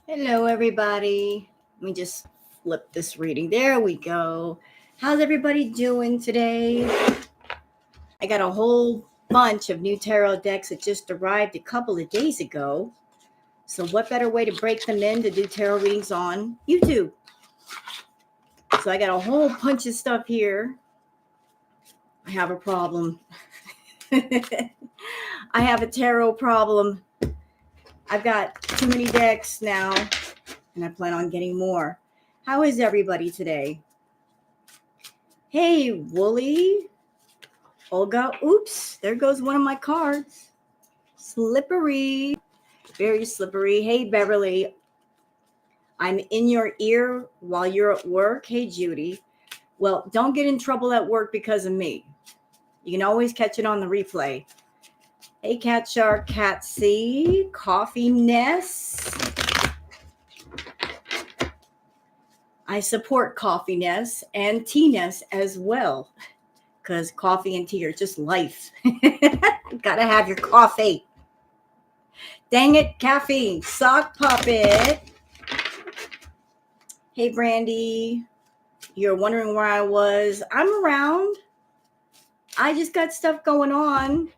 Hello, everybody. Let me just flip this reading. There we go. How's everybody doing today? I got a whole bunch of new tarot decks that just arrived a couple of days ago. So, what better way to break them in to do tarot readings on YouTube? So, I got a whole bunch of stuff here. I have a problem. I have a tarot problem. I've got too many decks now, and I plan on getting more. How is everybody today? Hey, Wooly, Olga. Oops, there goes one of my cards. Slippery, very slippery. Hey, Beverly, I'm in your ear while you're at work. Hey, Judy. Well, don't get in trouble at work because of me. You can always catch it on the replay. Hey, Cat Shark, Cat C, Coffee Nest. I support Coffee Nest and Tea Nest as well, because coffee and tea are just life. Gotta have your coffee. Dang it, caffeine. Sock puppet. Hey, Brandy. You're wondering where I was. I'm around. I just got stuff going on.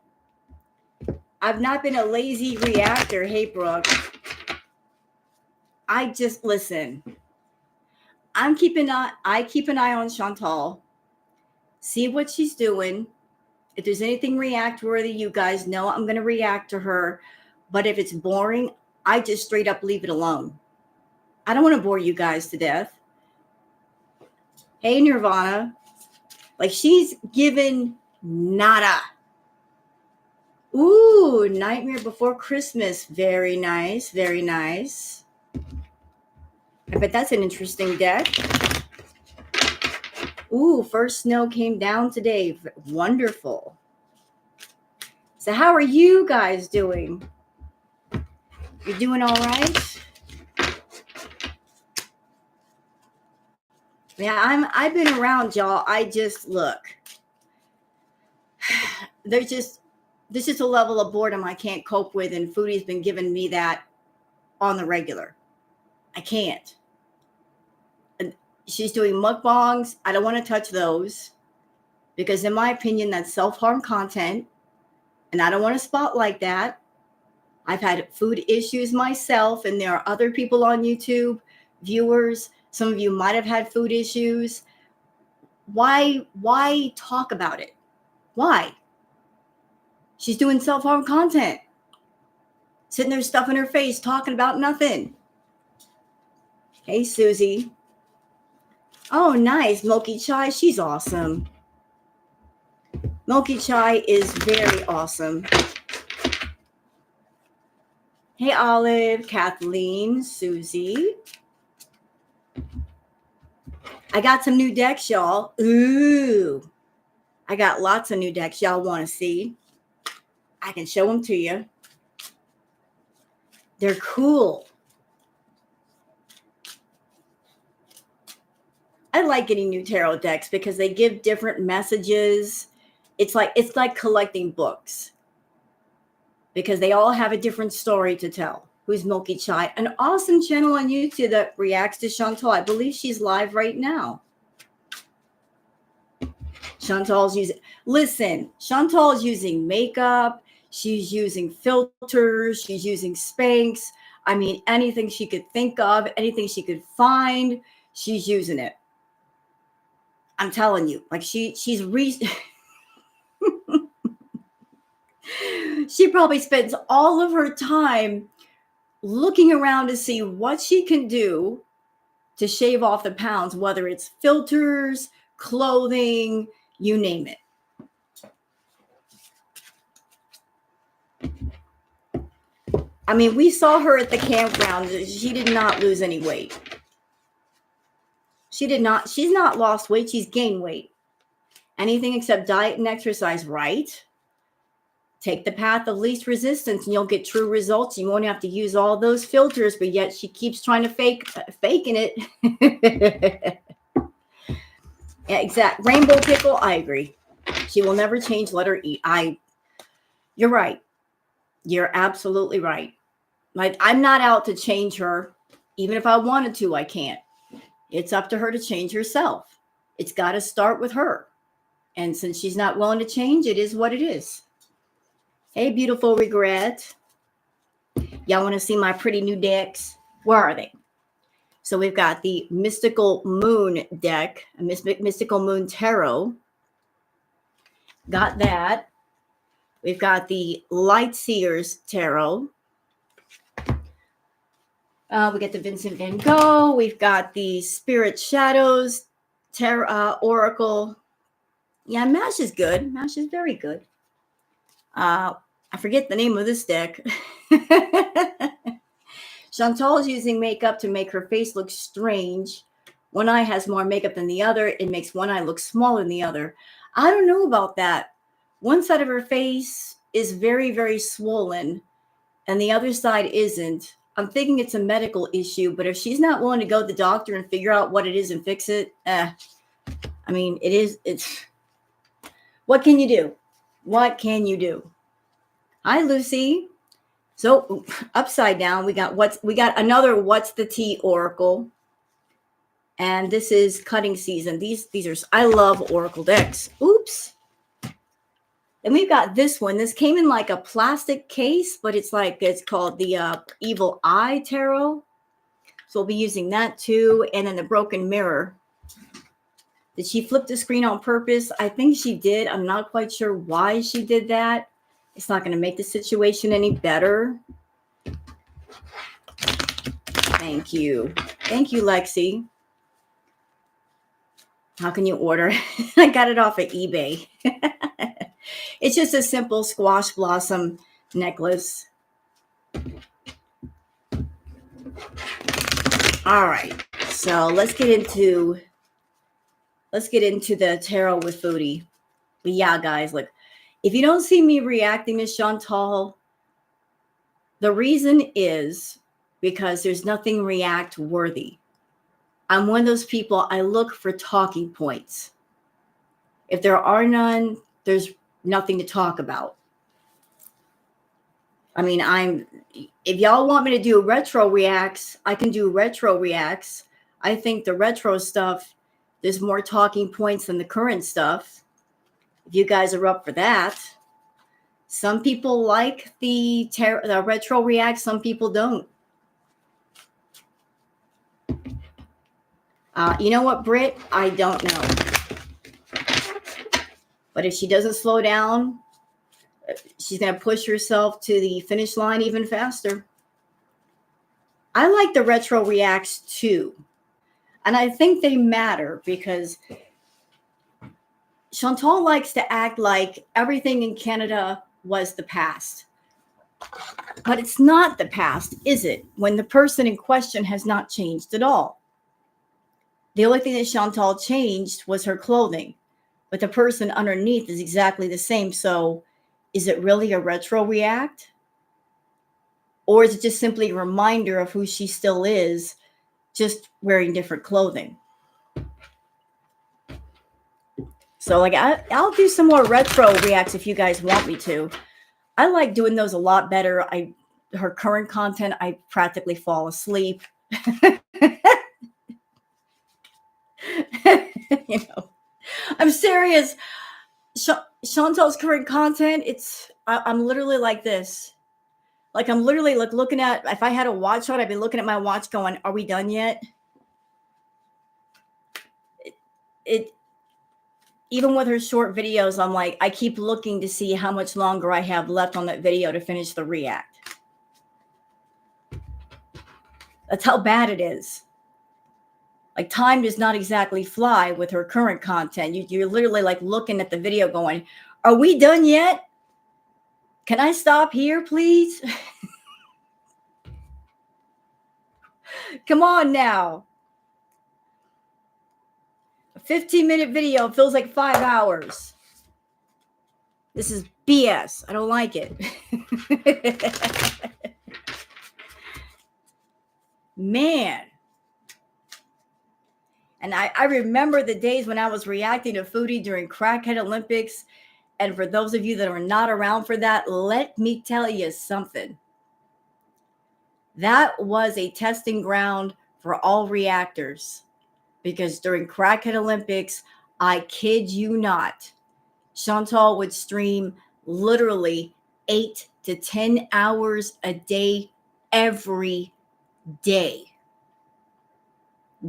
I've not been a lazy reactor. Hey, Brooke. I just listen. I keep an eye on Chantal. See what she's doing. If there's anything react worthy, you guys know I'm going to react to her. But if it's boring, I just straight up leave it alone. I don't want to bore you guys to death. Hey, Nirvana. Like, she's given nada. Ooh, Nightmare Before Christmas. Very nice. Very nice. I bet that's an interesting deck. Ooh, first snow came down today. Wonderful. So how are you guys doing? You doing all right? Yeah, I've been around, y'all. I just look. There's just a level of boredom I can't cope with, and Foodie's been giving me that on the regular. I can't. And she's doing mukbangs. I don't want to touch those because, in my opinion, that's self-harm content, and I don't want to spotlight that. I've had food issues myself, and there are other people on YouTube, viewers. Some of you might have had food issues. Why talk about it? Why? She's doing self-harm content. Sitting there stuffing her face, talking about nothing. Hey, Susie. Oh, nice. Milky Chai, she's awesome. Milky Chai is very awesome. Hey, Olive, Kathleen, Susie. I got some new decks, y'all. Ooh. I got lots of new decks y'all want to see. I can show them to you. They're cool. I like getting new tarot decks because they give different messages. It's like collecting books because they all have a different story to tell. Who's Milky Chai? An awesome channel on YouTube that reacts to Chantal. I believe she's live right now. Chantal's using makeup. She's using filters. She's using Spanx. I mean, anything she could think of, anything she could find, she's using it. I'm telling you, like she's she probably spends all of her time looking around to see what she can do to shave off the pounds, whether it's filters, clothing, you name it. I mean, we saw her at the campground. She did not lose any weight. She's not lost weight. She's gained weight. Anything except diet and exercise, right? Take the path of least resistance and you'll get true results. You won't have to use all those filters, but yet she keeps trying to faking it. Yeah, exact. Rainbow pickle, I agree. She will never change letter E. You're right. You're absolutely right. Like, I'm not out to change her. Even if I wanted to, I can't. It's up to her to change herself. It's got to start with her. And since she's not willing to change, it is what it is. Hey, beautiful regret. Y'all want to see my pretty new decks? Where are they? So we've got the Mystical Moon deck, a Mystical Moon Tarot. Got that. We've got the Light Seers Tarot. We get the Vincent van Gogh. We've got the Spirit Shadows Tarot Oracle. Yeah, MASH is good. MASH is very good. I forget the name of this deck. Chantal is using makeup to make her face look strange. One eye has more makeup than the other. It makes one eye look smaller than the other. I don't know about that. One side of her face is very, very swollen, and the other side isn't. I'm thinking it's a medical issue, but if she's not willing to go to the doctor and figure out what it is and fix it, I mean, it's, what can you do? What can you do? Hi, Lucy. So upside down, we got another What's the Tea Oracle. And this is cutting season. These are, I love Oracle decks. Oops. And we've got this one. This came in like a plastic case, but it's called the Evil Eye Tarot. So we'll be using that too. And then the Broken Mirror. Did she flip the screen on purpose? I think she did. I'm not quite sure why she did that. It's not going to make the situation any better. Thank you. Thank you, Lexi. How can you order? I got it off of eBay. It's just a simple squash blossom necklace. All right. So let's get into the tarot with Foodie. But yeah, guys, look, if you don't see me reacting to Chantal, the reason is because there's nothing react worthy. I'm one of those people, I look for talking points. If there are none, there's nothing to talk about. I mean, if y'all want me to do retro reacts, I can do retro reacts. I think the retro stuff, there's more talking points than the current stuff. If you guys are up for that. Some people like the retro reacts, some people don't. You know what, Britt? I don't know. But if she doesn't slow down, she's going to push herself to the finish line even faster. I like the retro reacts too. And I think they matter because Chantal likes to act like everything in Canada was the past. But it's not the past, is it? When the person in question has not changed at all. The only thing that Chantal changed was her clothing, but the person underneath is exactly the same. So is it really a retro react? Or is it just simply a reminder of who she still is, just wearing different clothing? So like I'll do some more retro reacts if you guys want me to. I like doing those a lot better. Her current content, I practically fall asleep. You know, I'm serious. Chantal's current content, I'm literally like this. Like I'm literally like looking at, if I had a watch on, I'd be looking at my watch going, are we done yet? Even with her short videos, I'm like, I keep looking to see how much longer I have left on that video to finish the react. That's how bad it is. Like time does not exactly fly with her current content. You're literally like looking at the video going, are we done yet? Can I stop here, please? Come on now. A 15-minute video feels like 5 hours. This is BS. I don't like it. Man. And I remember the days when I was reacting to Foodie during Crackhead Olympics. And for those of you that are not around for that, let me tell you something. That was a testing ground for all reactors, because during Crackhead Olympics, I kid you not, Chantal would stream literally 8 to 10 hours a day, every day.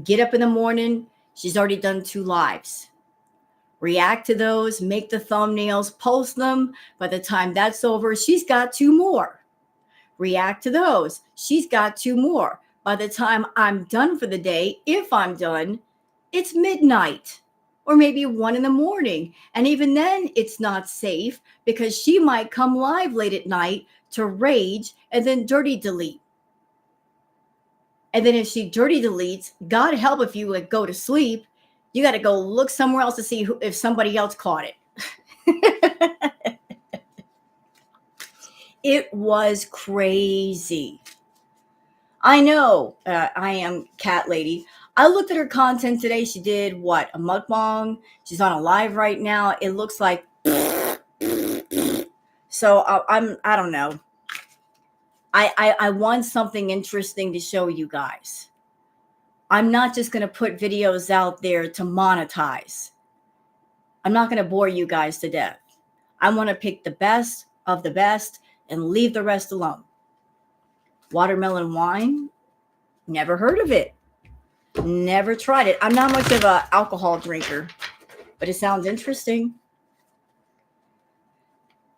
Get up in the morning, she's already done 2 lives. React to those, make the thumbnails, post them. By the time that's over, she's got 2 more. React to those. She's got 2 more. By the time I'm done for the day, if I'm done, it's midnight or maybe 1 in the morning. And even then, it's not safe because she might come live late at night to rage and then dirty delete. And then if she dirty deletes, God help if you go to sleep, you got to go look somewhere else to see if somebody else caught it. It was crazy. I know. I am Cat Lady. I looked at her content today. She did what? A mukbang. She's on a live right now. It looks like. So I don't know. I want something interesting to show you guys. I'm not just going to put videos out there to monetize. I'm not going to bore you guys to death. I want to pick the best of the best and leave the rest alone. Watermelon wine, never heard of it. Never tried it. I'm not much of an alcohol drinker, but it sounds interesting.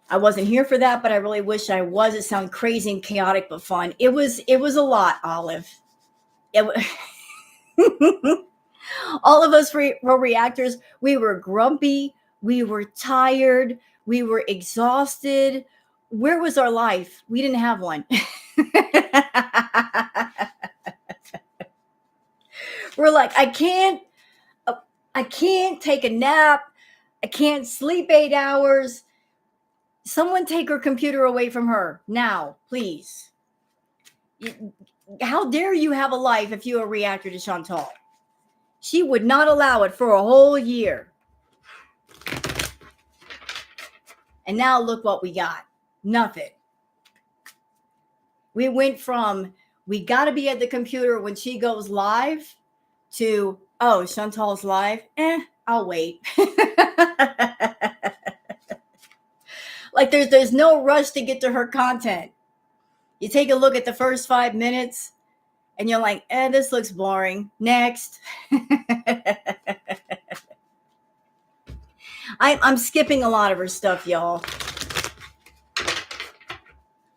I wasn't here for that, but I really wish I was. It sounded crazy and chaotic, but fun. It was a lot, Olive. All of us were reactors. We were grumpy. We were tired. We were exhausted. Where was our life? We didn't have one. We're like, I can't take a nap. I can't sleep 8 hours. Someone take her computer away from her now, please. How dare you have a life if you're a reactor to Chantal? She would not allow it for a whole year. And now look what we got. Nothing. We went from, we got to be at the computer when she goes live to, oh, Chantal's live. I'll wait. Like there's no rush to get to her content. You take a look at the first 5 minutes and you're like, this looks boring. Next. I'm skipping a lot of her stuff, y'all.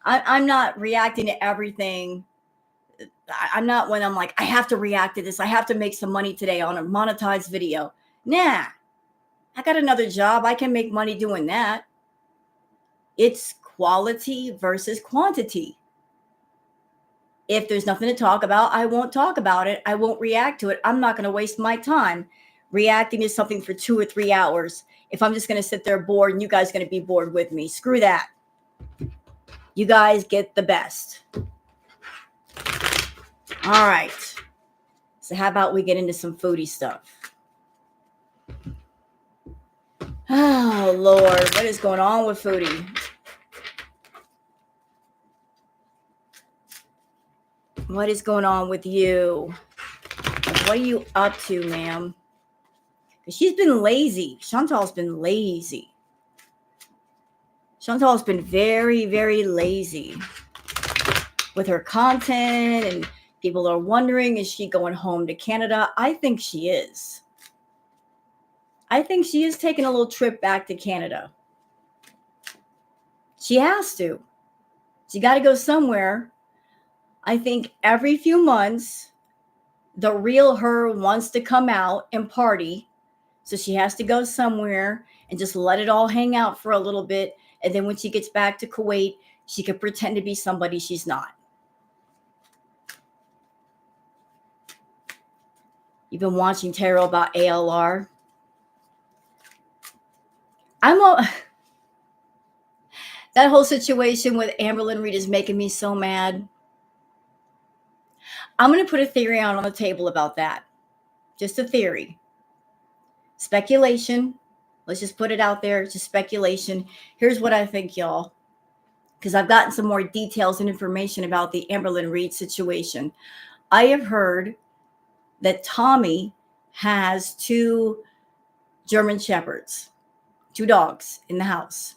I'm not reacting to everything. I'm not when I'm like, I have to react to this. I have to make some money today on a monetized video. Nah, I got another job. I can make money doing that. It's quality versus quantity. If there's nothing to talk about, I won't talk about it. I won't react to it. I'm not going to waste my time reacting to something for 2 or 3 hours. If I'm just going to sit there bored and you guys are going to be bored with me, screw that. You guys get the best. All right. So how about we get into some foodie stuff? Oh, Lord. What is going on with Foodie? What is going on with you? What are you up to, ma'am? She's been lazy. Chantal's been lazy. Chantal's been very, very lazy with her content, and people are wondering, is she going home to Canada? I think she is. I think she is taking a little trip back to Canada. She has to. She got to go somewhere. I think every few months, the real her wants to come out and party. So she has to go somewhere and just let it all hang out for a little bit. And then when she gets back to Kuwait, she could pretend to be somebody she's not. You've been watching tarot about ALR. That whole situation with Amberlynn Reed is making me so mad. I'm going to put a theory out on the table about that. Just a theory. Speculation. Let's just put it out there. It's just speculation. Here's what I think, y'all. because I've gotten some more details and information about the Amberlynn Reed situation. I have heard that Tommy has 2 German Shepherds, 2 dogs in the house.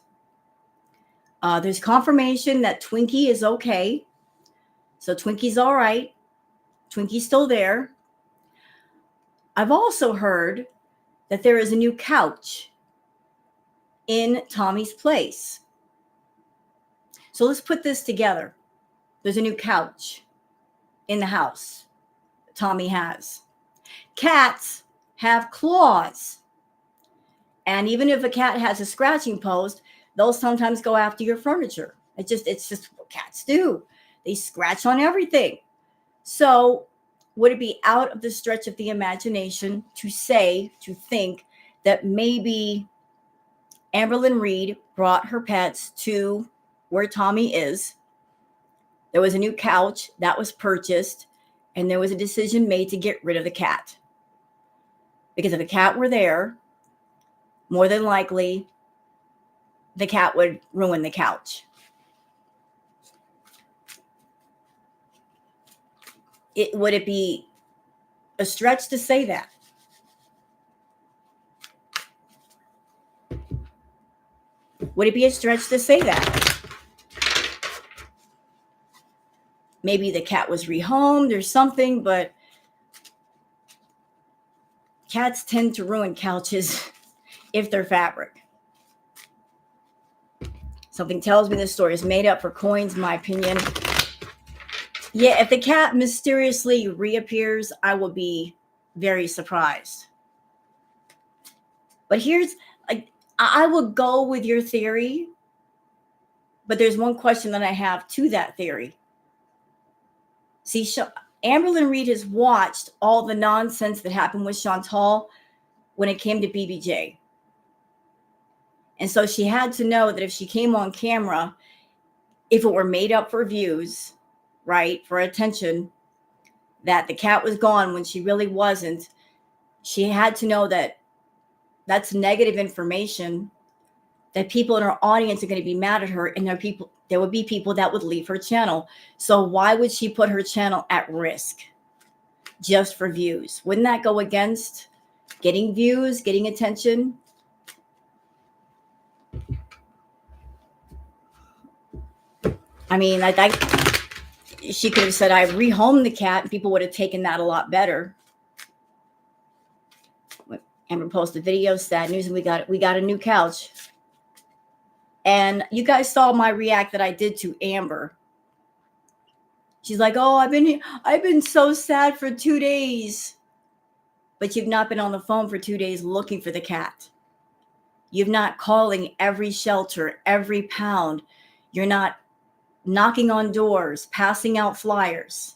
There's confirmation that Twinkie is okay. So Twinkie's all right. Twinkie's still there. I've also heard that there is a new couch in Tommy's place. So let's put this together. There's a new couch in the house Tommy has. Cats have claws. And even if a cat has a scratching post, they'll sometimes go after your furniture. It's just what cats do. They scratch on everything. So would it be out of the stretch of the imagination to think that maybe Amberlynn Reed brought her pets to where Tommy is? There was a new couch that was purchased, and there was a decision made to get rid of the cat. Because if the cat were there, more than likely, the cat would ruin the couch. Would it be a stretch to say that? Would it be a stretch to say that? Maybe the cat was rehomed or something, but cats tend to ruin couches if they're fabric. Something tells me this story is made up for coins, in my opinion. Yeah, if the cat mysteriously reappears, I will be very surprised. But I will go with your theory, but there's one question that I have to that theory. See, Amberlynn Reed has watched all the nonsense that happened with Chantal when it came to BBJ. And so she had to know that if she came on camera, if it were made up for views, right, for attention, that the cat was gone when she really wasn't, she had to know that that's negative information, that people in her audience are going to be mad at her, and there would be people that would leave her channel. So why would she put her channel at risk just for views? Wouldn't that go against getting views, getting attention? I mean, she could have said, I rehomed the cat, and people would have taken that a lot better. Amber posted a video, sad news, and we got a new couch. And you guys saw my react that I did to Amber. She's like, oh, I've been so sad for 2 days. But you've not been on the phone for 2 days looking for the cat. You're not calling every shelter, every pound. You're not knocking on doors, passing out flyers,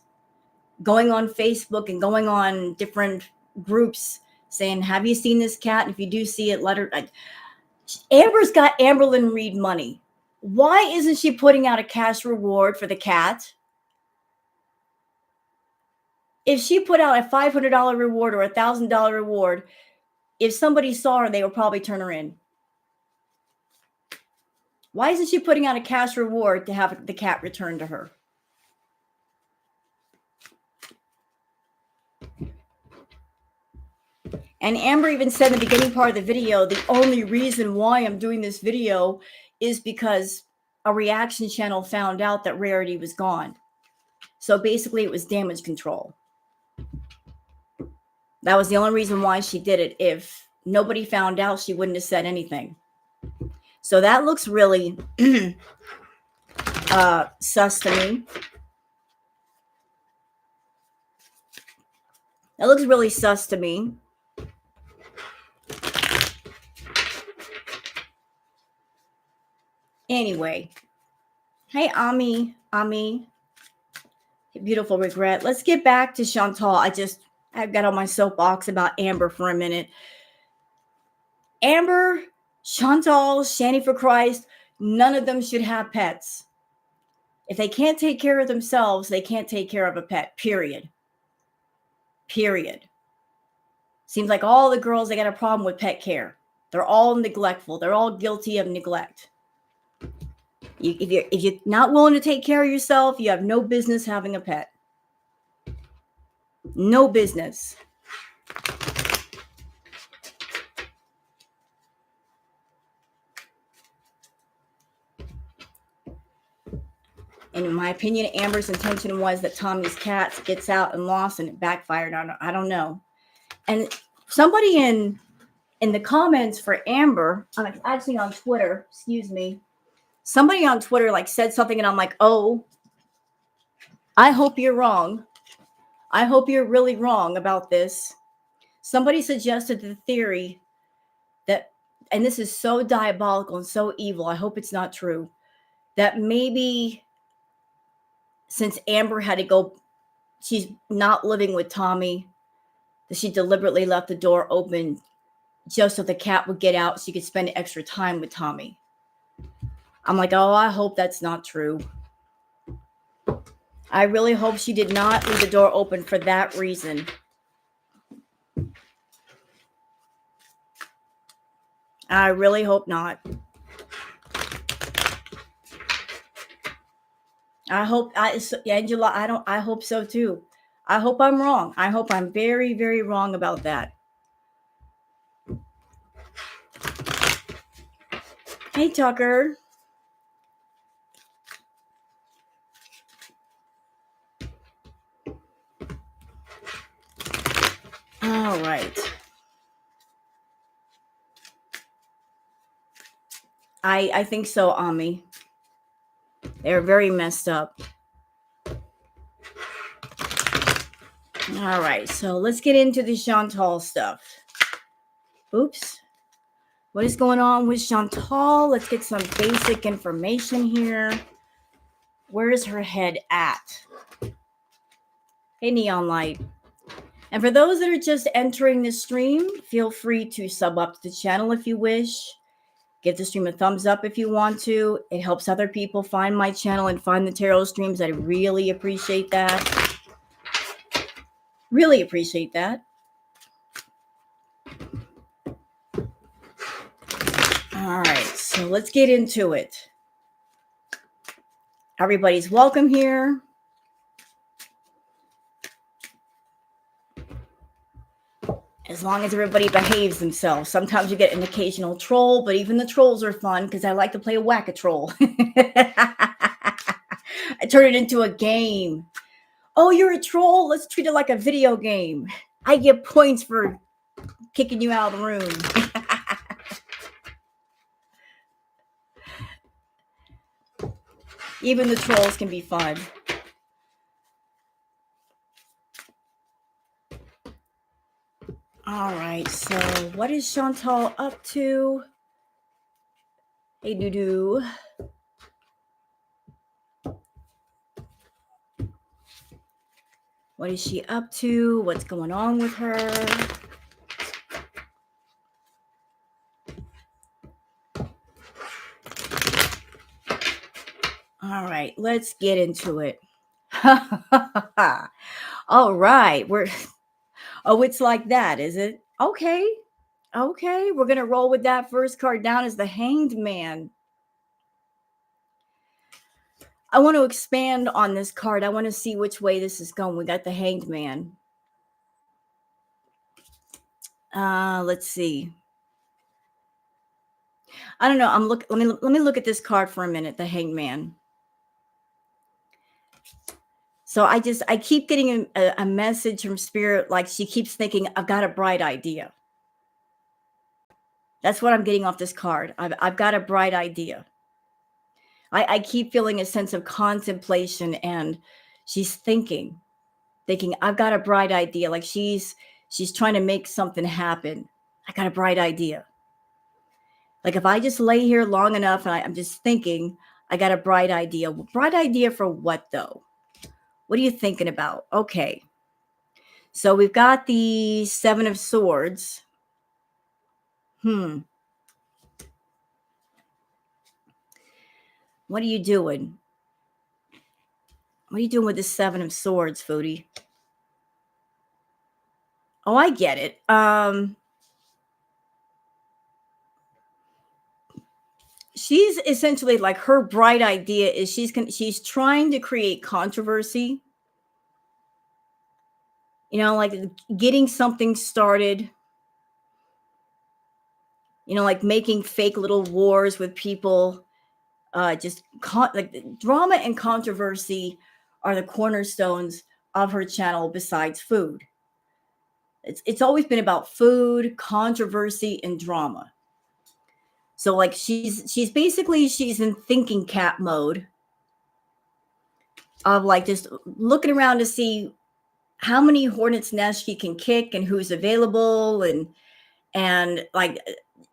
going on Facebook and going on different groups saying, have you seen this cat? And if you do see it, let her. Amber's got Amberlynn Reed money. Why isn't she putting out a cash reward for the cat? If she put out a $500 reward or a $1,000 reward, if somebody saw her, they would probably turn her in. Why isn't she putting out a cash reward to have the cat returned to her? And Amber even said in the beginning part of the video, the only reason why I'm doing this video is because a reaction channel found out that Rarity was gone. So basically it was damage control. That was the only reason why she did it. If nobody found out, she wouldn't have said anything. So that looks really sus to me. That looks really sus to me. Anyway. Hey, Ami. Beautiful regret. Let's get back to Chantal. I've got on my soapbox about Amber for a minute. Amber, Chantal, Shanny for Christ, none of them should have pets. If they can't take care of themselves, they can't take care of a pet, period. Seems like all the girls, they got a problem with pet care. They're all neglectful. They're all guilty of neglect. If you're not willing to take care of yourself, you have no business having a pet. No business. And in my opinion, Amber's intention was that Tommy's cat gets out and lost, and it backfired on her. I don't know. And somebody in the comments for Amber, actually on Twitter, excuse me, somebody on Twitter like said something, and I'm like, oh, I hope you're wrong. I hope you're really wrong about this. Somebody suggested the theory that, and this is so diabolical and so evil, I hope it's not true, that maybe since Amber had to go, she's not living with Tommy, that she deliberately left the door open just so the cat would get out so she could spend extra time with Tommy. I'm like, oh, I hope that's not true. I really hope she did not leave the door open for that reason. I really hope not. I hope, Angela, I hope so too. I hope I'm wrong. I hope I'm very, very wrong about that. Hey, Tucker. All right. I think so, Ami. They're very messed up. All right, so let's get into the Chantal stuff. Oops. What is going on with Chantal? Let's get some basic information here. Where is her head at? Hey, Neon Light. And for those that are just entering the stream, feel free to sub up to the channel if you wish. Give the stream a thumbs up if you want to. It helps other people find my channel and find the tarot streams. I really appreciate that. Really appreciate that. All right, so let's get into it. Everybody's welcome here. As long as everybody behaves themselves. Sometimes you get an occasional troll, but even the trolls are fun because I like to play a whack-a-troll. I turn it into a game. Oh, you're a troll? Let's treat it like a video game. I get points for kicking you out of the room. Even the trolls can be fun. All right, so what is Chantal up to? Hey, doo-doo. What is she up to? What's going on with her? All right, let's get into it. All right, it's like that, is it? Okay, we're gonna roll with that. First card down is the Hanged Man. I want to expand on this card. I want to see which way this is going. We got the Hanged Man. Let's see. I don't know. Let me look at this card for a minute. The Hanged Man. So I keep getting a message from Spirit, like she keeps thinking, I've got a bright idea. That's what I'm getting off this card. I've got a bright idea. I keep feeling a sense of contemplation, and she's thinking, I've got a bright idea. Like she's trying to make something happen. I got a bright idea. Like if I just lay here long enough and I'm just thinking, I got a bright idea. Bright idea for what though? What are you thinking about? Okay. So we've got the Seven of Swords. What are you doing? What are you doing with the Seven of Swords, Foodie? Oh, I get it. she's essentially like, her bright idea is she's trying to create controversy, like getting something started, like making fake little wars with people. Like drama and controversy are the cornerstones of her channel besides food. It's always been about food, controversy, and drama. So like she's basically in thinking cap mode of like just looking around to see how many hornets nests she can kick and who's available, and like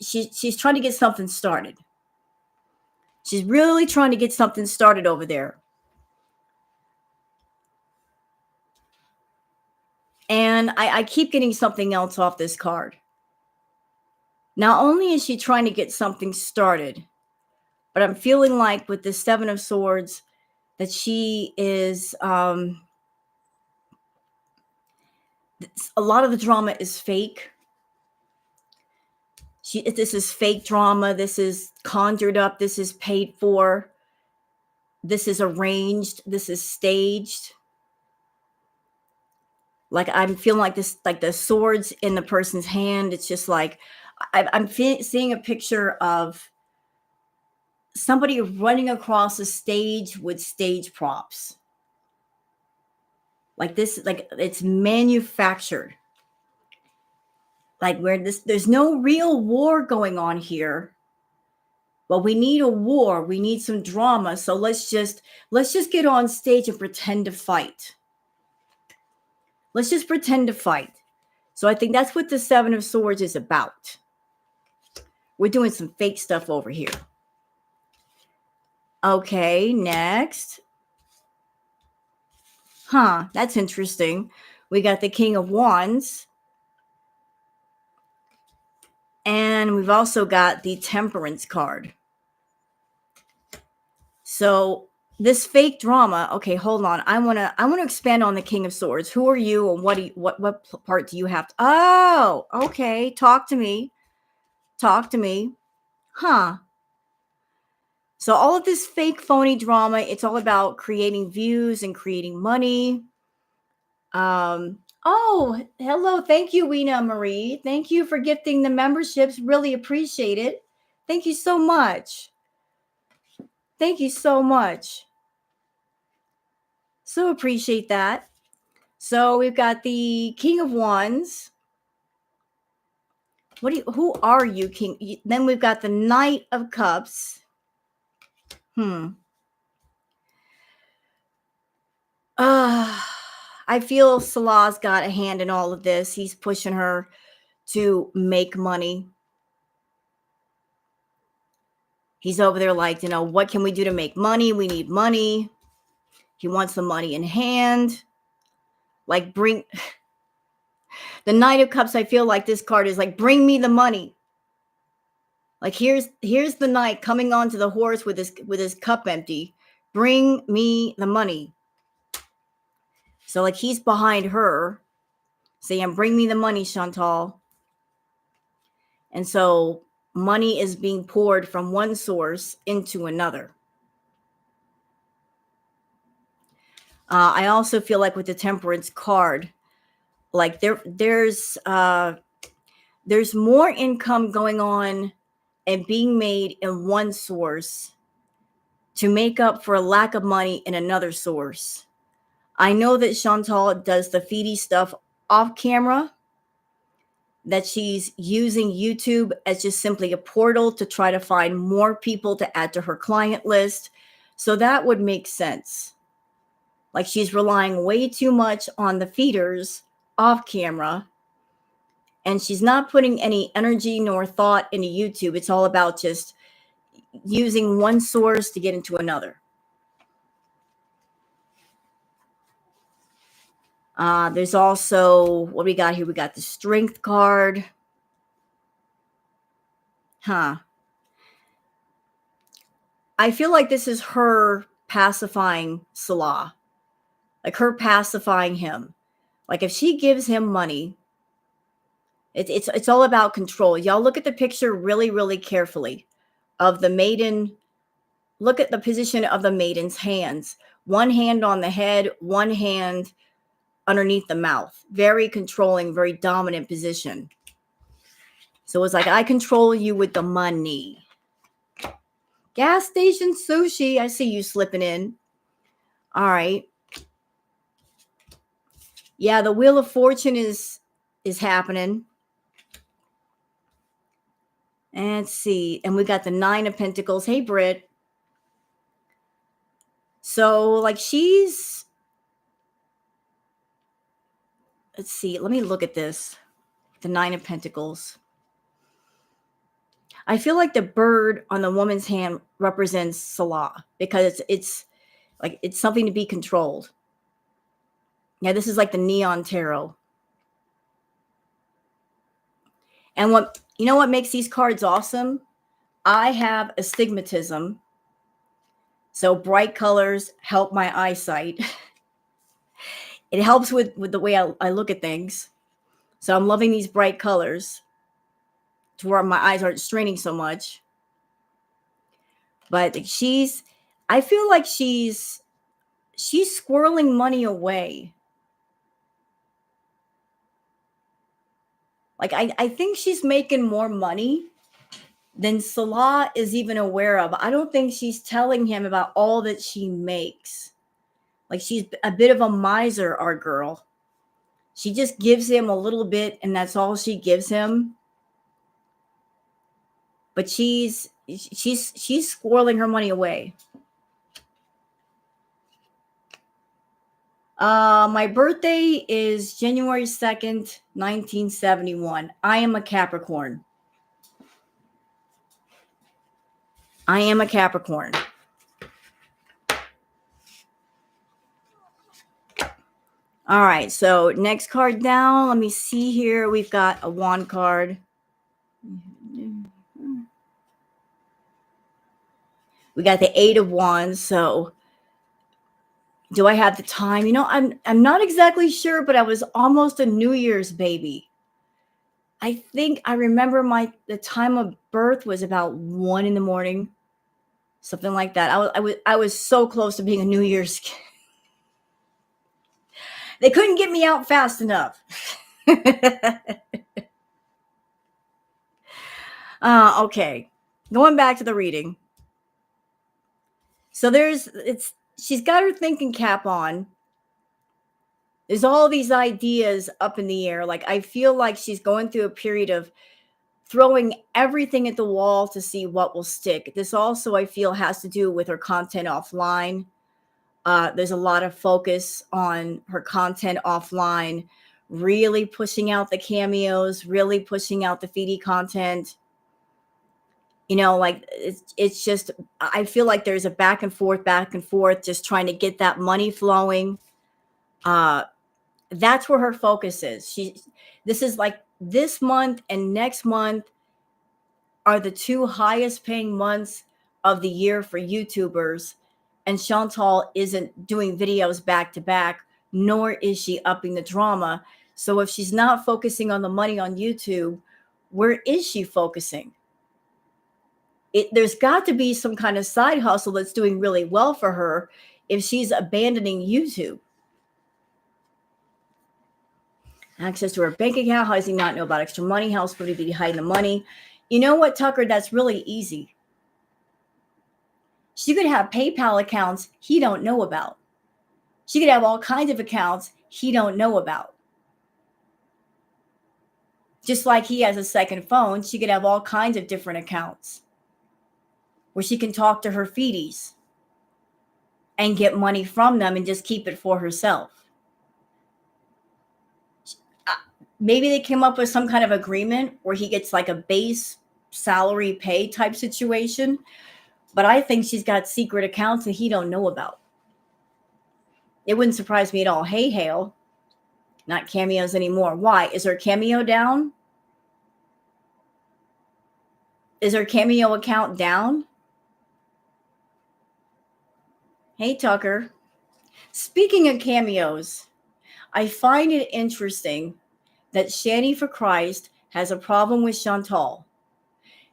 she's trying to get something started. She's really trying to get something started over there. And I keep getting something else off this card. Not only is she trying to get something started, but I'm feeling like with the Seven of Swords that she is, a lot of the drama is fake. This is fake drama. This is conjured up. This is paid for. This is arranged. This is staged. Like I'm feeling like this, like the swords in the person's hand. It's just like I'm seeing a picture of somebody running across a stage with stage props. Like this, like it's manufactured. Like where there's no real war going on here. But we need a war. We need some drama. So let's just get on stage and pretend to fight. Let's just pretend to fight. So I think that's what the Seven of Swords is about. We're doing some fake stuff over here. Okay, next. That's interesting. We got the King of Wands. And we've also got the Temperance card. So this fake drama. Okay, hold on. I want to expand on the King of Swords. Who are you, and what part do you have to? Oh, okay. Talk to me. Talk to me. So all of this fake phony drama, it's all about creating views and creating money. Oh, hello. Thank you, Weena Marie. Thank you for gifting the memberships. Really appreciate it. Thank you so much. Thank you so much. So appreciate that. So we've got the King of Wands. Who are you, King? Then we've got the Knight of Cups. I feel Salah's got a hand in all of this. He's pushing her to make money. He's over there like, what can we do to make money? We need money. He wants the money in hand. Like bring the Knight of Cups. I feel like this card is like, bring me the money. Like here's the knight coming onto the horse with his cup empty. Bring me the money. So like he's behind her saying, bring me the money, Chantal. And so money is being poured from one source into another. I also feel like with the Temperance card, like there's more income going on and being made in one source to make up for a lack of money in another source. I know that Chantal does the Foodie stuff off camera, that she's using YouTube as just simply a portal to try to find more people to add to her client list. So that would make sense. Like she's relying way too much on the feeders off camera, and she's not putting any energy nor thought into YouTube. It's all about just using one source to get into another. There's also, what we got here? We got the Strength card. I feel like this is her pacifying Salah. Like her pacifying him. Like if she gives him money, it's all about control. Y'all look at the picture really, really carefully. of the maiden. Look at the position of the maiden's hands. One hand on the head, one hand underneath the mouth. Very controlling, very dominant position. So it's like, I control you with the money. Gas station sushi. I see you slipping in. All right. Yeah, the Wheel of Fortune is happening. And let's see. And we got the Nine of Pentacles. Hey, Britt. So, like, she's... Let's see. Let me look at this. The Nine of Pentacles. I feel like the bird on the woman's hand represents Salah, because it's like, it's something to be controlled. Yeah, this is like the Neon Tarot. And what, you know what makes these cards awesome? I have astigmatism. So bright colors help my eyesight. It helps with the way I look at things. So I'm loving these bright colors to where my eyes aren't straining so much. But I feel like she's squirreling money away. Like, I think she's making more money than Salah is even aware of. I don't think she's telling him about all that she makes. Like, she's a bit of a miser, our girl. She just gives him a little bit, and that's all she gives him. But she's squirreling her money away. My birthday is January 2nd, 1971. I am a Capricorn. I am a Capricorn. All right, so next card down. Let me see here. We've got a wand card. We got the Eight of Wands. So do I have the time? You know, I'm not exactly sure, but I was almost a New Year's baby. I think I remember the time of birth was about 1 a.m, something like that. I was so close to being a New Year's kid. They couldn't get me out fast enough. Okay, going back to the reading. So she's got her thinking cap on. There's all these ideas up in the air. Like, I feel like she's going through a period of throwing everything at the wall to see what will stick. This also, I feel, has to do with her content offline. There's a lot of focus on her content offline, really pushing out the cameos, really pushing out the Foodie content. You know, like, it's just, I feel like there's a back and forth, just trying to get that money flowing. That's where her focus is. This is like, this month and next month are the two highest paying months of the year for YouTubers. And Chantal isn't doing videos back to back, nor is she upping the drama. So if she's not focusing on the money on YouTube, where is she focusing? There's got to be some kind of side hustle that's doing really well for her if she's abandoning YouTube. Access to her bank account. How does he not know about extra money? How's Foodie be hiding the money? You know what, Tucker? That's really easy. She could have PayPal accounts he don't know about. She could have all kinds of accounts he don't know about. Just like he has a second phone, she could have all kinds of different accounts where she can talk to her feedies and get money from them and just keep it for herself. Maybe they came up with some kind of agreement where he gets like a base salary pay type situation. But I think she's got secret accounts that he don't know about. It wouldn't surprise me at all. Hey, Hale. Not cameos anymore. Why? Is her cameo down? Is her cameo account down? Hey, Tucker. Speaking of cameos, I find it interesting that Shani for Christ has a problem with Chantal.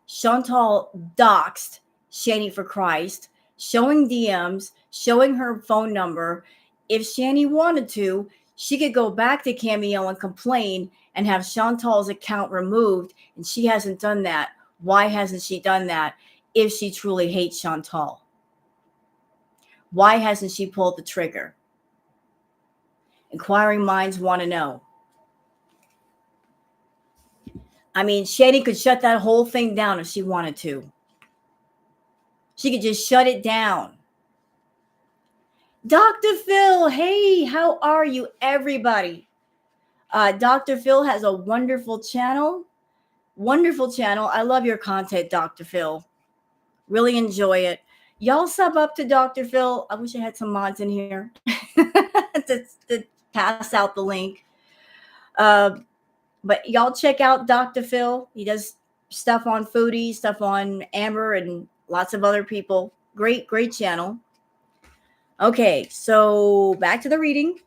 Chantal doxed Shani for Christ, showing DMs, showing her phone number. If Shani wanted to, she could go back to Cameo and complain and have Chantal's account removed, and she hasn't done that. Why hasn't she done that if she truly hates Chantal? Why hasn't she pulled the trigger? Inquiring minds want to know. I mean, Shani could shut that whole thing down if she wanted to. She could just shut it down. Dr. Phil, hey, how are you, everybody? Dr. Phil has a wonderful channel. Wonderful channel. I love your content, Dr. Phil. Really enjoy it. Y'all sub up to Dr. Phil. I wish I had some mods in here to pass out the link. But y'all check out Dr. Phil. He does stuff on Foodie, stuff on Amber, and lots of other people. Great, great channel. Okay, so back to the reading.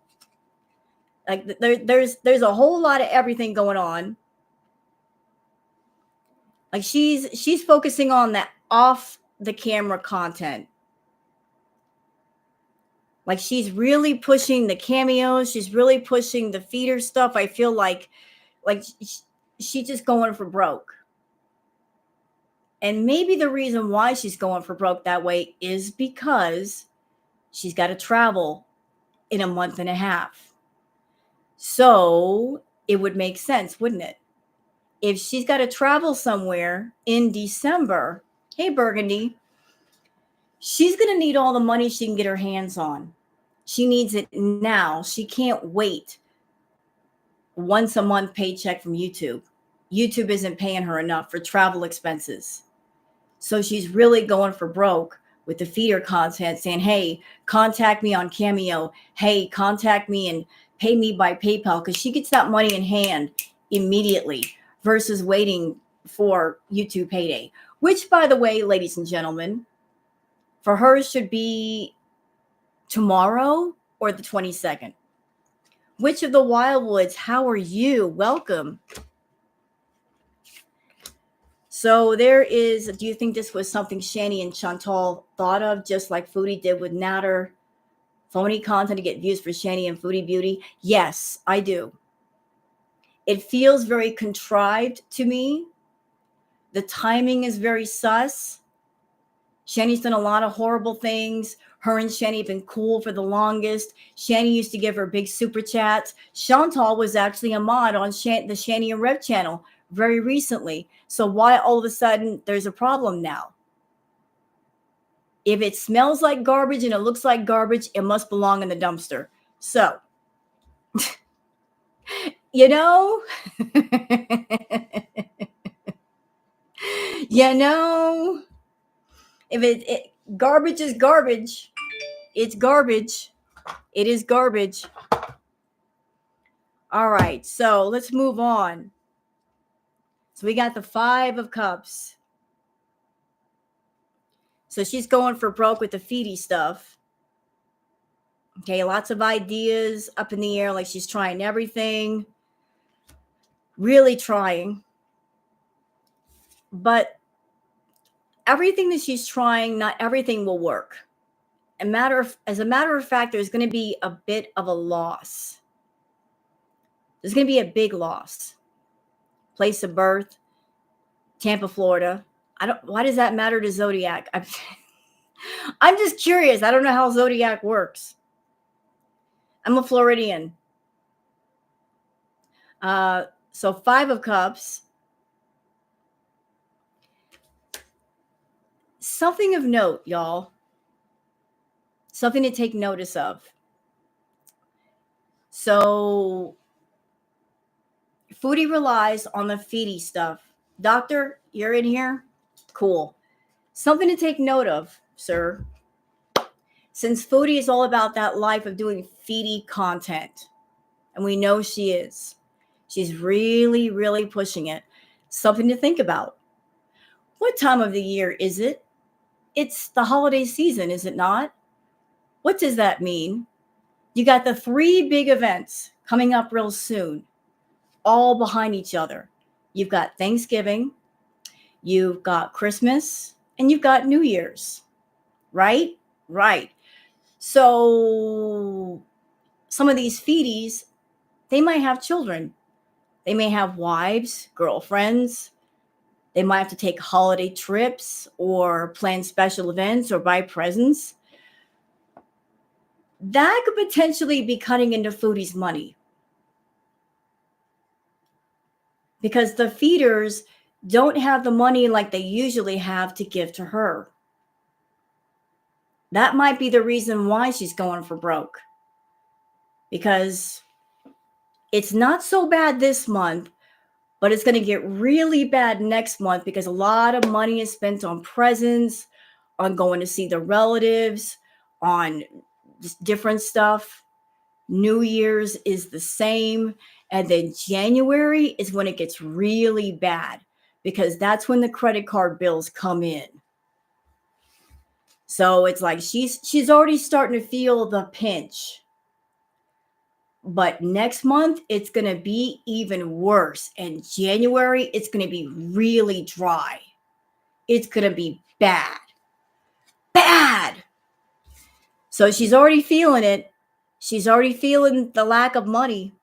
Like there's a whole lot of everything going on. Like she's focusing on that off the camera content. Like she's really pushing the cameos. She's really pushing the feeder stuff. I feel like she's just going for broke. And maybe the reason why she's going for broke that way is because she's got to travel in a month and a half. So it would make sense, wouldn't it? If she's got to travel somewhere in December, hey, Burgundy, she's going to need all the money she can get her hands on. She needs it now. She can't wait once a month paycheck from YouTube. YouTube isn't paying her enough for travel expenses. So she's really going for broke with the feeder content, saying, hey, contact me on Cameo. Hey, contact me and pay me by PayPal, because she gets that money in hand immediately versus waiting for YouTube payday, which, by the way, ladies and gentlemen, for her should be tomorrow or the 22nd. Witch of the Wildwoods, how are you? Welcome. So there is, do you think this was something Shani and Chantal thought of, just like Foodie did with Natter? Phony content to get views for Shani and Foodie Beauty? Yes, I do. It feels very contrived to me. The timing is very sus. Shani's done a lot of horrible things. Her and Shani have been cool for the longest. Shani used to give her big super chats. Chantal was actually a mod on the Shani and Rev channel very recently. So why all of a sudden there's a problem now? If it smells like garbage and it looks like garbage, it must belong in the dumpster. So, you know, if garbage is garbage, it's garbage. It is garbage. All right, so let's move on. So we got the 5 of Cups. So she's going for broke with the feedy stuff. Okay, lots of ideas up in the air, like she's trying everything. Really trying. But everything that she's trying, not everything will work. As a matter of fact, there's going to be a bit of a loss. There's going to be a big loss. Place of birth, Tampa, Florida. Why does that matter to Zodiac? I'm just curious. I don't know how Zodiac works. I'm a Floridian. So 5 of Cups. Something of note, y'all. Something to take notice of. So Foodie relies on the feedy stuff. Doctor, you're in here? Cool. Something to take note of, sir. Since Foodie is all about that life of doing feedy content, and we know she is. She's really, really pushing it. Something to think about. What time of the year is it? It's the holiday season, is it not? What does that mean? You got the 3 big events coming up real soon, all behind each other. You've got Thanksgiving, You've got Christmas and you've got New Year's, right? Right. So some of these feedies, they might have children. They may have wives, girlfriends. They might have to take holiday trips or plan special events or buy presents. That could potentially be cutting into Foodie's money because the feeders don't have the money like they usually have to give to her. That might be the reason why she's going for broke, because it's not so bad this month, but it's going to get really bad next month because a lot of money is spent on presents, on going to see the relatives, on just different stuff. New Year's is the same. And then January is when it gets really bad because that's when the credit card bills come in. So it's like she's already starting to feel the pinch. But next month, it's going to be even worse. And January, it's going to be really dry. It's going to be bad. Bad. So she's already feeling it. She's already feeling the lack of money.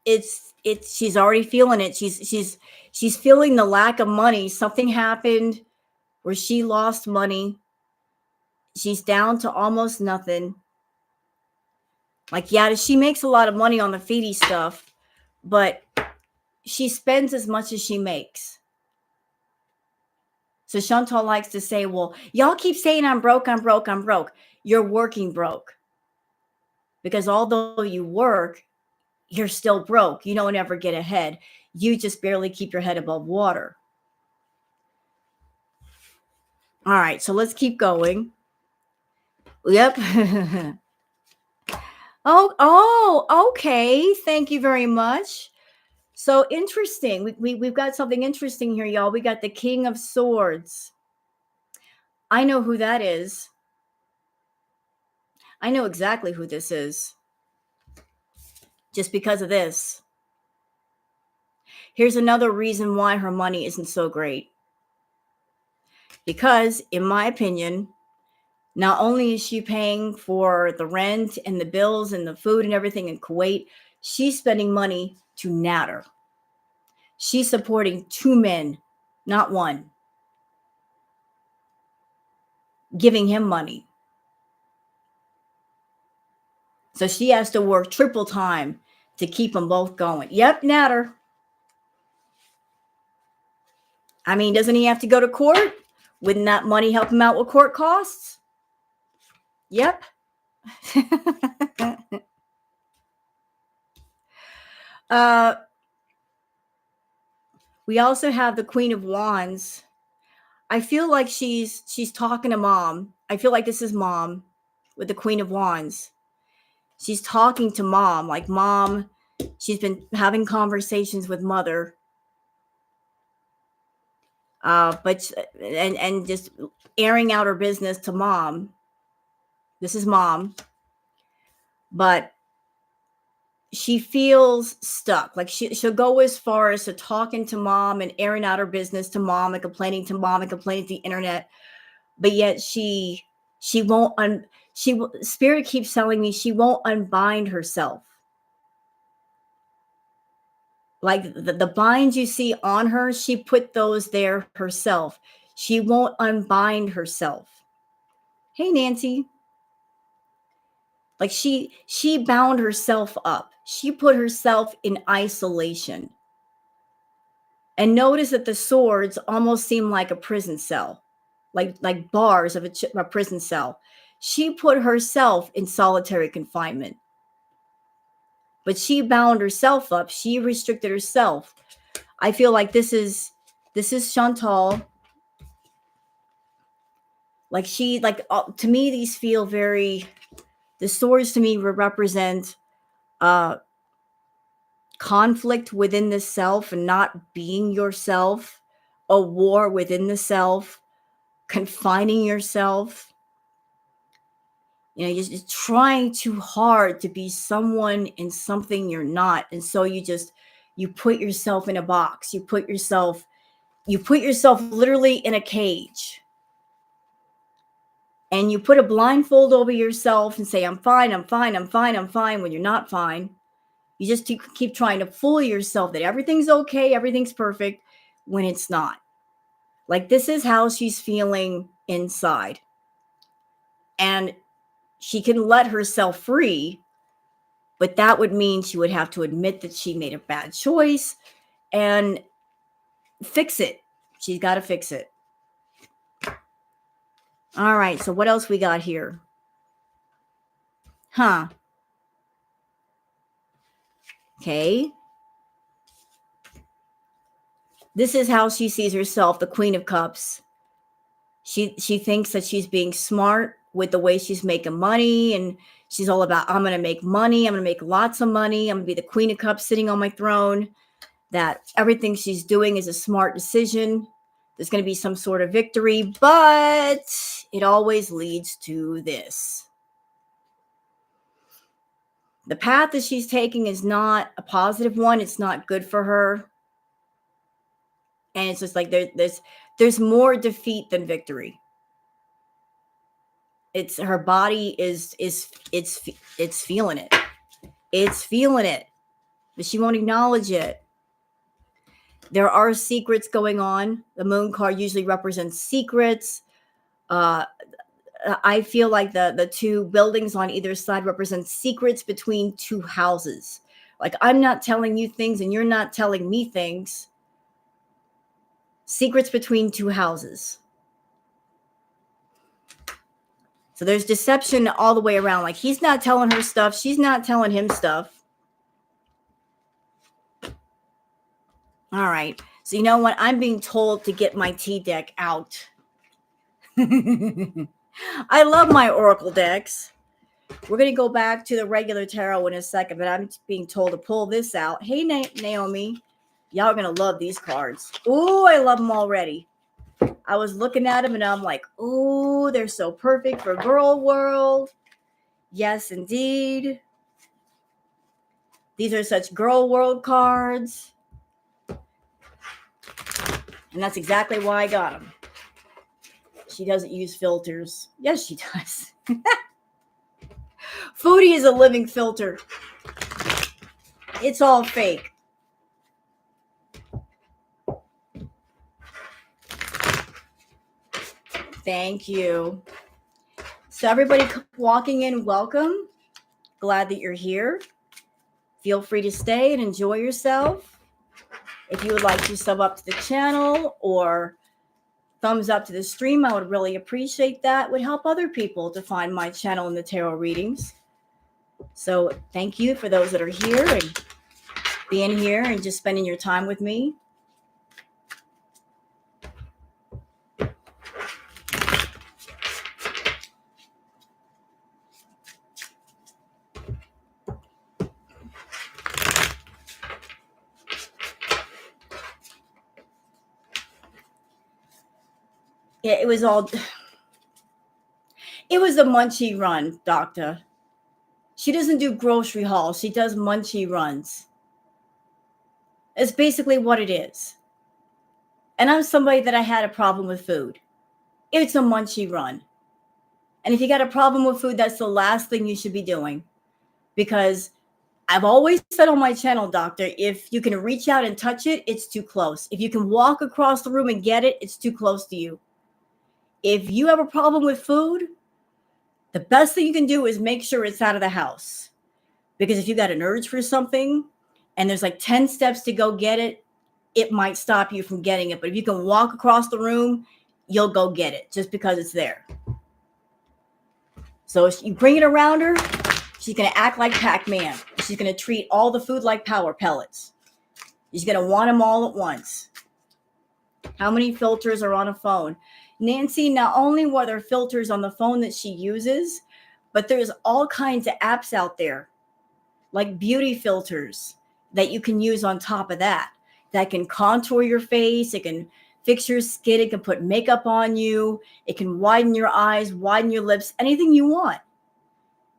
She's already feeling it. She's feeling the lack of money. Something happened where she lost money. She's down to almost nothing. Like, yeah, she makes a lot of money on the feedie stuff, but she spends as much as she makes. So Chantal likes to say, well, y'all keep saying I'm broke, I'm broke, I'm broke. You're working broke. Because although you work, you're still broke. You don't ever get ahead. You just barely keep your head above water. All right, so let's keep going. Yep. Okay. Thank you very much. So interesting. We've got something interesting here, y'all. We got the King of Swords. I know who that is. I know exactly who this is. Just because of this. Here's another reason why her money isn't so great. Because, in my opinion, not only is she paying for the rent and the bills and the food and everything in Kuwait, she's spending money to natter. She's supporting 2 men, not 1, giving him money. So she has to work triple time to keep them both going. Yep, natter. I mean, doesn't he have to go to court? Wouldn't that money help him out with court costs? Yep. We also have the Queen of Wands. I feel like she's talking to mom. I feel like this is mom with the Queen of Wands. She's talking to mom, like mom. She's been having conversations with mother. But just airing out her business to mom. This is mom. But she feels stuck. Like she'll go as far as to talking to mom and airing out her business to mom and complaining to mom and complaining to the internet. But yet she won't Spirit keeps telling me she won't unbind herself. Like the binds you see on her, she put those there herself. She won't unbind herself. Hey, Nancy. Like she bound herself up. She put herself in isolation. And notice that the swords almost seem like a prison cell, like bars of a prison cell. She put herself in solitary confinement. But she bound herself up. She restricted herself. I feel like this is Chantal. Like to me, these feel very, the swords to me represent conflict within the self and not being yourself, a war within the self, confining yourself. You know, you're just trying too hard to be someone and something you're not. And so you just you put yourself in a box. You put yourself literally in a cage. And you put a blindfold over yourself and say, I'm fine, I'm fine, I'm fine, I'm fine, when you're not fine. You just keep trying to fool yourself that everything's okay, everything's perfect, when it's not. Like, this is how she's feeling inside. And she can let herself free, but that would mean she would have to admit that she made a bad choice and fix it. She's got to fix it. All right, so what else we got here? Okay. This is how she sees herself, the Queen of Cups. She thinks that she's being smart with the way she's making money, and she's all about, I'm going to make money. I'm going to make lots of money. I'm going to be the Queen of Cups sitting on my throne. That everything she's doing is a smart decision. There's going to be some sort of victory, but it always leads to this. The path that she's taking is not a positive one. It's not good for her. And it's just like there's more defeat than victory. It's her body is feeling it. It's feeling it, but she won't acknowledge it. There are secrets going on. The moon card usually represents secrets. I feel like the two buildings on either side represent secrets between two houses. Like, I'm not telling you things and you're not telling me things. Secrets between two houses. So there's deception all the way around. Like, he's not telling her stuff. She's not telling him stuff. All right. So you know what? I'm being told to get my tea deck out. I love my oracle decks. We're going to go back to the regular tarot in a second, but I'm being told to pull this out. Hey, Naomi. Y'all are going to love these cards. Ooh, I love them already. I was looking at them and I'm like, ooh, they're so perfect for girl world. Yes, indeed. These are such girl world cards. And that's exactly why I got them. She doesn't use filters. Yes, she does. Foodie is a living filter. It's all fake. Thank you. So everybody walking in, welcome. Glad that you're here. Feel free to stay and enjoy yourself. If you would like to sub up to the channel or thumbs up to the stream, I would really appreciate that. It would help other people to find my channel in the tarot readings. So thank you for those that are here and being here and just spending your time with me. Yeah, it was a munchie run, doctor. She doesn't do grocery hauls. She does munchie runs. It's basically what it is. And I'm somebody that I had a problem with food. It's a munchie run. And if you got a problem with food, that's the last thing you should be doing. Because I've always said on my channel, doctor, if you can reach out and touch it, it's too close. If you can walk across the room and get it, it's too close to you. If you have a problem with food, the best thing you can do is make sure it's out of the house. Because if you got an urge for something and there's like 10 steps to go get it, it might stop you from getting it. But if you can walk across the room, you'll go get it just because it's there. So if you bring it around her, she's going to act like Pac-Man. She's going to treat all the food like power pellets. She's going to want them all at once. How many filters are on a phone? Nancy, not only were there filters on the phone that she uses, but there's all kinds of apps out there, like beauty filters that you can use on top of that can contour your face. It can fix your skin. It can put makeup on you. It can widen your eyes, widen your lips, anything you want.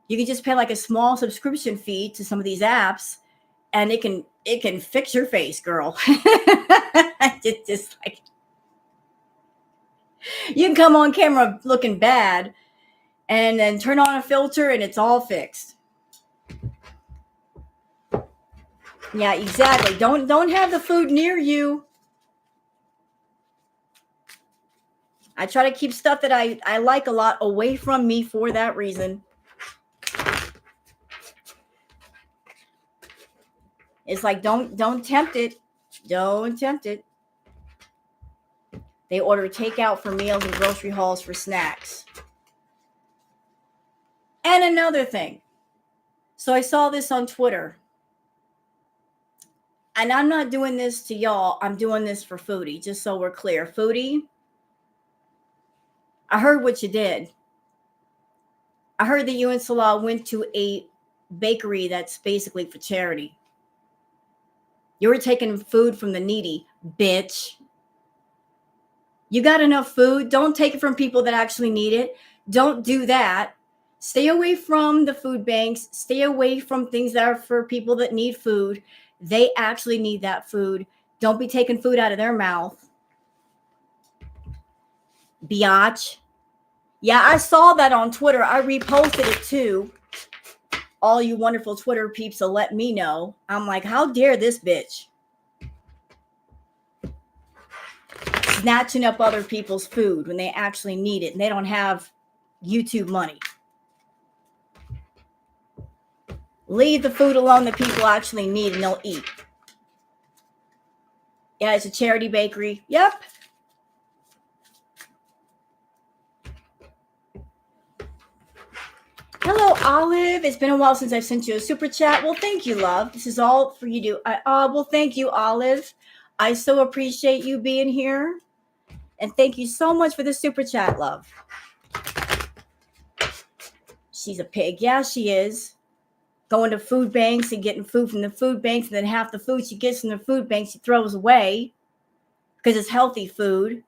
You can just pay like a small subscription fee to some of these apps and it can fix your face, girl. just like you can come on camera looking bad and then turn on a filter and it's all fixed. Yeah, exactly. Don't have the food near you. I try to keep stuff that I like a lot away from me for that reason. It's like don't tempt it. Don't tempt it. They order takeout for meals and grocery hauls for snacks. And another thing. So I saw this on Twitter. And I'm not doing this to y'all. I'm doing this for Foodie, just so we're clear. Foodie, I heard what you did. I heard that you and Salah went to a bakery that's basically for charity. You were taking food from the needy, bitch. You got enough food. Don't take it from people that actually need it. Don't do that. Stay away from the food banks. Stay away from things that are for people that need food. They actually need that food. Don't be taking food out of their mouth. Biatch. Yeah, I saw that on Twitter. I reposted it too. All you wonderful Twitter peeps will let me know. I'm like, how dare this bitch? Snatching up other people's food when they actually need it and they don't have YouTube money. Leave the food alone that people actually need and they'll eat. Yeah, it's a charity bakery. Yep. Hello, Olive. It's been a while since I've sent you a super chat. Well, thank you, love. This is all for you to do. Well, thank you, Olive. I so appreciate you being here. And thank you so much for the super chat, love. She's a pig. Yeah, she is. Going to food banks and getting food from the food banks, and then half the food she gets from the food banks she throws away because it's healthy food.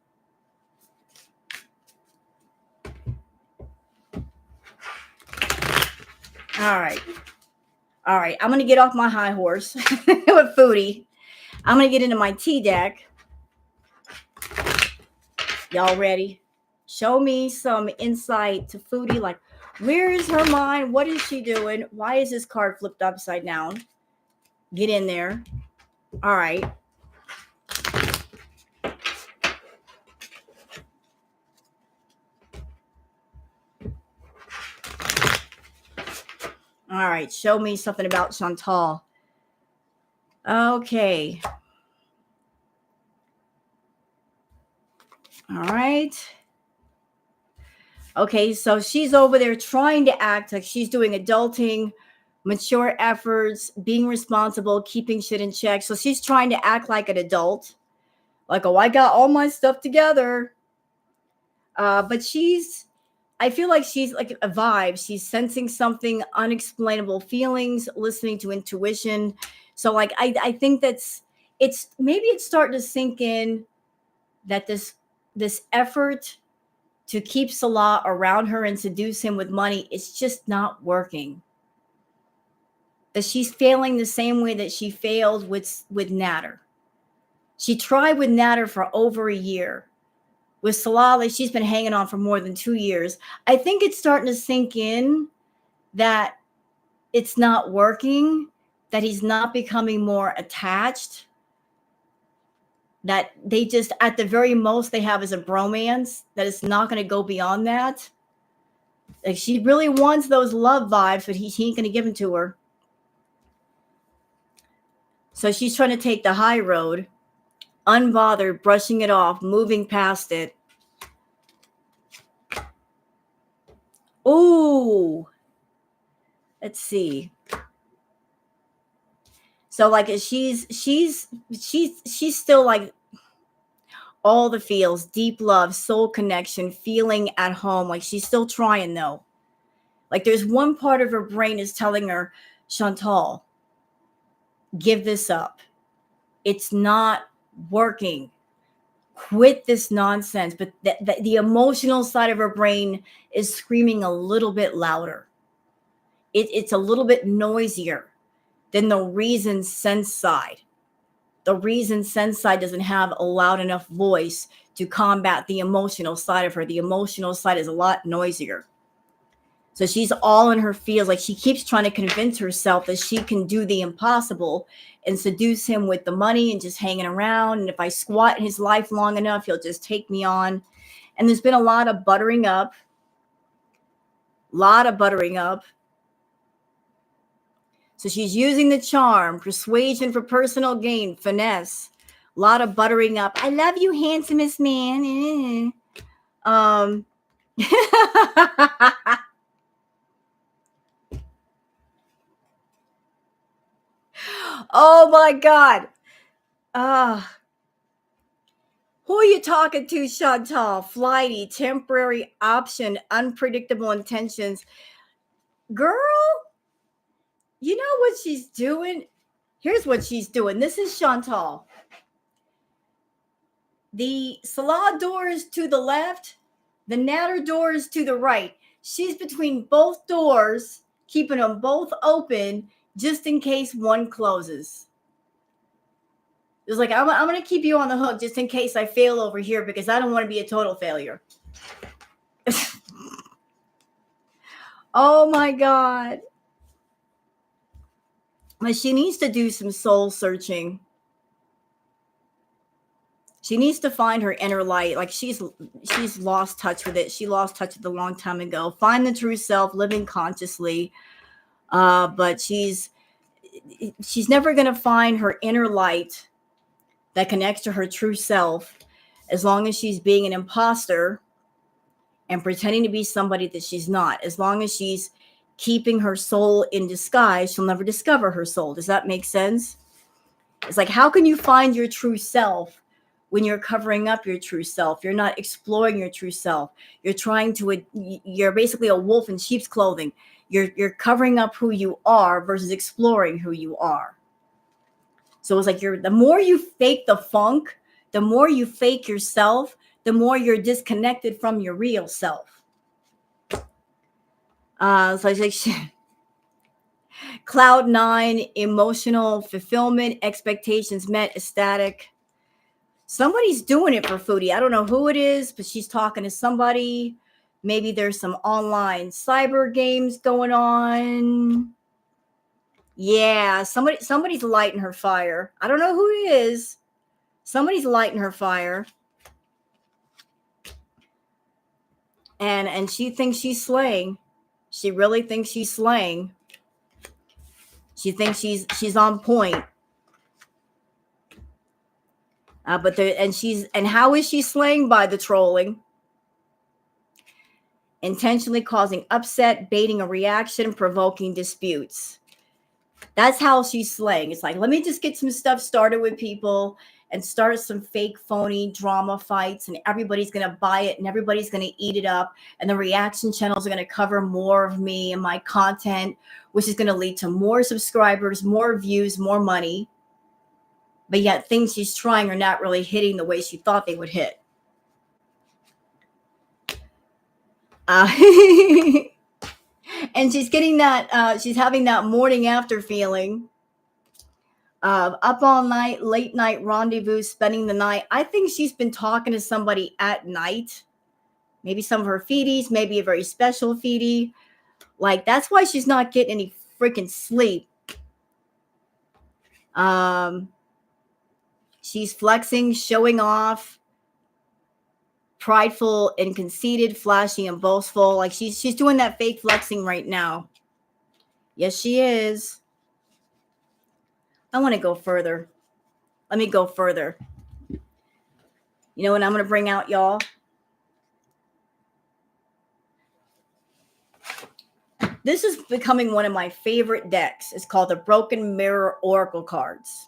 All right. I'm going to get off my high horse with Foodie. I'm going to get into my tea deck. Y'all ready? Show me some insight to Foodie. Like, where is her mind? What is she doing? Why is this card flipped upside down? Get in there. All right. All right. Show me something about Chantal. Okay. All right. Okay, so she's over there trying to act like she's doing adulting, mature efforts, being responsible, keeping shit in check. So she's trying to act like an adult. Like, oh, I got all my stuff together. But I feel like she's like a vibe. She's sensing something, unexplainable feelings, listening to intuition. So like, I think maybe it's starting to sink in that this effort to keep Salah around her and seduce him with money, it's just not working. That she's failing the same way that she failed with Nader. She tried with Nader for over a year. With Salah, like, she's been hanging on for more than 2 years. I think it's starting to sink in that it's not working, that he's not becoming more attached, that they just, at the very most, they have is a bromance, that it's not going to go beyond that. Like, she really wants those love vibes, but he ain't going to give them to her. So she's trying to take the high road, unbothered, brushing it off, moving past it. Ooh. Let's see. So like she's still like all the feels, deep love, soul connection, feeling at home. Like she's still trying though. Like there's one part of her brain is telling her, Chantal, give this up. It's not working. Quit this nonsense. But the emotional side of her brain is screaming a little bit louder. It's a little bit noisier. than the reason sense side. The reason sense side doesn't have a loud enough voice to combat the emotional side of her. The emotional side is a lot noisier. So she's all in her feels. Like she keeps trying to convince herself that she can do the impossible and seduce him with the money and just hanging around. And if I squat in his life long enough, he'll just take me on. And there's been a lot of buttering up. So she's using the charm, persuasion for personal gain, finesse, a lot of buttering up. I love you, handsomest man. Oh my God. Who are you talking to, Chantal? Flighty, temporary option, unpredictable intentions. Girl, you know what she's doing? Here's what she's doing. This is Chantal. The Salah door is to the left. The Natter door is to the right. She's between both doors, keeping them both open just in case one closes. It's like, I'm going to keep you on the hook just in case I fail over here because I don't want to be a total failure. Oh, my God. But she needs to do some soul searching. She needs to find her inner light. Like she's lost touch with it. She lost touch with it a long time ago. Find the true self, living consciously. But she's never going to find her inner light that connects to her true self as long as she's being an imposter and pretending to be somebody that she's not. As long as she's keeping her soul in disguise, she'll never discover her soul. Does that make sense? It's like, how can you find your true self when you're covering up your true self? You're not exploring your true self. You're basically a wolf in sheep's clothing. You're covering up who you are versus exploring who you are. So it's like the more you fake the funk, the more you fake yourself, the more you're disconnected from your real self. So it's like cloud 9, emotional fulfillment, expectations met, ecstatic. Somebody's doing it for Foodie. I don't know who it is, but she's talking to somebody. Maybe there's some online cyber games going on. Yeah, somebody's lighting her fire. I don't know who it is. Somebody's lighting her fire. And she thinks she's slaying. She really thinks she's slaying. She thinks she's on point. And how is she slaying? By the trolling. Intentionally causing upset, baiting a reaction, provoking disputes. That's how she's slaying. It's like, let me just get some stuff started with people and start some fake, phony drama fights, and everybody's going to buy it and everybody's going to eat it up. And the reaction channels are going to cover more of me and my content, which is going to lead to more subscribers, more views, more money. But yet things she's trying are not really hitting the way she thought they would hit. And she's getting that, she's having that morning after feeling of up all night, late night rendezvous, spending the night. I think she's been talking to somebody at night. Maybe some of her feedies, maybe a very special feedie. Like, that's why she's not getting any freaking sleep. She's flexing, showing off, prideful and conceited, flashy and boastful. Like she's doing that fake flexing right now. Yes, she is. I want to go further. Let me go further. You know what I'm going to bring out, y'all? This is becoming one of my favorite decks. It's called the Broken Mirror Oracle cards.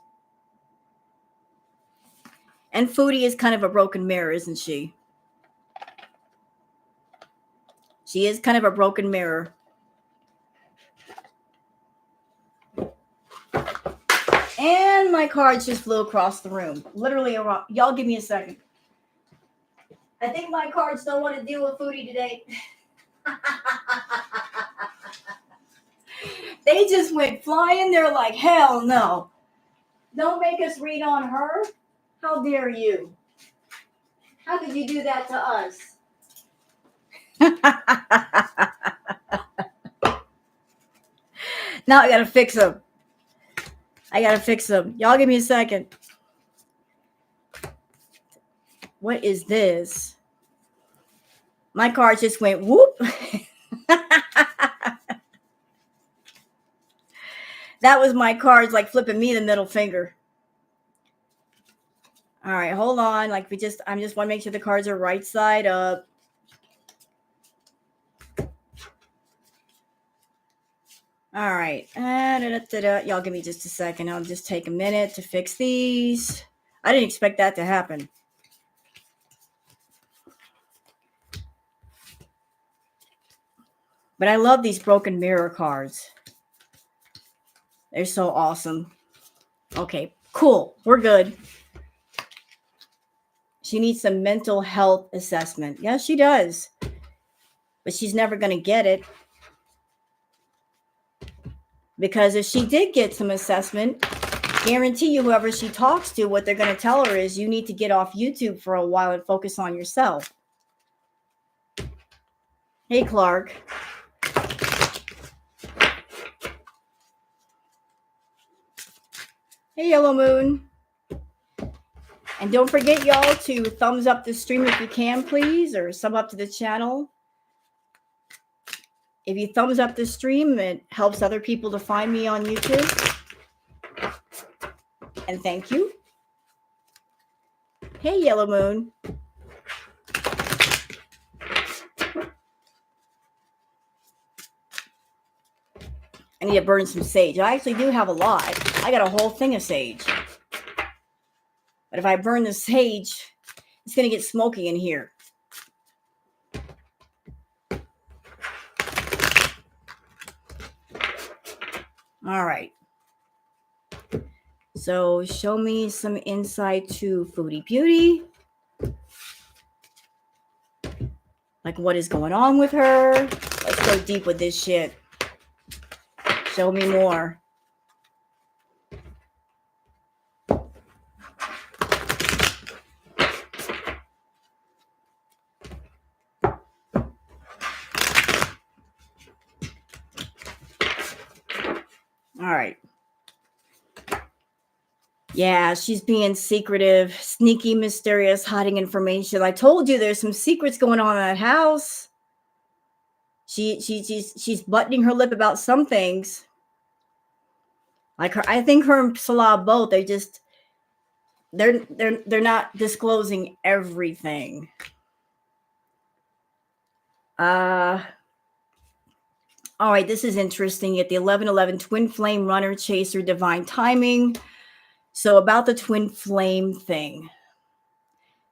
And Foodie is kind of a broken mirror, isn't she? She is kind of a broken mirror. And my cards just flew across the room. Literally around. Y'all give me a second. I think my cards don't want to deal with Foodie today. They just went flying. They're like, hell no. Don't make us read on her. How dare you? How could you do that to us? Now I gotta fix them. Y'all give me a second. What is this? My card just went whoop. That was my cards like flipping me the middle finger. All right, hold on. Like I just want to make sure the cards are right side up. All right. Y'all give me just a second. I'll just take a minute to fix these. I didn't expect that to happen. But I love these broken mirror cards. They're so awesome. Okay, cool. We're good. She needs some mental health assessment. Yes, she does. But she's never going to get it. Because if she did get some assessment, guarantee you whoever she talks to, what they're going to tell her is you need to get off YouTube for a while and focus on yourself. Hey, Clark. Hey, Yellow Moon. And don't forget, y'all, to thumbs up the stream if you can, please, or sub up to the channel. If you thumbs up the stream, it helps other people to find me on YouTube. And thank you. Hey, Yellow Moon. I need to burn some sage. I actually do have a lot. I got a whole thing of sage. But if I burn the sage, it's going to get smoky in here. All right. So show me some insight to Foodie Beauty. Like what is going on with her? Let's go deep with this shit. Show me more. All right. Yeah, she's being secretive, sneaky, mysterious, hiding information. I told you there's some secrets going on in that house. She's buttoning her lip about some things. Like her, I think her and Salah both, they're not disclosing everything. All right, this is interesting. At the 11/11 twin flame runner chaser divine timing. So about the twin flame thing.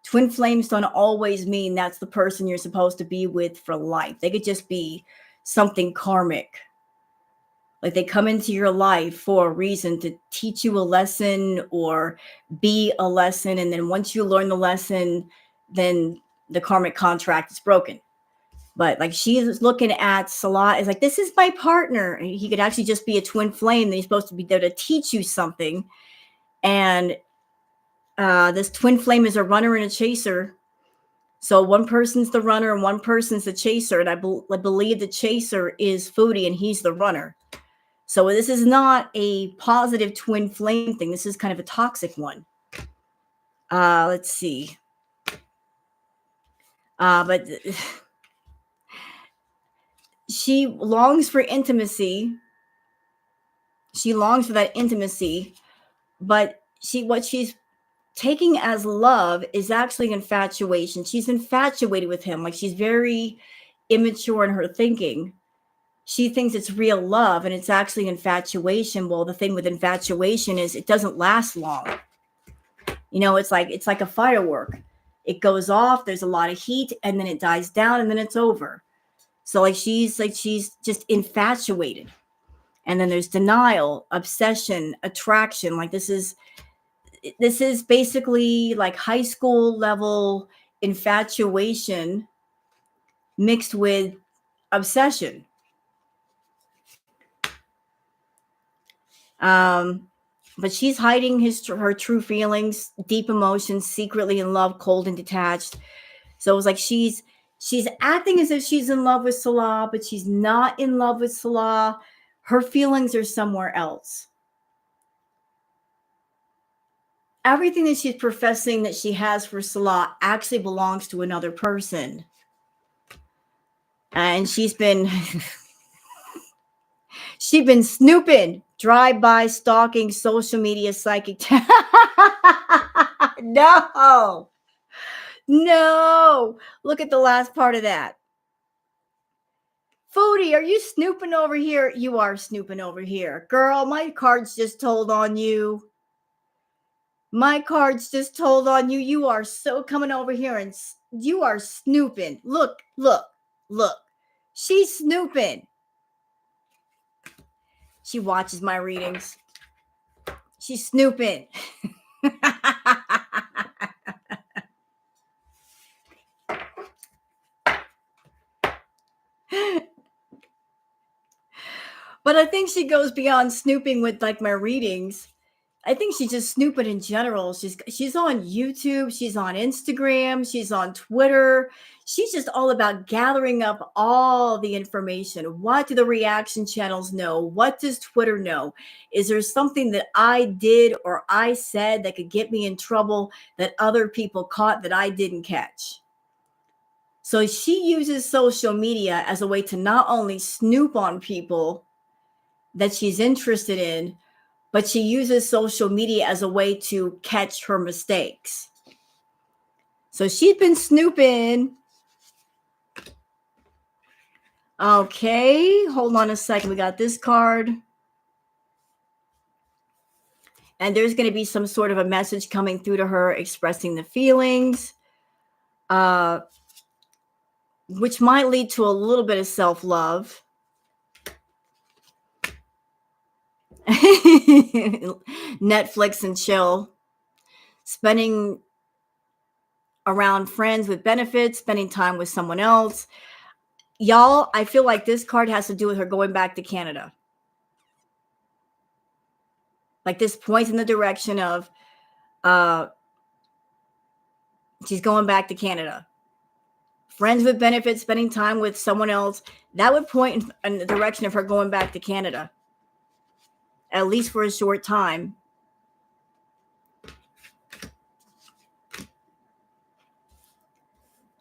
Twin flames don't always mean that's the person you're supposed to be with for life. They could just be something karmic. Like they come into your life for a reason to teach you a lesson or be a lesson. And then once you learn the lesson, then the karmic contract is broken. But like she's looking at Salah is like, this is my partner. And he could actually just be a twin flame. That he's supposed to be there to teach you something. And this twin flame is a runner and a chaser. So one person's the runner and one person's the chaser. And I believe the chaser is Foodie and he's the runner. So this is not a positive twin flame thing. This is kind of a toxic one. Let's see. But she longs for intimacy. She longs for that intimacy. But what she's taking as love is actually infatuation. She's infatuated with him. Like she's very immature in her thinking. She thinks it's real love and it's actually infatuation. Well, the thing with infatuation is it doesn't last long. You know, it's like a firework. It goes off, there's a lot of heat, and then it dies down and then it's over. So like she's just infatuated. And then there's denial, obsession, attraction. Like this is basically like high school level infatuation mixed with obsession. But she's hiding her true feelings, deep emotions, secretly in love, cold and detached. So it was like she's acting as if she's in love with Salah, but she's not in love with Salah. Her feelings are somewhere else. Everything that she's professing that she has for Salah actually belongs to another person. And she's been snooping, drive-by stalking, social media psychic. No. No. Look at the last part of that. Foodie, are you snooping over here? You are snooping over here. Girl, my cards just told on you. My cards just told on you. You are so coming over here and you are snooping. Look, look, look. She's snooping. She watches my readings. She's snooping. But I think she goes beyond snooping with like my readings. I think she's just snooping in general. She's on YouTube, she's on Instagram, she's on Twitter. She's just all about gathering up all the information. What do the reaction channels know? What does Twitter know? Is there something that I did or I said that could get me in trouble that other people caught that I didn't catch? So she uses social media as a way to not only snoop on people that she's interested in, but she uses social media as a way to catch her mistakes. So she's been snooping. Okay, hold on a second. We got this card. And there's going to be some sort of a message coming through to her expressing the feelings, which might lead to a little bit of self-love. Netflix and chill. Spending around friends with benefits, spending time with someone else. Y'all, I feel like this card has to do with her going back to Canada. Like this points in the direction of she's going back to Canada. Friends with benefits, spending time with someone else. That would point in the direction of her going back to Canada, at least for a short time.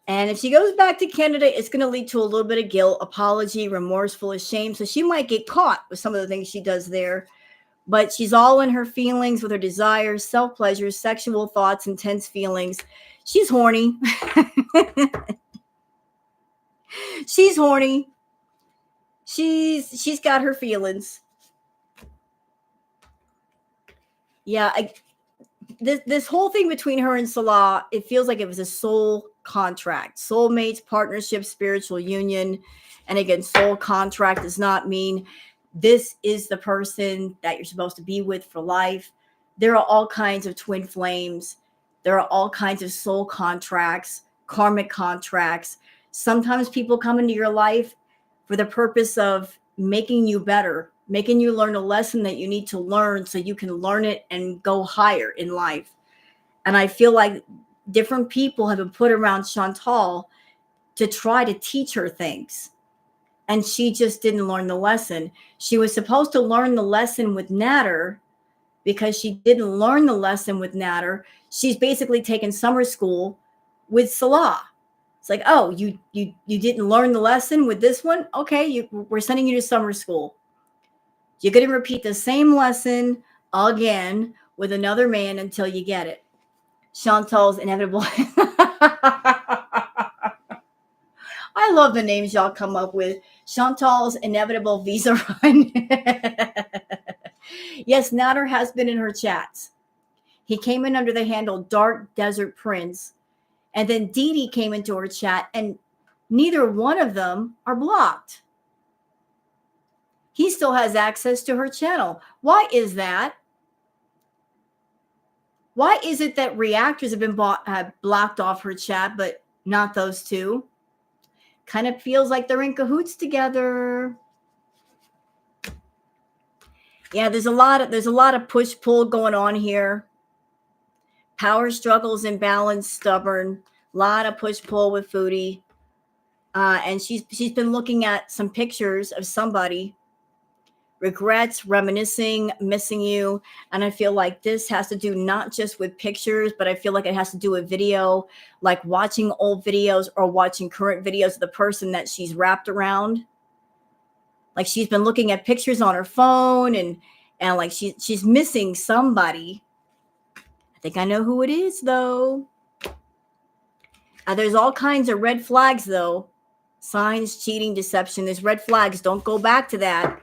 And if she goes back to Canada, it's going to lead to a little bit of guilt, apology, remorseful, shame. So she might get caught with some of the things she does there. But she's all in her feelings with her desires, self-pleasure, sexual thoughts, intense feelings. She's horny. She's horny. She's got her feelings. Yeah, this whole thing between her and Salah, it feels like it was a soul contract, soulmates, partnership, spiritual union. And again, soul contract does not mean this is the person that you're supposed to be with for life. There are all kinds of twin flames. There are all kinds of soul contracts, karmic contracts. Sometimes people come into your life for the purpose of making you better, making you learn a lesson that you need to learn so you can learn it and go higher in life. And I feel like different people have been put around Chantal to try to teach her things. And she just didn't learn the lesson. She was supposed to learn the lesson with Natter. Because she didn't learn the lesson with Natter, she's basically taken summer school with Salah. It's like, oh, you didn't learn the lesson with this one? Okay, we're sending you to summer school. You're going to repeat the same lesson again with another man until you get it. Chantal's inevitable. I love the names y'all come up with. Chantal's inevitable visa run. Yes, Natter has been in her chats. He came in under the handle Dark Desert Prince. And then Dee Dee came into her chat, and neither one of them are blocked. He still has access to her channel. Why is that? Why is it that reactors have been blocked off her chat, but not those two? Kind of feels like they're in cahoots together. Yeah, there's a lot of push pull going on here. Power struggles, imbalance, stubborn. A lot of push pull with Foodie. And she's been looking at some pictures of somebody, regrets, reminiscing, missing you. And I feel like this has to do not just with pictures, but I feel like it has to do with video, like watching old videos or watching current videos of the person that she's wrapped around. Like she's been looking at pictures on her phone and like she's missing somebody. I think I know who it is though. There's all kinds of red flags though. Signs, cheating, deception. There's red flags. Don't go back to that.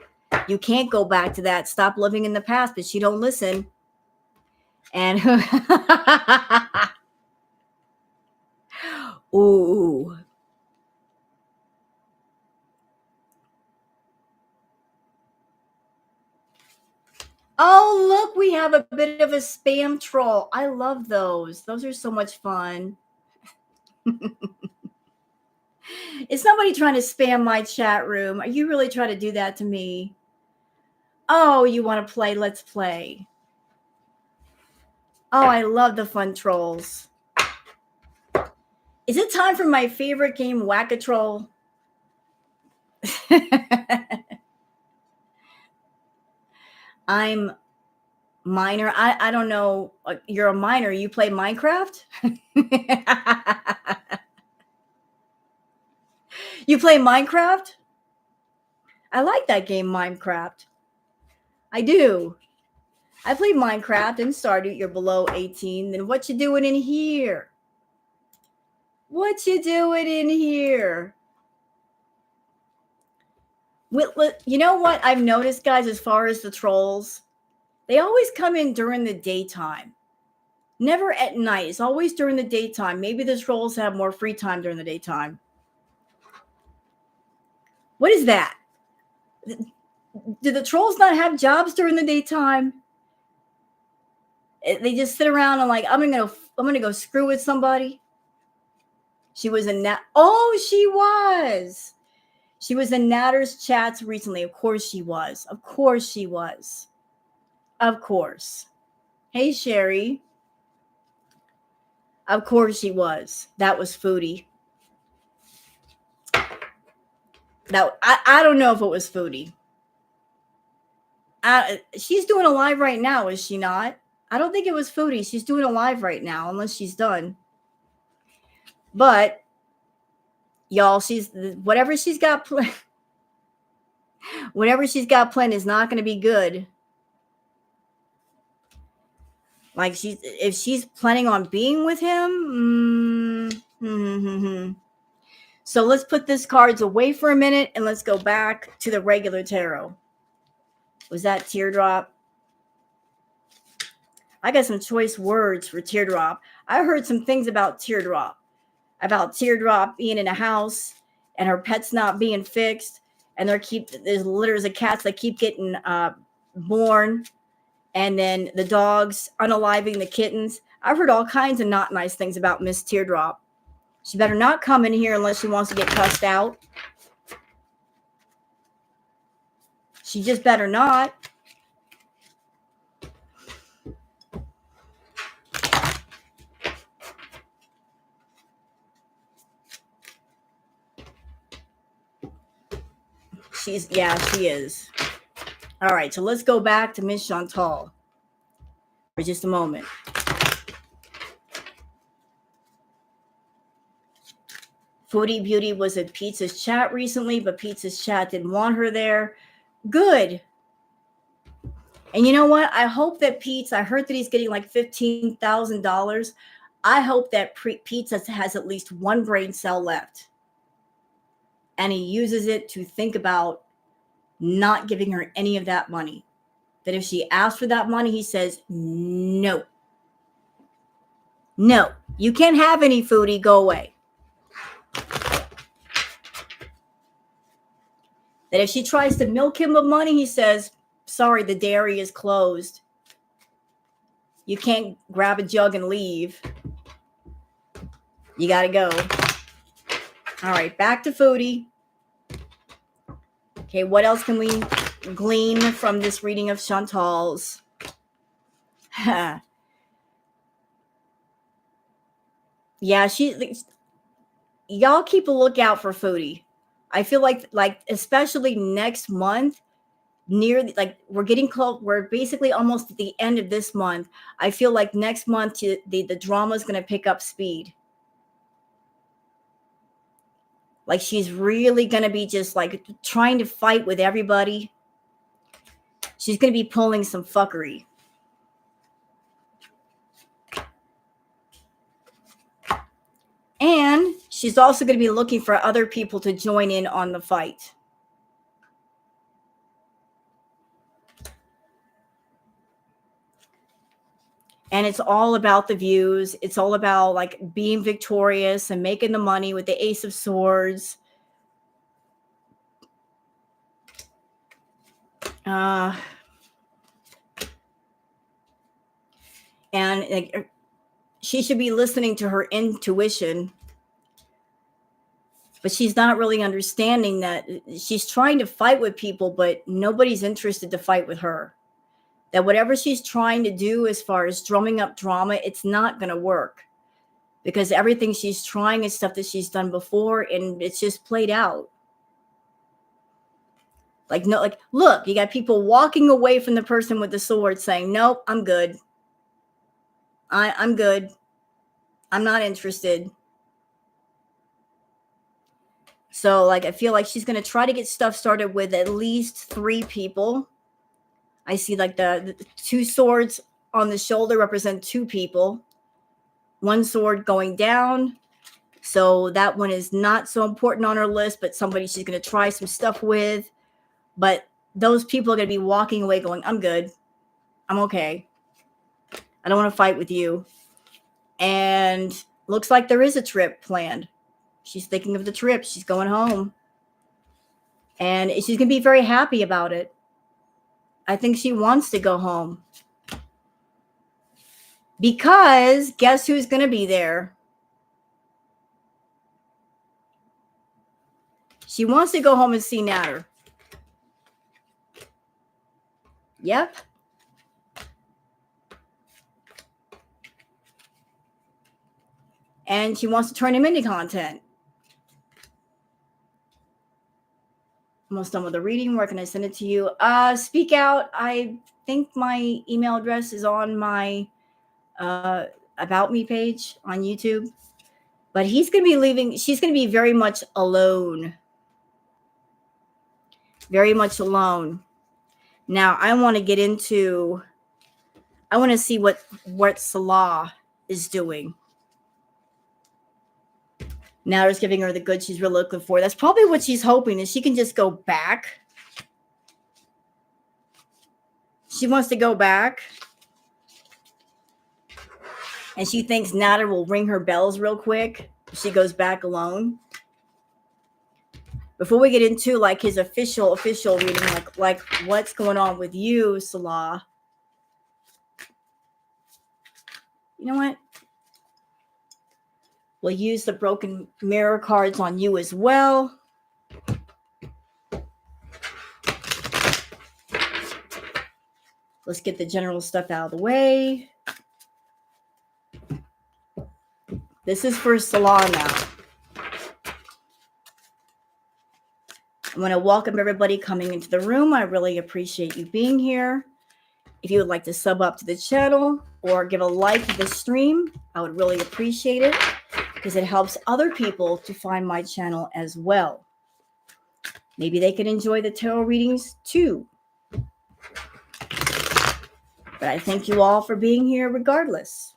You can't go back to that. Stop living in the past, but she don't listen. And ooh. Oh, look, we have a bit of a spam troll. I love those. Those are so much fun. Is somebody trying to spam my chat room? Are you really trying to do that to me? Oh, you want to play? Let's play. Oh, I love the fun trolls. Is it time for my favorite game, Whack-A-Troll? I'm minor. I don't know. You're a minor. You play Minecraft? You play Minecraft? I like that game, Minecraft. I do. I played Minecraft and started. You're below 18. Then what you doing in here? What you doing in here? You know what I've noticed, guys, as far as the trolls? They always come in during the daytime. Never at night. It's always during the daytime. Maybe the trolls have more free time during the daytime. What is that? Do the trolls not have jobs during the daytime? They just sit around and like, I'm gonna go screw with somebody. She was in that. Oh, she was. She was in Natter's chats recently. Of course she was. Of course she was. Of course. Hey, Sherry. Of course she was. That was Foodie. Now, I don't know if it was Foodie. She's doing a live right now, is she not? I don't think it was Foodie. She's doing a live right now, unless she's done. But, y'all, whatever she's got planned is not going to be good. Like if she's planning on being with him. So let's put this cards away for a minute and let's go back to the regular tarot. Was that teardrop? I got some choice words for teardrop. I heard some things about teardrop being in a house and her pets not being fixed, and there's litters of cats that keep getting born, and then the dogs unaliving the kittens. I've heard all kinds of not nice things about Miss Teardrop. She better not come in here unless she wants to get cussed out. She just better not. She is. All right, so let's go back to Miss Chantal for just a moment. Foodie Beauty was at Pizza's chat recently, but Pizza's chat didn't want her there. Good. And you know what? I hope that Pizza, I heard that he's getting like $15,000. I hope that Pizza has at least one brain cell left. And he uses it to think about not giving her any of that money. That if she asks for that money, he says, no. No, you can't have any, Foodie. Go away. That if she tries to milk him of money, he says, sorry, the dairy is closed. You can't grab a jug and leave. You got to go. All right, back to Foodie. Okay, what else can we glean from this reading of Chantal's. Yeah, y'all keep a lookout for Foodie. I feel like especially next month, we're getting close. We're basically almost at the end of this month. I feel like next month the drama is going to pick up speed. Like she's really going to be just like trying to fight with everybody. She's going to be pulling some fuckery. And she's also going to be looking for other people to join in on the fight. And it's all about the views. It's all about like being victorious and making the money with the Ace of Swords. And like, she should be listening to her intuition, but she's not really understanding that she's trying to fight with people, but nobody's interested to fight with her. That whatever she's trying to do as far as drumming up drama, it's not going to work, because everything she's trying is stuff that she's done before, and it's just played out. Like, no, like, look, you got people walking away from the person with the sword saying, nope, I'm good. I'm good. I'm not interested. So, like, I feel like she's going to try to get stuff started with at least 3 people. I see like the 2 swords on the shoulder represent 2 people. 1 sword going down. So that one is not so important on her list, but somebody she's going to try some stuff with. But those people are going to be walking away going, I'm good. I'm okay. I don't want to fight with you. And looks like there is a trip planned. She's thinking of the trip. She's going home. And she's going to be very happy about it. I think she wants to go home. Because guess who's going to be there? She wants to go home and see Natter. Yep. And she wants to turn him into content. Almost done with the reading. Where can I send it to you? Speak out. I think my email address is on my About Me page on YouTube. But he's going to be leaving. She's going to be very much alone. Very much alone. Now, I want to get into... I want to see what Salah is doing. Now it's giving her the good she's really looking for. That's probably what she's hoping, is she can just go back. She wants to go back. And she thinks Natter will ring her bells real quick if she goes back alone. Before we get into like his official reading, like what's going on with you, Salah. You know what? We'll use the broken mirror cards on you as well. Let's get the general stuff out of the way. This is for Salah now. I want to welcome everybody coming into the room. I really appreciate you being here. If you would like to sub up to the channel or give a like to the stream, I would really appreciate it, because it helps other people to find my channel as well. Maybe they can enjoy the tarot readings too. But I thank you all for being here regardless.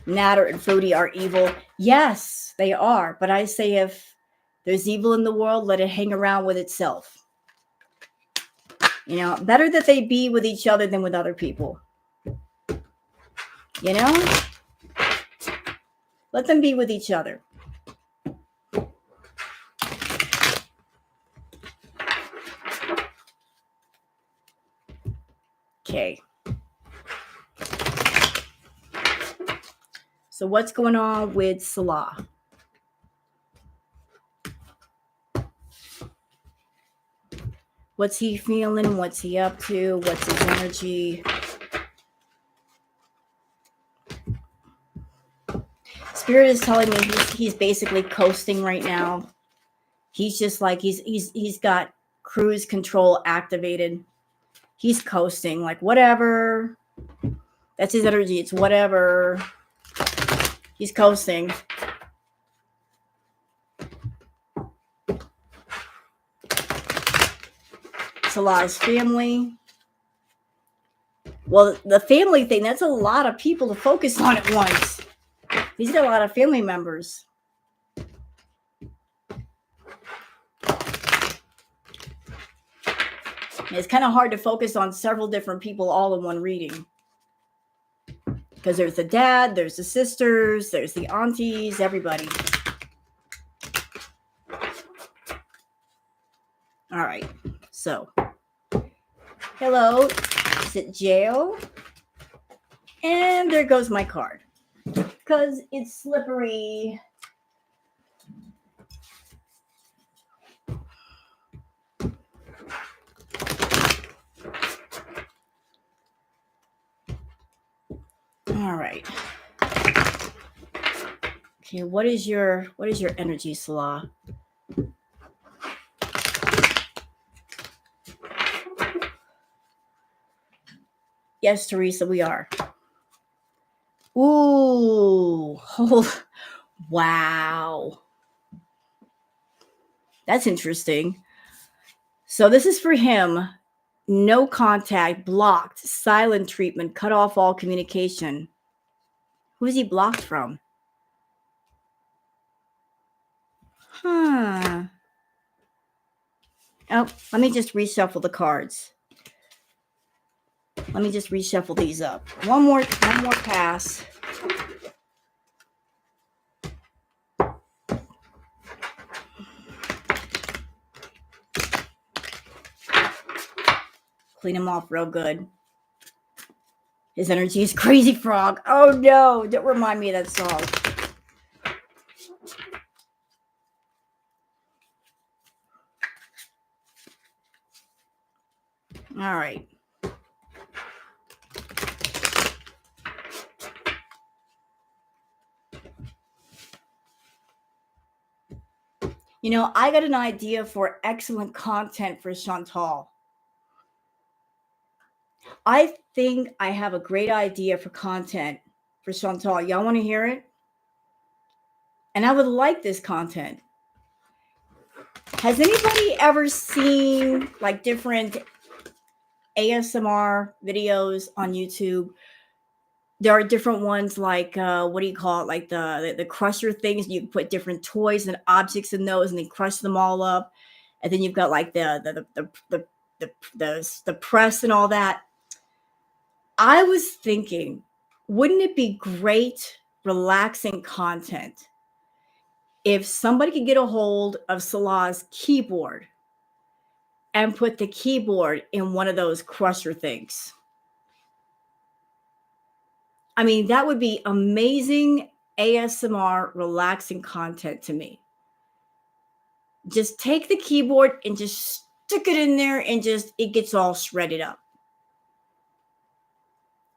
Natter and Foodie are evil. Yes, they are. But I say, if there's evil in the world, let it hang around with itself. You know, better that they be with each other than with other people. You know? Let them be with each other. Okay. So what's going on with Salah? What's he feeling? What's he up to? What's his energy? Spirit is telling me he's basically coasting right now. He's just like he's got cruise control activated. He's coasting, like whatever. That's his energy. It's whatever. He's coasting. Salah's family. Well, the family thing, that's a lot of people to focus on at once. He's got a lot of family members. It's kind of hard to focus on several different people all in one reading. Because there's the dad, there's the sisters, there's the aunties, everybody. All right. So, hello. Is it jail? And there goes my card. Because it's slippery. All right. Okay, what is your energy, Salah? Yes, Teresa, we are. Ooh. Oh, wow. That's interesting. So this is for him. No contact, blocked, silent treatment, cut off all communication. Who is he blocked from? Huh. Oh, let me just reshuffle the cards. Let me just reshuffle these up. One more pass. Clean him off real good. His energy is crazy frog. Oh no, don't remind me of that song. All right. You know, I got an idea for excellent content for Chantal. I think I have a great idea for content for Chantal. Y'all want to hear it? And I would like this content. Has anybody ever seen like different ASMR videos on YouTube? There are different ones like what do you call it? Like the crusher things. You put different toys and objects in those, and then crush them all up. And then you've got like the press and all that. I was thinking, wouldn't it be great, relaxing content if somebody could get a hold of Salah's keyboard and put the keyboard in one of those crusher things? I mean, that would be amazing ASMR relaxing content to me. Just take the keyboard and just stick it in there and just, it gets all shredded up.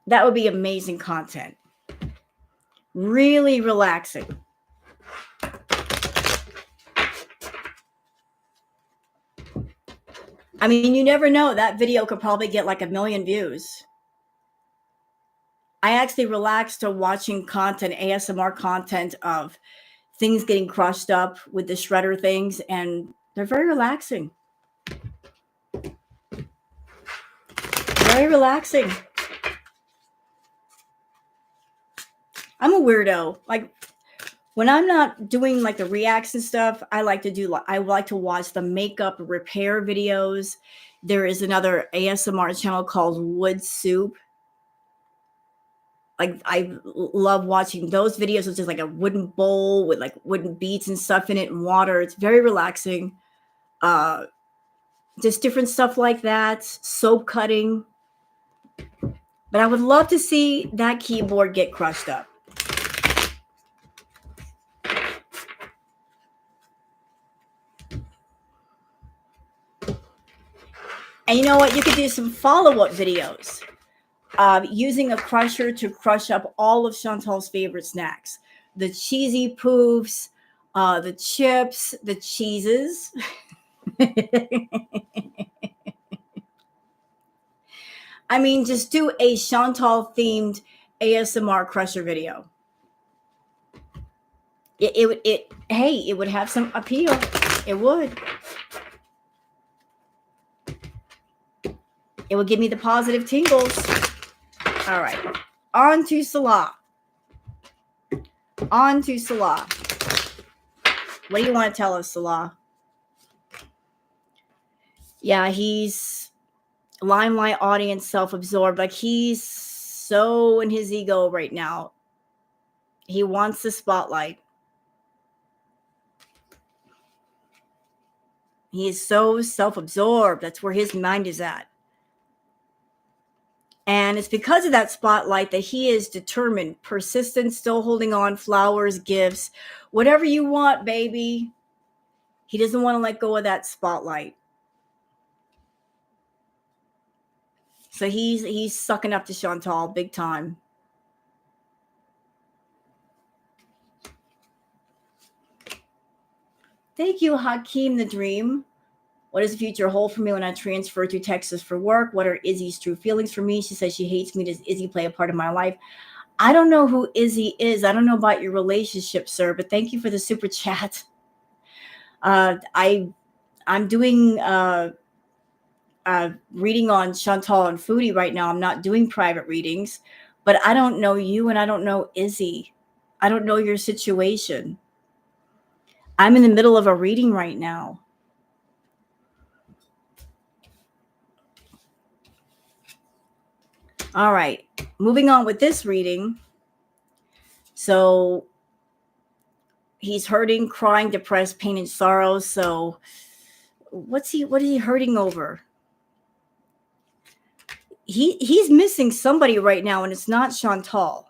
That would be amazing content. Really relaxing. I mean, you never know. That video could probably get like 1 million views. I actually relaxed to watching content, ASMR content of things getting crushed up with the shredder things, and they're very relaxing. Very relaxing. I'm a weirdo. Like when I'm not doing like the reaction stuff, I like to watch the makeup repair videos. There is another ASMR channel called Wood Soup. Like I love watching those videos. It's just like a wooden bowl with like wooden beads and stuff in it and water. It's very relaxing. Just different stuff like that. Soap cutting. But I would love to see that keyboard get crushed up. And you know what? You could do some follow-up videos using a crusher to crush up all of Chantal's favorite snacks. The cheesy poofs, the chips, the cheeses. I mean, just do a Chantal-themed ASMR crusher video. It would have some appeal. It would. It would give me the positive tingles. All right. On to Salah. On to Salah. What do you want to tell us, Salah? Yeah, he's limelight audience, self-absorbed. Like, he's so in his ego right now. He wants the spotlight. He is so self-absorbed. That's where his mind is at. And it's because of that spotlight that he is determined, persistent, still holding on, flowers, gifts, whatever you want, baby. He doesn't want to let go of that spotlight. So he's sucking up to Chantal big time. Thank you, Hakeem the Dream. What does the future hold for me when I transfer to Texas for work? What are Izzy's true feelings for me? She says she hates me. Does Izzy play a part of my life? I don't know who Izzy is. I don't know about your relationship, sir, but thank you for the super chat. I'm doing reading on Chantal and Foodie right now. I'm not doing private readings, but I don't know you and I don't know Izzy. I don't know your situation. I'm in the middle of a reading right now. All right, moving on with this reading. So he's hurting, crying, depressed, pain, and sorrow. So what is he hurting over? He's missing somebody right now, and it's not Chantal.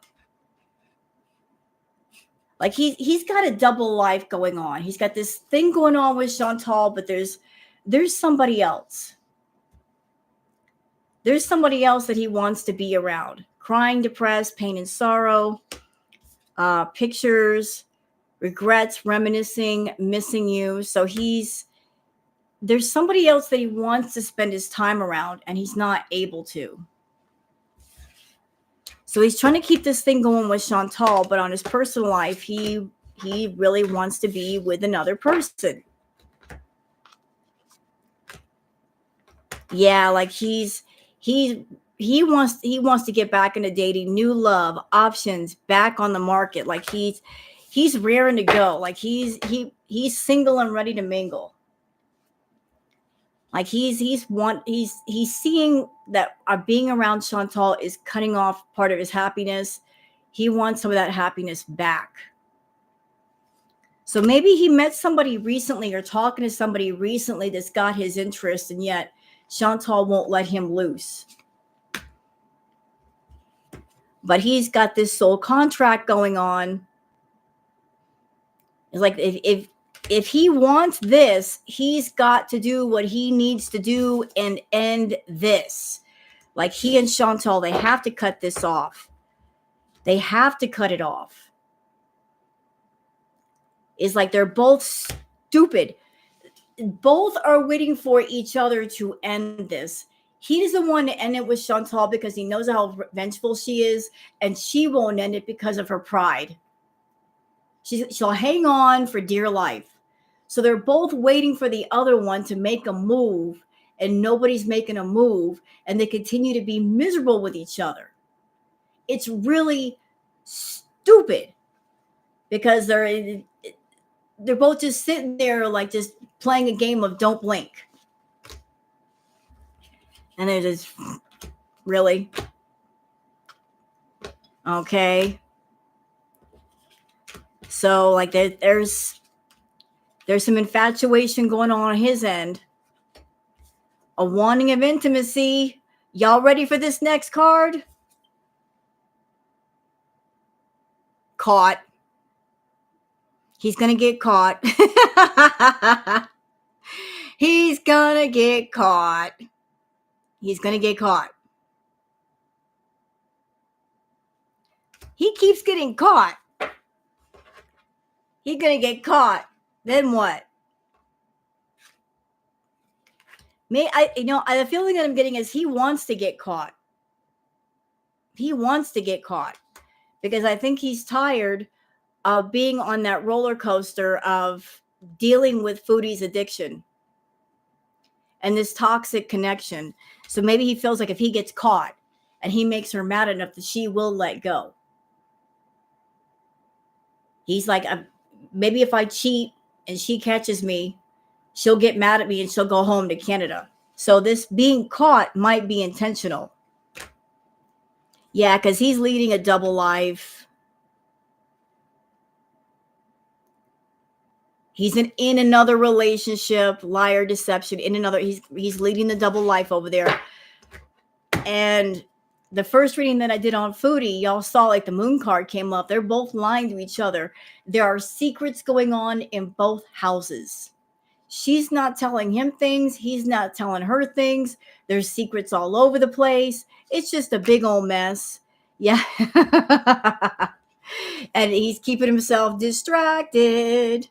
Like, he's got a double life going on. He's got this thing going on with Chantal, but there's somebody else. There's somebody else that he wants to be around. Crying, depressed, pain and sorrow, pictures, regrets, reminiscing, missing you. So there's somebody else that he wants to spend his time around, and he's not able to. So he's trying to keep this thing going with Chantal, but on his personal life, he really wants to be with another person. Yeah, like he wants to get back into dating, new love, options, back on the market. Like he's raring to go. Like he's single and ready to mingle. Like he's seeing that being around Chantal is cutting off part of his happiness. He wants some of that happiness back. So maybe he met somebody recently or talking to somebody recently that's got his interest, and yet Chantal won't let him loose. But he's got this soul contract going on. It's like if he wants this, he's got to do what he needs to do and end this. Like he and Chantal, they have to cut this off. They have to cut it off. It's like they're both stupid. Both are waiting for each other to end this. He doesn't want to end it with Chantal because he knows how vengeful she is, and she won't end it because of her pride. She'll hang on for dear life. So they're both waiting for the other one to make a move, and nobody's making a move, and they continue to be miserable with each other. It's really stupid because they're both just sitting there like just playing a game of don't blink. And they're just, really? Okay. So like there's some infatuation going on his end. A wanting of intimacy. Y'all ready for this next card? Caught. He's going to get caught. He's going to get caught. He's going to get caught. He keeps getting caught. He's going to get caught. Then what? The feeling that I'm getting is he wants to get caught. He wants to get caught because I think he's tired of being on that roller coaster of dealing with Foodie's addiction and this toxic connection. So maybe he feels like if he gets caught and he makes her mad enough that she will let go. He's like, maybe if I cheat and she catches me, she'll get mad at me and she'll go home to Canada. So this being caught might be intentional. Yeah, because he's leading a double life. He's in another relationship, liar, deception, in another. He's leading the double life over there. And the first reading that I did on Foodie, y'all saw like the moon card came up. They're both lying to each other. There are secrets going on in both houses. She's not telling him things. He's not telling her things. There's secrets all over the place. It's just a big old mess. Yeah. And he's keeping himself distracted.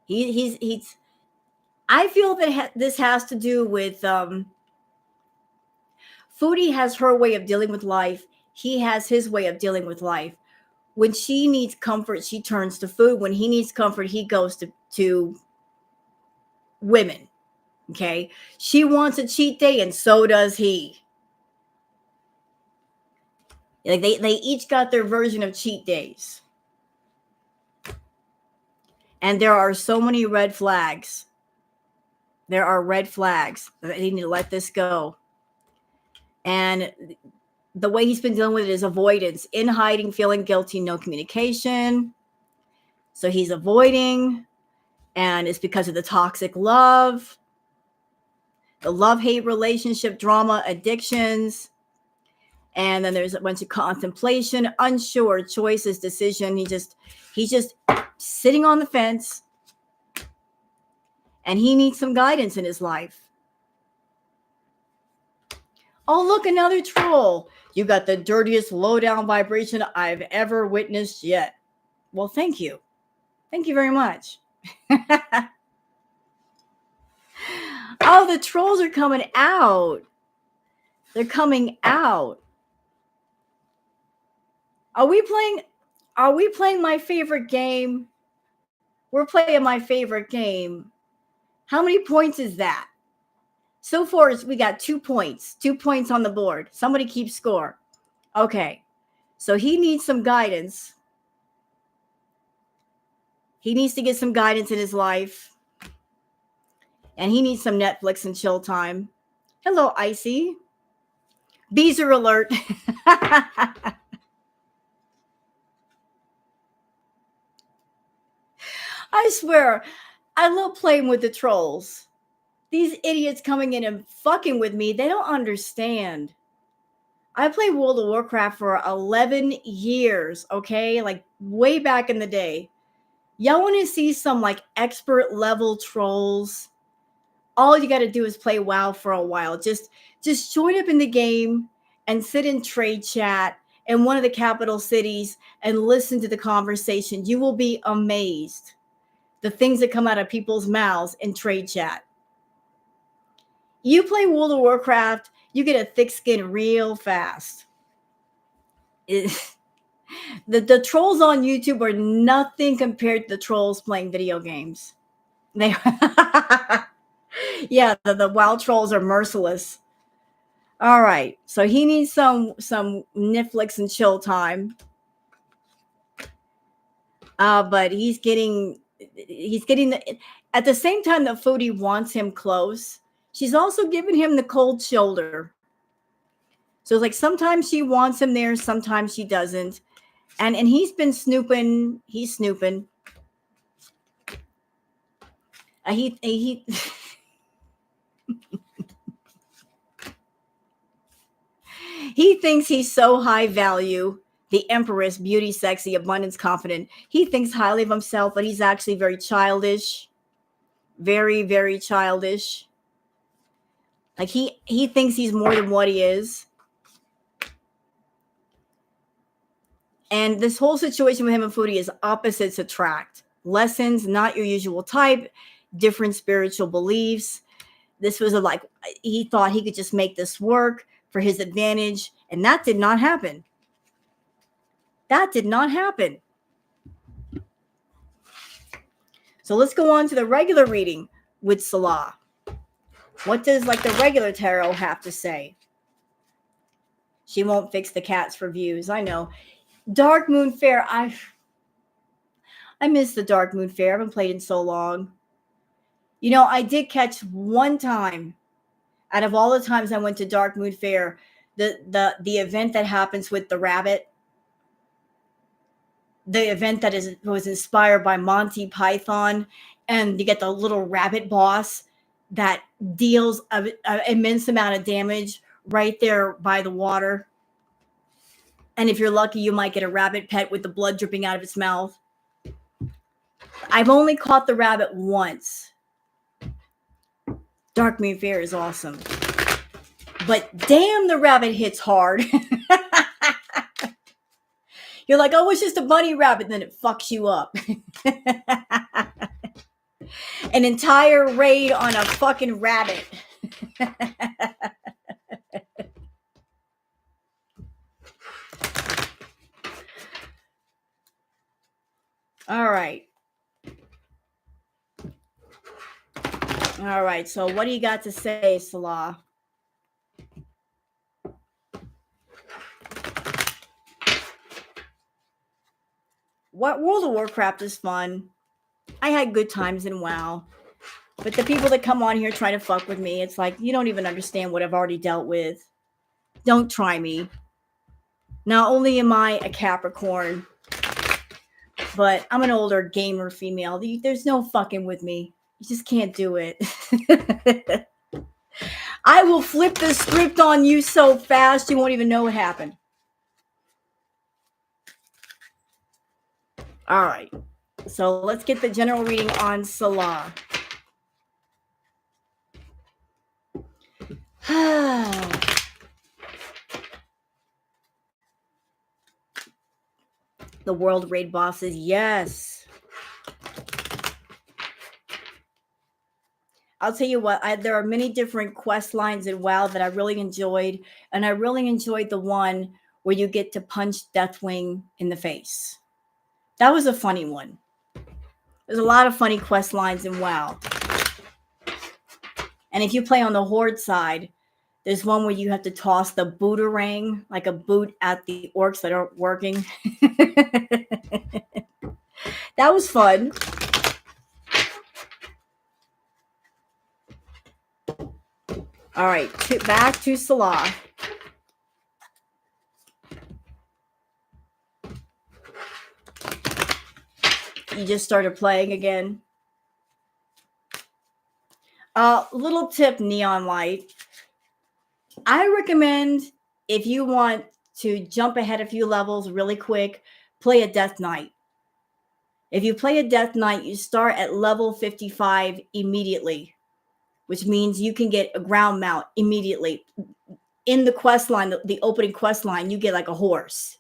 He's I feel that this has to do with Foodie has her way of dealing with life. He has his way of dealing with life. When she needs comfort, she turns to food. When he needs comfort, he goes to women. Okay. She wants a cheat day, and so does he. Like they each got their version of cheat days. And there are so many red flags. There are red flags. They need to let this go. And the way he's been dealing with it is avoidance, in hiding, feeling guilty, no communication. So he's avoiding, and it's because of the toxic love, the love-hate relationship, drama, addictions. And then there's a bunch of contemplation, unsure, choices, decision. He's just sitting on the fence, and he needs some guidance in his life. Oh, look, another troll. You got the dirtiest low-down vibration I've ever witnessed yet. Well, thank you. Thank you very much. Oh, the trolls are coming out. They're coming out. Are we playing my favorite game? We're playing my favorite game. How many points is that? So far, we got 2 points. 2 points on the board. Somebody keep score. Okay. So he needs some guidance. He needs to get some guidance in his life. And he needs some Netflix and chill time. Hello, Icy. Beezer alert. I swear, I love playing with the trolls. These idiots coming in and fucking with me, they don't understand. I played World of Warcraft for 11 years, okay? Like way back in the day. Y'all want to see some like expert level trolls? All you got to do is play WoW for a while. Just join up in the game and sit in trade chat in one of the capital cities and listen to the conversation. You will be amazed. The things that come out of people's mouths in trade chat. You play World of Warcraft, you get a thick skin real fast. The trolls on YouTube are nothing compared to the trolls playing video games. Yeah, the WoW trolls are merciless. All right, so he needs some Netflix and chill time. But he's getting at the same time that Foodie wants him close, she's also giving him the cold shoulder. So it's like sometimes she wants him there, sometimes she doesn't. And he's been snooping. He's snooping. He he thinks he's so high value. The Empress, beauty, sexy, abundance, confident. He thinks highly of himself, but he's actually very childish. Very, very childish. Like he thinks he's more than what he is. And this whole situation with him and Foodie is opposites attract. Lessons, not your usual type, different spiritual beliefs. This was he thought he could just make this work for his advantage. And that did not happen. That did not happen. So let's go on to the regular reading with Salah. What does the regular tarot have to say? She won't fix the cats for views. I know. Dark Moon Fair. I miss the Dark Moon Fair. I haven't played in so long. I did catch one time out of all the times I went to Dark Moon Fair, the event that happens with the rabbit. The event that was inspired by Monty Python, and you get the little rabbit boss that deals an immense amount of damage right there by the water. And if you're lucky, you might get a rabbit pet with the blood dripping out of its mouth. I've only caught the rabbit once. Dark Moon Fair is awesome. But damn, the rabbit hits hard. You're like, oh, it's just a bunny rabbit. Then it fucks you up. An entire raid on a fucking rabbit. All right. All right. So what do you got to say, Salah? What World of Warcraft is fun. I had good times in WoW. But the people that come on here try to fuck with me, it's like, you don't even understand what I've already dealt with. Don't try me. Not only am I a Capricorn, but I'm an older gamer female. There's no fucking with me. You just can't do it. I will flip the script on you so fast you won't even know what happened. All right. So let's get the general reading on Salah. The world raid bosses, yes. I'll tell you what, there are many different quest lines in WoW that I really enjoyed. And I really enjoyed the one where you get to punch Deathwing in the face. That was a funny one. There's a lot of funny quest lines in WoW. And if you play on the Horde side, there's one where you have to toss the booterang, like a boot at the orcs that aren't working. That was fun. All right, back to Salah. You just started playing again. Little tip, Neon Light. I recommend, if you want to jump ahead a few levels really quick, play a Death Knight. If you play a Death Knight, you start at level 55 immediately, which means you can get a ground mount immediately. In the quest line, the opening quest line, you get like a horse.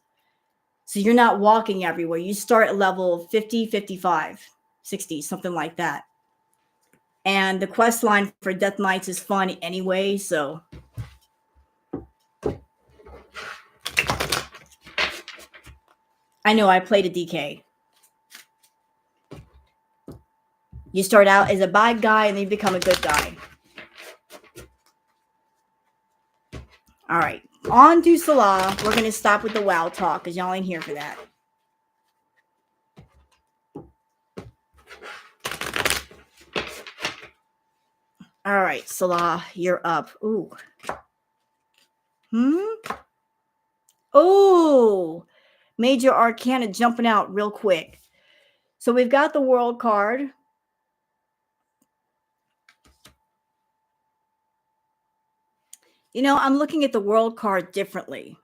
So you're not walking everywhere. You start at level 50, 55, 60, something like that. And the quest line for Death Knights is fun anyway, so... I know, I played a DK. You start out as a bad guy and then you become a good guy. All right, on to Salah. We're going to stop with the WoW talk because y'all ain't here for that. All right, Salah, you're up. Ooh. Oh, Major Arcana jumping out real quick. So we've got the World card. You know, I'm looking at the World card differently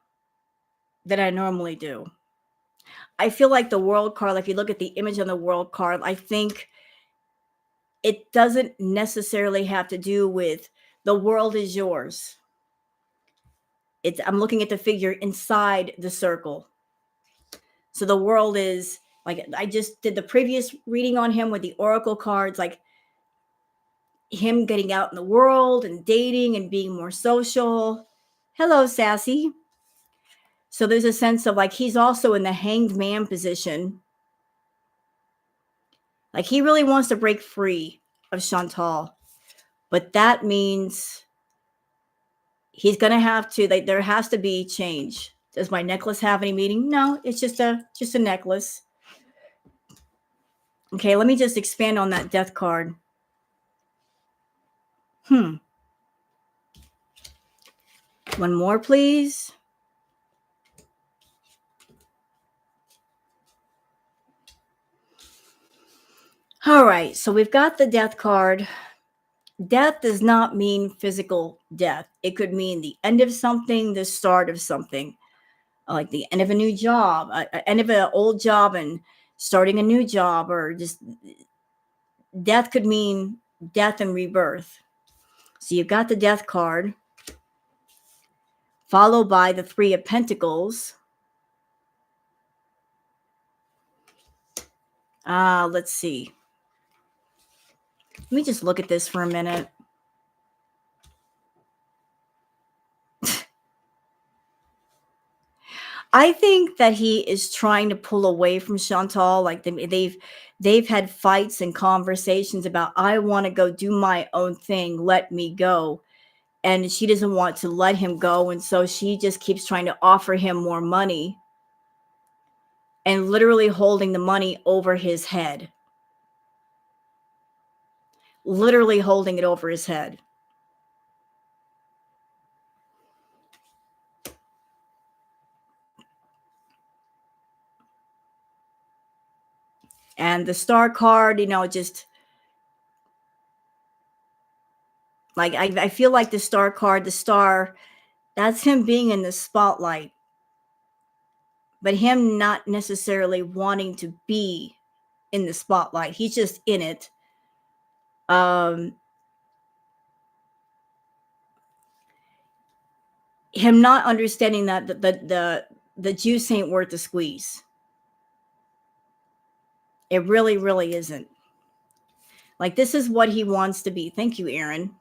than I normally do. I feel like the World card, like if you look at the image on the World card, I think it doesn't necessarily have to do with The world is yours. I'm looking at the figure inside the circle. So the world is like, I just did the previous reading on him with the oracle cards, like him getting out in the world and dating and being more social. Hello, Sassy. So there's a sense of like he's also in the hanged man position. Like he really wants to break free of Chantal. But that means he's going to have to, like, there has to be change. Does my necklace have any meaning? No, it's just a necklace. Okay, let me just expand on that death card. One more, please. All right, so we've got the death card. Death does not mean physical death. It could mean the end of something, the start of something, like the end of a new job, end of an old job and starting a new job, or just death could mean death and rebirth. So you've got the death card, followed by the Three of Pentacles. Let's see. Let me just look at this for a minute. I think that he is trying to pull away from Chantal. Like they've had fights and conversations about, I want to go do my own thing. Let me go. And she doesn't want to let him go. And so she just keeps trying to offer him more money and literally holding the money over his head. Literally holding it over his head. And the Star card, just like, I feel like the Star card, that's him being in the spotlight, but him not necessarily wanting to be in the spotlight. He's just in it. Him not understanding that the juice ain't worth the squeeze. It really, really isn't. Like, this is what he wants to be. Thank you, Aaron.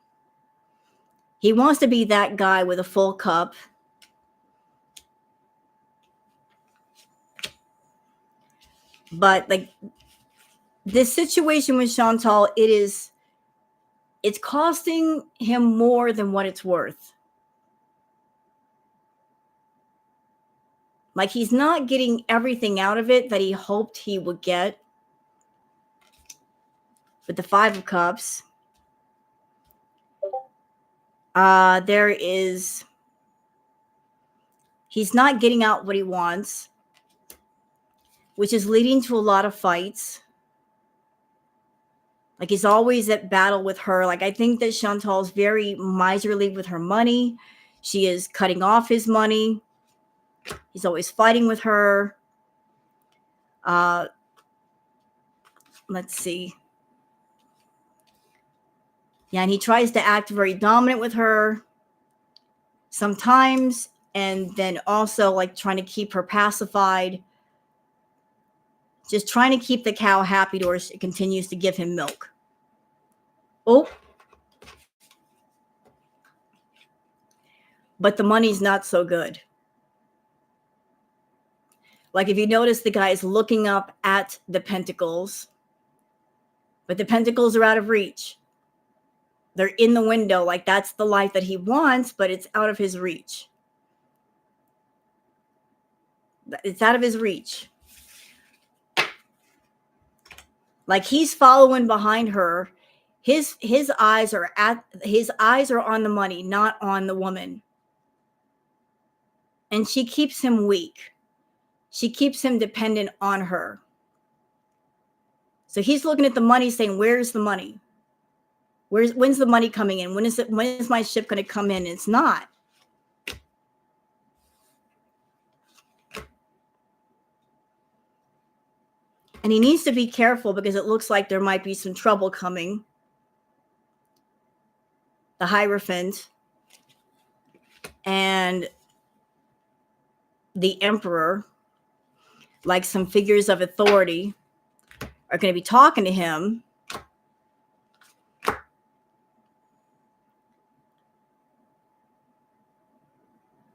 He wants to be that guy with a full cup. But like this situation with Chantal, it's costing him more than what it's worth. Like, he's not getting everything out of it that he hoped he would get. With the Five of Cups, he's not getting out what he wants, which is leading to a lot of fights. Like, he's always at battle with her. Like, I think that Chantal's very miserly with her money. She is cutting off his money. He's always fighting with her. Let's see. Yeah, and he tries to act very dominant with her sometimes, and then also like trying to keep her pacified. Just trying to keep the cow happy to where she continues to give him milk. Oh. But the money's not so good. Like, if you notice, the guy is looking up at the pentacles, but the pentacles are out of reach. They're in the window. Like, that's the life that he wants, but it's out of his reach. It's out of his reach. Like, he's following behind her. His eyes are on the money, not on the woman. And she keeps him weak. She keeps him dependent on her. So he's looking at the money saying, where's the money? When's the money coming in? When is my ship going to come in? It's not. And he needs to be careful because it looks like there might be some trouble coming. the Hierophant, and the Emperor, like some figures of authority, are going to be talking to him.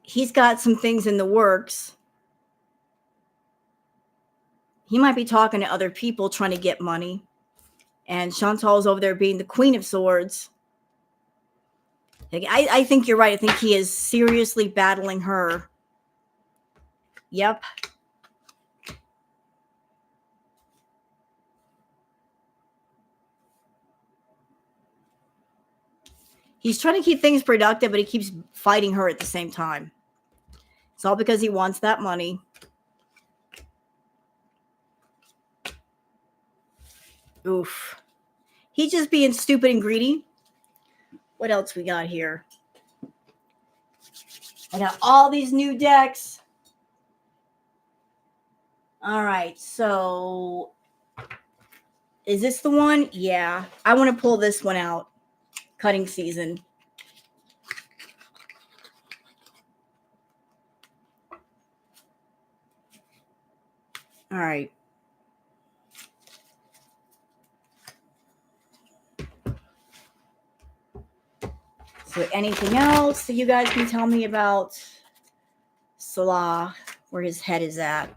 He's got some things in the works. He might be talking to other people trying to get money. And Chantal's over there being the Queen of Swords. I think you're right. I think he is seriously battling her. Yep. He's trying to keep things productive, but he keeps fighting her at the same time. It's all because he wants that money. Oof. He's just being stupid and greedy. What else we got here? I got all these new decks. All right, so is this the one? Yeah, I want to pull this one out. Cutting season. All right. So anything else that you guys can tell me about Salah, where his head is at?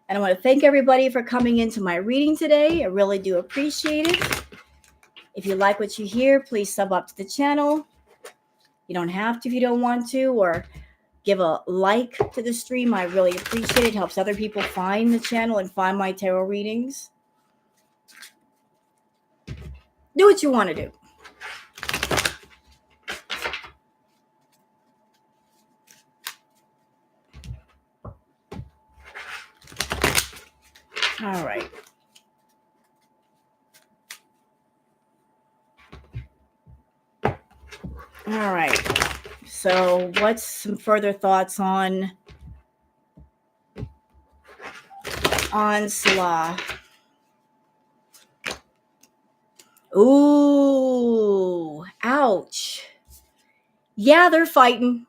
And I want to thank everybody for coming into my reading today. I really do appreciate it. If you like what you hear, please sub up to the channel. You don't have to if you don't want to, or give a like to the stream. I really appreciate it. It helps other people find the channel and find my tarot readings. Do what you want to do. All right. All right. So what's some further thoughts on Salah? Ooh, ouch. Yeah, they're fighting.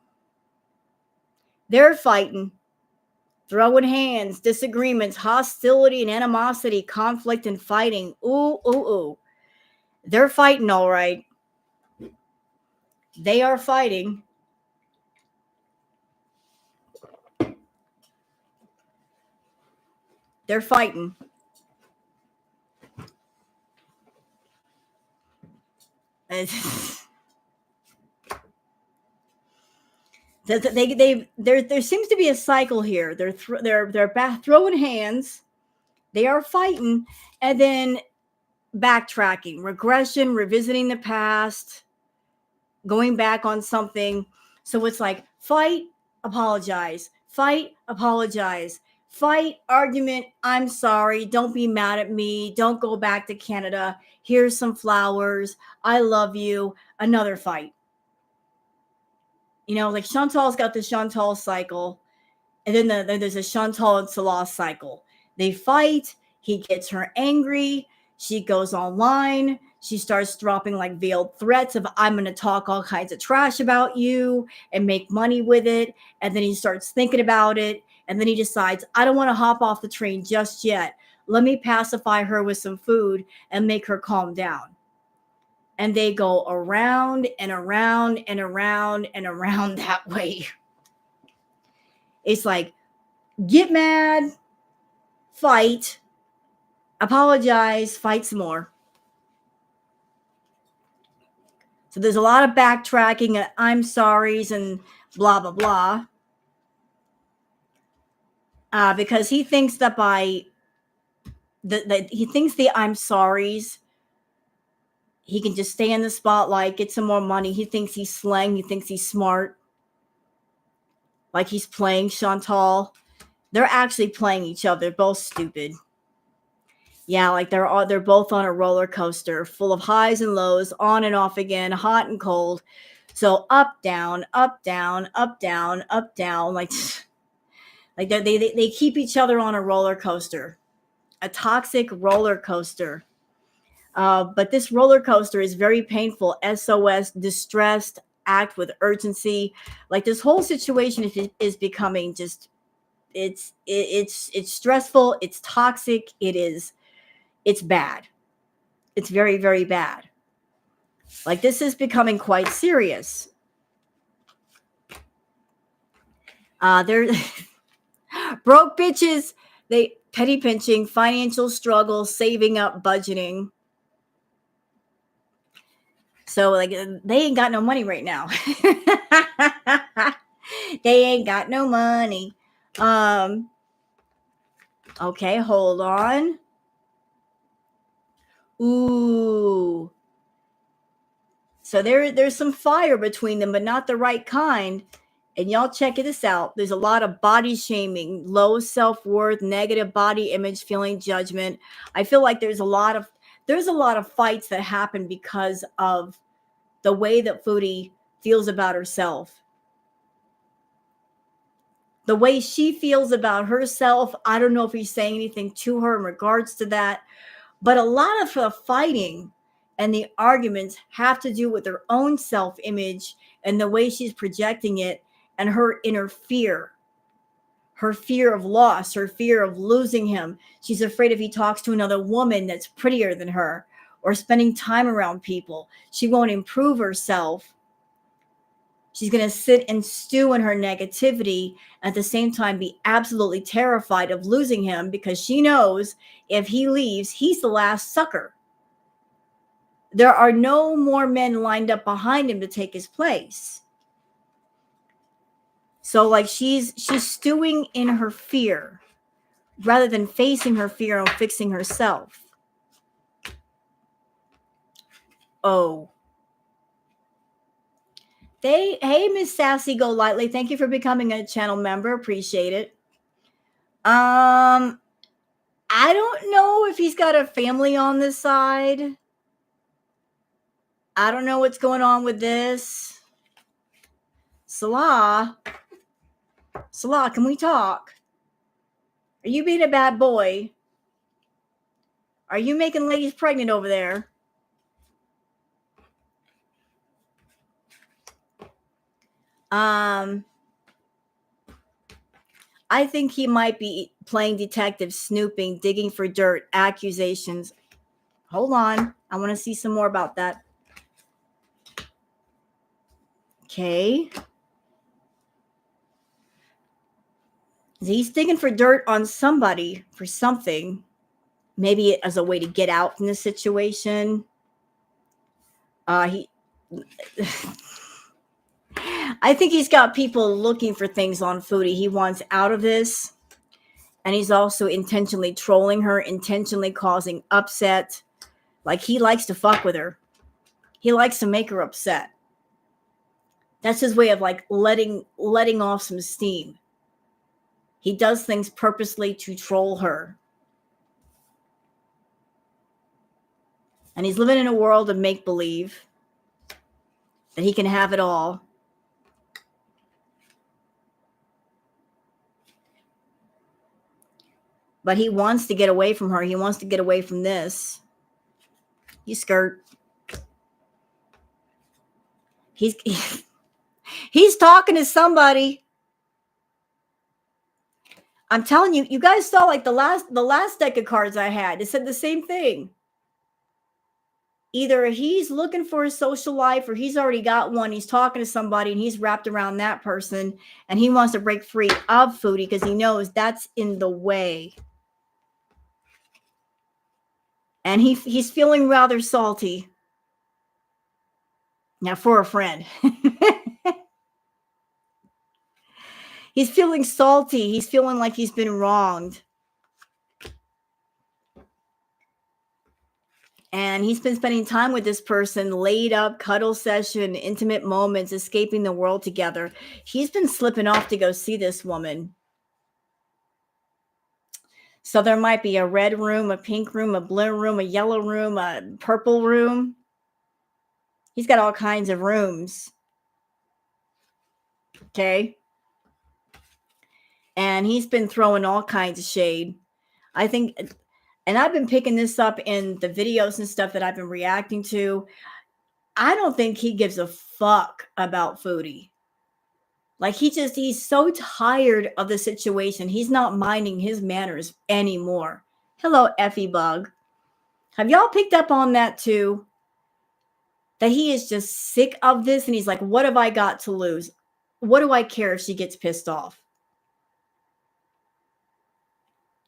They're fighting. Throwing hands, disagreements, hostility and animosity, conflict and fighting. Ooh, ooh, ooh. They're fighting, all right. They are fighting. They're fighting. There seems to be a cycle here. They're throwing hands. They are fighting, and then backtracking, regression, revisiting the past, going back on something. So it's like fight, apologize, fight, apologize, fight, argument, I'm sorry, don't be mad at me, don't go back to Canada, here's some flowers, I love you, another fight. You know, like Chantal's got the Chantal cycle, and then there's a Chantal and Salah cycle. They fight, he gets her angry, she goes online, she starts dropping like veiled threats of I'm going to talk all kinds of trash about you and make money with it. And then he starts thinking about it. And then he decides, I don't want to hop off the train just yet. Let me pacify her with some food and make her calm down. And they go around and around and around and around that way. It's like, get mad, fight, apologize, fight some more. So there's a lot of backtracking, I'm sorry's and blah, blah, blah. Because he thinks that he thinks the I'm sorry's, he can just stay in the spotlight, get some more money. He thinks he's slang. He thinks he's smart. Like he's playing Chantal. They're actually playing each other. They're both stupid. Yeah, like they're both on a roller coaster full of highs and lows, on and off again, hot and cold. So up, down, up, down, up, down, up, down. Like they keep each other on a roller coaster, a toxic roller coaster. But this roller coaster is very painful. SOS, distressed, act with urgency. Like this whole situation is becoming just it's stressful. It's toxic. It's bad. It's very, very bad. Like this is becoming quite serious. They're broke bitches. They petty pinching, financial struggle, saving up, budgeting. So like they ain't got no money right now. They ain't got no money. Okay, hold on. Ooh. So there's some fire between them, but not the right kind. And y'all check this out. There's a lot of body shaming, low self-worth, negative body image, feeling judgment. I feel like there's a lot of fights that happen because of the way that Foodie feels about herself. The way she feels about herself, I don't know if he's saying anything to her in regards to that, but a lot of the fighting and the arguments have to do with her own self-image and the way she's projecting it and her inner fear. Her fear of loss, her fear of losing him. She's afraid if he talks to another woman that's prettier than her or spending time around people, she won't improve herself. She's going to sit and stew in her negativity, at the same time be absolutely terrified of losing him because she knows if he leaves, he's the last sucker. There are no more men lined up behind him to take his place. So like she's stewing in her fear rather than facing her fear and fixing herself. Oh. Hey, Miss Sassy Go Lightly. Thank you for becoming a channel member. Appreciate it. I don't know if he's got a family on this side. I don't know what's going on with this. Salah, can we talk? Are you being a bad boy? Are you making ladies pregnant over there? I think he might be playing detective, snooping, digging for dirt, accusations. Hold on. I want to see some more about that. Okay. He's digging for dirt on somebody for something. Maybe as a way to get out from the situation. I think he's got people looking for things on Foodie. He wants out of this. And he's also intentionally trolling her, intentionally causing upset. Like he likes to fuck with her. He likes to make her upset. That's his way of like letting off some steam. He does things purposely to troll her. And he's living in a world of make-believe that he can have it all. But he wants to get away from her. He wants to get away from this. You skirt. He's talking to somebody. I'm telling you, you guys saw like the last deck of cards I had. It said the same thing. Either he's looking for a social life or he's already got one. He's talking to somebody and he's wrapped around that person and he wants to break free of Foodie because he knows that's in the way. And he's feeling rather salty. Now for a friend. He's feeling salty. He's feeling like he's been wronged. And he's been spending time with this person, laid up, cuddle session, intimate moments, escaping the world together. He's been slipping off to go see this woman. So there might be a red room, a pink room, a blue room, a yellow room, a purple room. He's got all kinds of rooms. Okay. And he's been throwing all kinds of shade. I think, and I've been picking this up in the videos and stuff that I've been reacting to. I don't think he gives a fuck about Foodie. Like he's so tired of the situation. He's not minding his manners anymore. Hello, Effie Bug. Have y'all picked up on that too? That he is just sick of this and he's like, what have I got to lose? What do I care if she gets pissed off?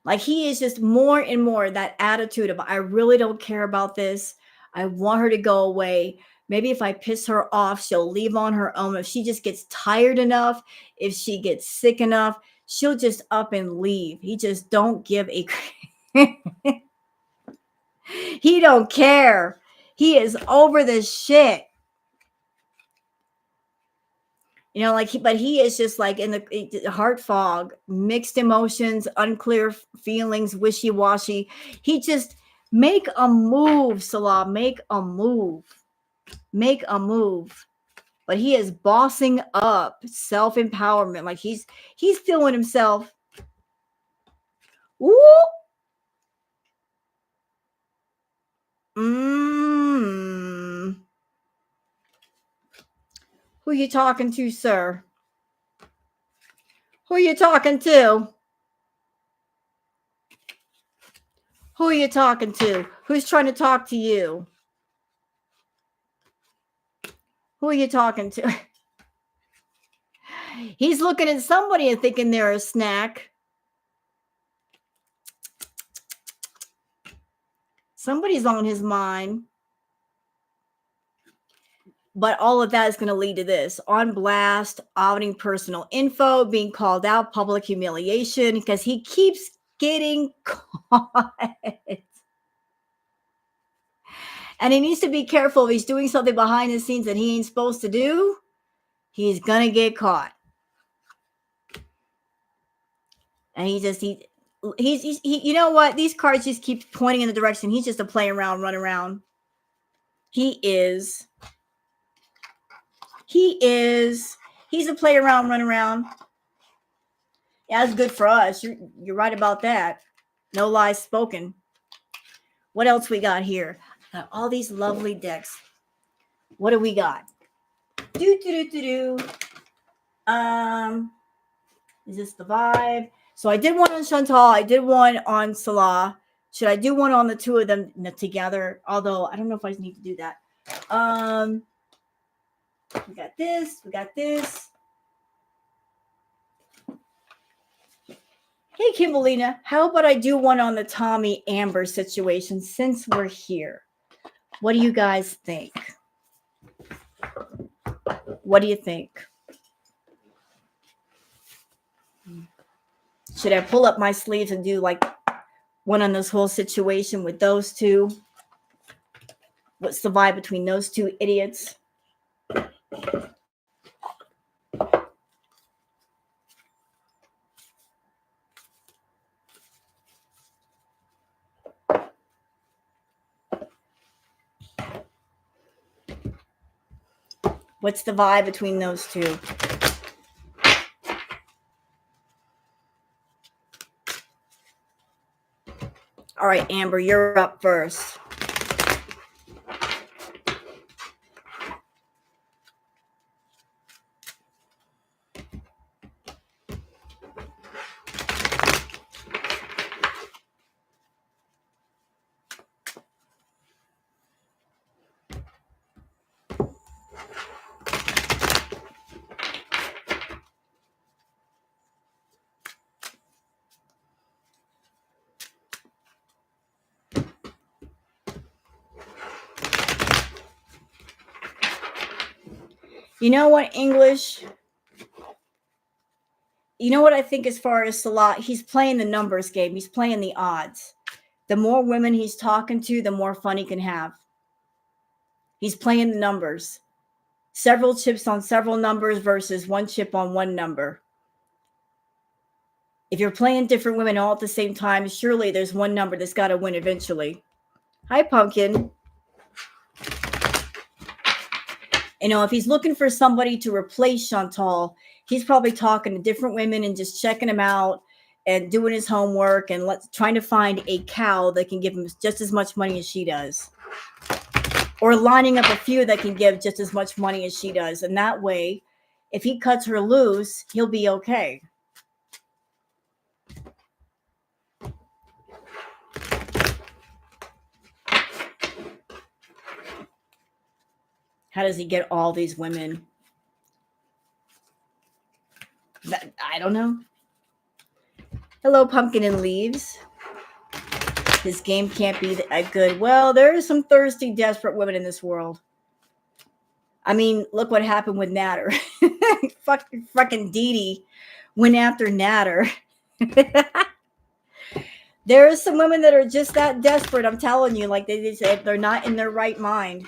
Like he is just more and more that attitude of, I really don't care about this. I want her to go away. Maybe if I piss her off, she'll leave on her own. If she just gets tired enough, if she gets sick enough, she'll just up and leave. He just don't give a he don't care. He is over this shit. You know, like, but he is just like in the heart fog, mixed emotions, unclear feelings, wishy-washy. He just make a move, Salah, make a move. Make a move. But he is bossing up, self-empowerment. Like he's feeling himself. Woo! Who you talking to, sir? Who you talking to? Who are you talking to? Who's trying to talk to you? Who are you talking to? He's looking at somebody and thinking they're a snack. Somebody's on his mind. But all of that is going to lead to this. On blast, outing personal info, being called out, public humiliation, because he keeps getting caught. And he needs to be careful if he's doing something behind the scenes that he ain't supposed to do. He's going to get caught. And he's you know what? These cards just keep pointing in the direction. He's just a play around, run around. He is. He's a play around, run around. Yeah, that's good for us. You're right about that. No lies spoken. What else we got here? Got all these lovely decks. What do we got? Is this the vibe? So I did one on Chantal. I did one on Salah. Should I do one on the two of them together? Although I don't know if I need to do that. We got this. We got this. Hey, Kimberlina, how about I do one on the Tommy Amber situation since we're here? What do you guys think? What do you think? Should I pull up my sleeves and do like one on this whole situation with those two? What's the vibe between those two idiots? What's the vibe between those two? All right, Amber, you're up first. You know what, English? You know what I think as far as Salah? He's playing the numbers game. He's playing the odds. The more women he's talking to, the more fun he can have. He's playing the numbers. Several chips on several numbers versus one chip on one number. If you're playing different women all at the same time, surely there's one number that's got to win eventually. Hi, Pumpkin. If he's looking for somebody to replace Chantal, he's probably talking to different women and just checking them out and doing his homework and trying to find a cow that can give him just as much money as she does. Or lining up a few that can give just as much money as she does. And that way, if he cuts her loose, he'll be okay. How does he get all these women? I don't know. Hello, Pumpkin and Leaves. This game can't be that good. Well, there are some thirsty, desperate women in this world. I mean, look what happened with Natter. Fucking Dee Dee went after Natter. There are some women that are just that desperate. I'm telling you, like they said, they're not in their right mind.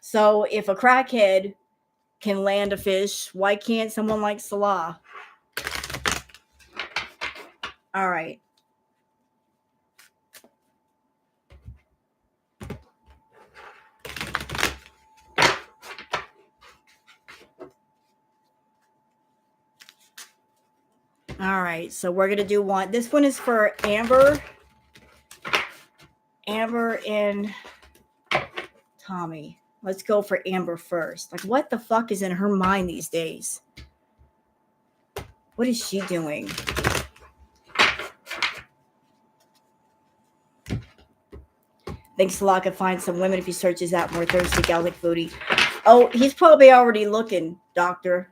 So if a crackhead can land a fish, why can't someone like Salah? All right. All right, so we're going to do one. This one is for Amber. Amber and Tommy. Let's go for Amber first. Like, what the fuck is in her mind these days? What is she doing? Think Salah could find some women if he searches out more thirsty gals like Foodie. Oh, he's probably already looking, Doctor.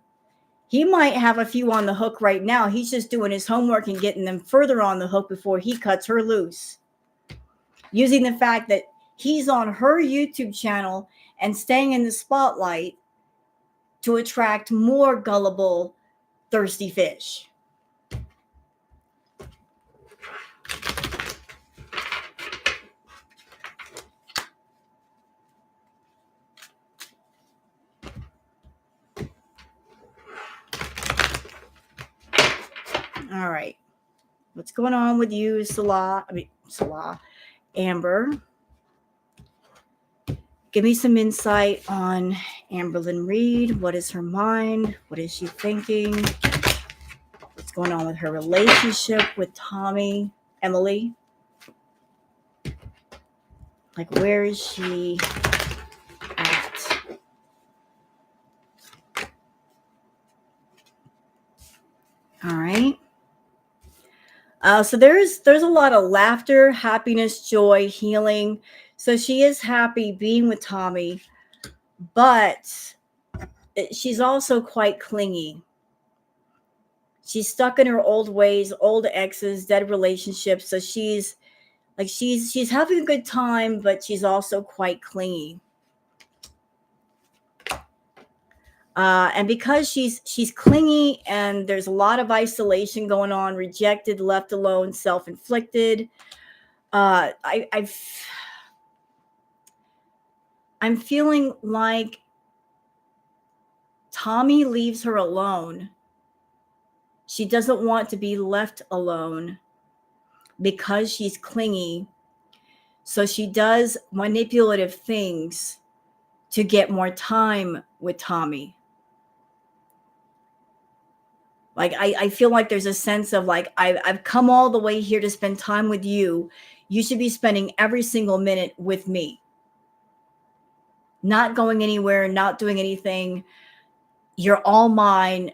He might have a few on the hook right now. He's just doing his homework and getting them further on the hook before he cuts her loose. Using the fact that he's on her YouTube channel and staying in the spotlight to attract more gullible, thirsty fish. All right. What's going on with you, Salah? Amber. Give me some insight on Amberlynn Reed. What is her mind? What is she thinking? What's going on with her relationship with Emily? Like, where is she at? All right. So there's a lot of laughter, happiness, joy, healing. So she is happy being with Tommy, but she's also quite clingy. She's stuck in her old ways, old exes, dead relationships. So she's having a good time, but she's also quite clingy. And because she's clingy and there's a lot of isolation going on, rejected, left alone, self-inflicted. I'm feeling like Tommy leaves her alone. She doesn't want to be left alone because she's clingy. So she does manipulative things to get more time with Tommy. Like, I feel like there's a sense of like, I've come all the way here to spend time with you. You should be spending every single minute with me. Not going anywhere, not doing anything. You're all mine.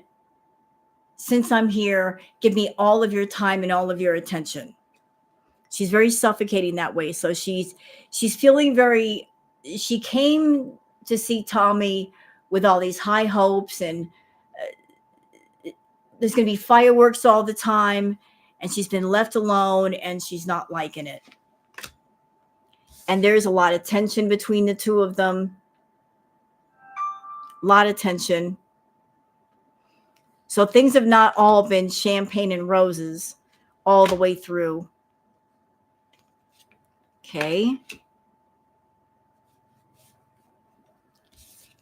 Since I'm here, give me all of your time and all of your attention. She's very suffocating that way. So she's feeling she came to see Tommy with all these high hopes and there's going to be fireworks all the time, and she's been left alone and she's not liking it. And there's a lot of tension between the two of them. A lot of tension. So things have not all been champagne and roses all the way through. Okay.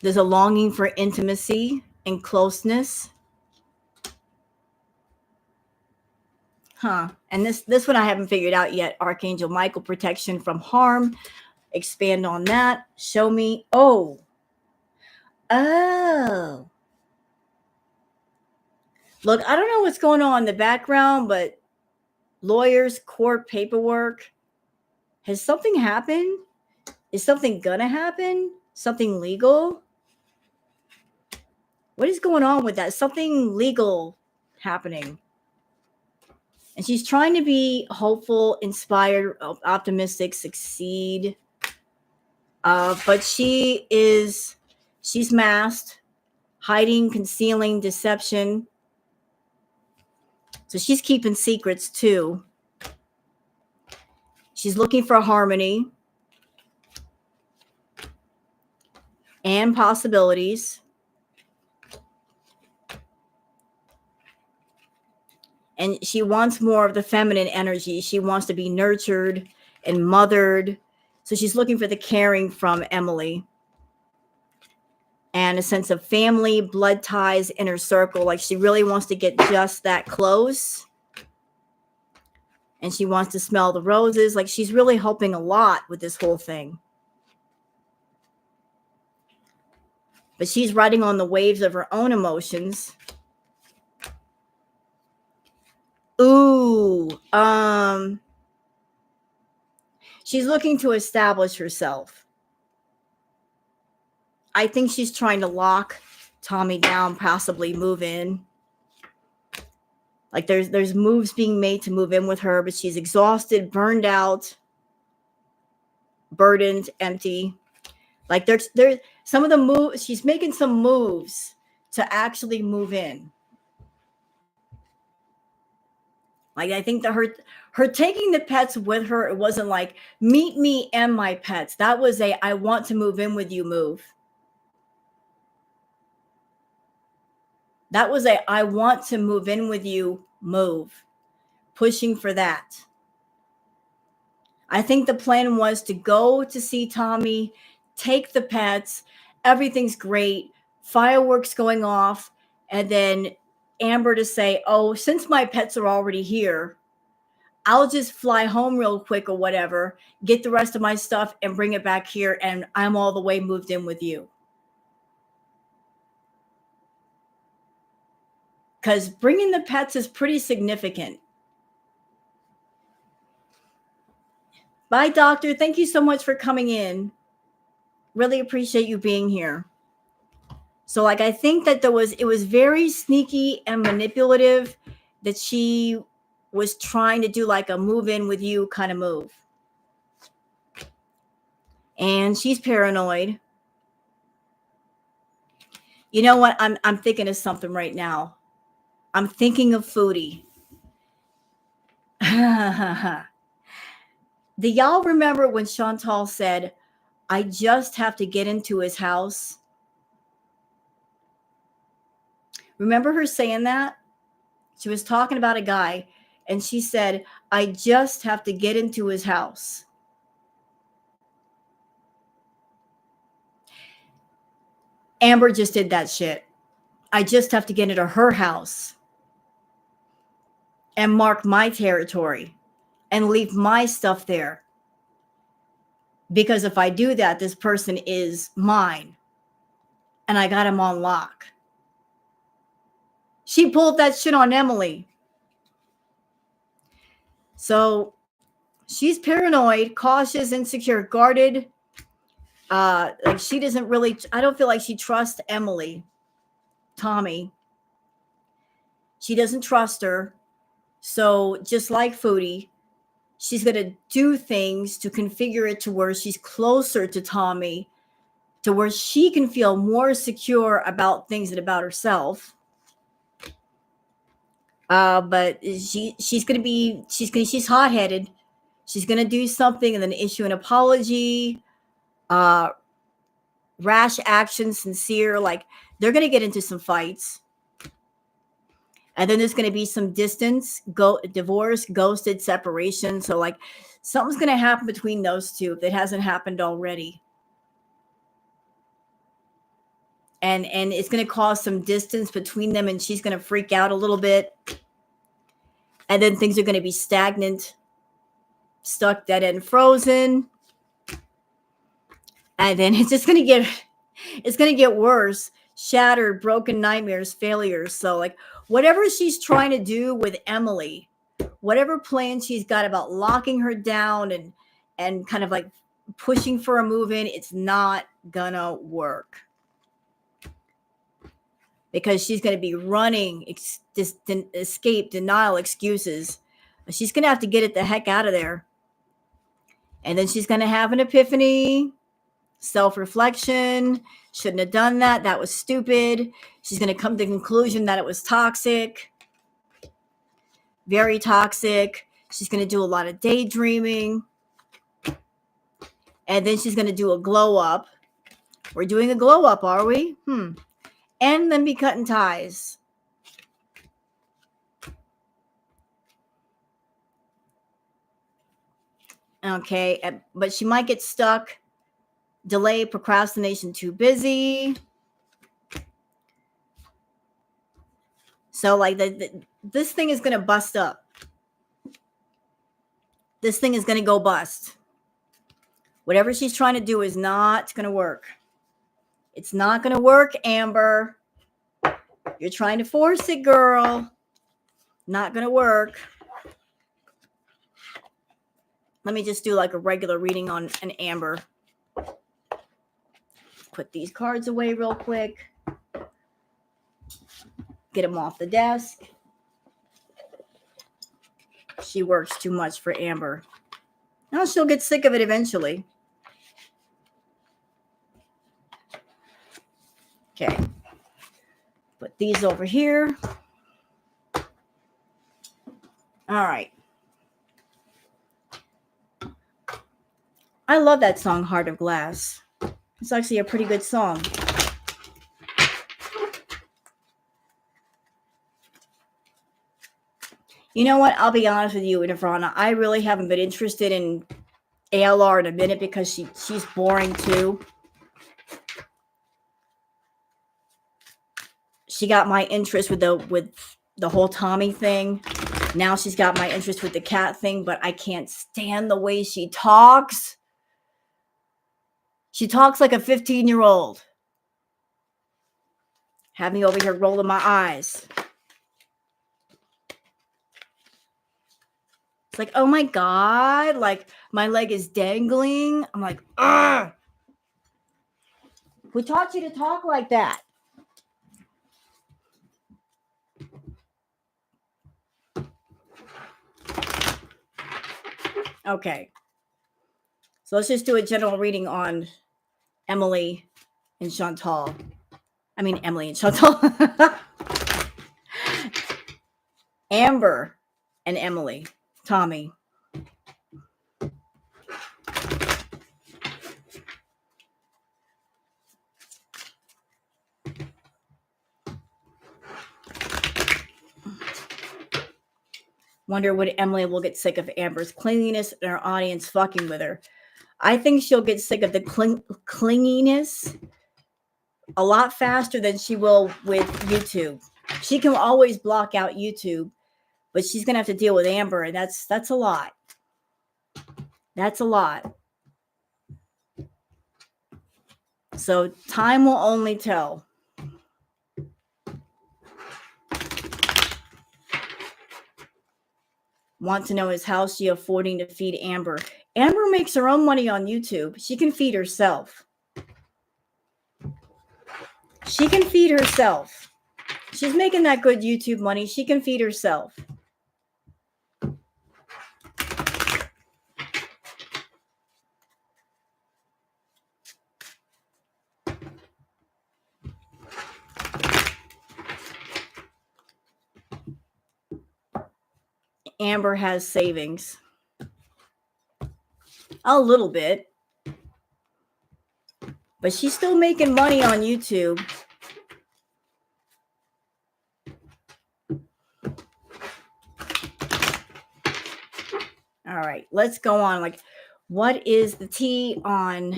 There's a longing for intimacy and closeness. And this one I haven't figured out yet. Archangel Michael, protection from harm. Expand on that. Show me. Oh. Look, I don't know what's going on in the background, but lawyers, court paperwork. Has something happened? Is something gonna happen? Something legal? What is going on with that? Something legal happening. And she's trying to be hopeful, inspired, optimistic, succeed. But she's masked, hiding, concealing, deception. So she's keeping secrets too. She's looking for harmony and possibilities. And she wants more of the feminine energy. She wants to be nurtured and mothered. So she's looking for the caring from Emily. And a sense of family, blood ties, inner circle. Like she really wants to get just that close. And she wants to smell the roses. Like she's really hoping a lot with this whole thing. But she's riding on the waves of her own emotions. Ooh, she's looking to establish herself. I think she's trying to lock Tommy down, possibly move in. Like there's moves being made to move in with her, but she's exhausted, burned out, burdened, empty. Like there's some of the moves, she's making some moves to actually move in. Like I think that her taking the pets with her, it wasn't like meet me and my pets. That was a I want to move in with you move. That was a I want to move in with you move. Pushing for that. I think the plan was to go to see Tommy, take the pets, everything's great, fireworks going off, and then Amber to say, oh, since my pets are already here, I'll just fly home real quick or whatever, get the rest of my stuff and bring it back here, and I'm all the way moved in with you. Because bringing the pets is pretty significant. Bye, doctor. Thank you so much for coming in. Really appreciate you being here. So like, I think that it was very sneaky and manipulative that she was trying to do like a move in with you kind of move. And she's paranoid. You know what? I'm thinking of something right now. I'm thinking of Foodie. Do y'all remember when Chantal said, I just have to get into his house? Remember her saying that? She was talking about a guy and she said, I just have to get into his house. Amber just did that shit. I just have to get into her house and mark my territory and leave my stuff there. Because if I do that, this person is mine and I got him on lock. She pulled that shit on Emily. So she's paranoid, cautious, insecure, guarded. Like she doesn't really, I don't feel like she trusts Emily, Tommy. She doesn't trust her. So just like Foodie, she's going to do things to configure it to where she's closer to Tommy, to where she can feel more secure about things than about herself. But she's hot-headed. She's going to do something and then issue an apology, rash action, sincere. Like they're going to get into some fights. And then there's going to be some distance, divorce, ghosted, separation. So like something's going to happen between those two if it hasn't happened already. And it's going to cause some distance between them and she's going to freak out a little bit. And then things are going to be stagnant, stuck, dead end, frozen. And then it's going to get worse. Shattered, broken nightmares, failures. So like whatever she's trying to do with Emily, whatever plan she's got about locking her down and kind of like pushing for a move in, it's not gonna work. Because she's going to be running, escape, denial, excuses. She's going to have to get it the heck out of there. And then she's going to have an epiphany, self-reflection. Shouldn't have done that. That was stupid. She's going to come to the conclusion that it was toxic. Very toxic. She's going to do a lot of daydreaming. And then she's going to do a glow up. We're doing a glow up, are we? And then be cutting ties. Okay, but she might get stuck. Delay, procrastination, too busy. So like this thing is going to bust up. This thing is going to go bust. Whatever she's trying to do is not going to work. It's not going to work, Amber. You're trying to force it, girl. Not going to work. Let me just do like a regular reading on an Amber. Put these cards away real quick. Get them off the desk. She works too much for Amber. Now she'll get sick of it eventually. Okay. Put these over here. All right. I love that song, Heart of Glass. It's actually a pretty good song. You know what? I'll be honest with you, Nirvana. I really haven't been interested in ALR in a minute because she's boring too. She got my interest with the whole Tommy thing. Now she's got my interest with the cat thing, but I can't stand the way she talks. She talks like a 15-year-old. Have me over here rolling my eyes. It's like, oh my God, like my leg is dangling. I'm like, ugh. Who taught you to talk like that? Okay. So let's just do a general reading on Emily and Chantal. I mean, Emily and Chantal. Amber and Emily. Tommy. Wonder when Emily will get sick of Amber's clinginess and her audience fucking with her. I think she'll get sick of the clinginess a lot faster than she will with YouTube. She can always block out YouTube, but she's going to have to deal with Amber, and that's a lot. That's a lot. So time will only tell. Want to know is how she affording to feed Amber. Amber makes her own money on YouTube. She can feed herself. She can feed herself. She's making that good YouTube money. She can feed herself. Amber has savings. A little bit. But she's still making money on YouTube. All right, let's go on. Like, what is the tea on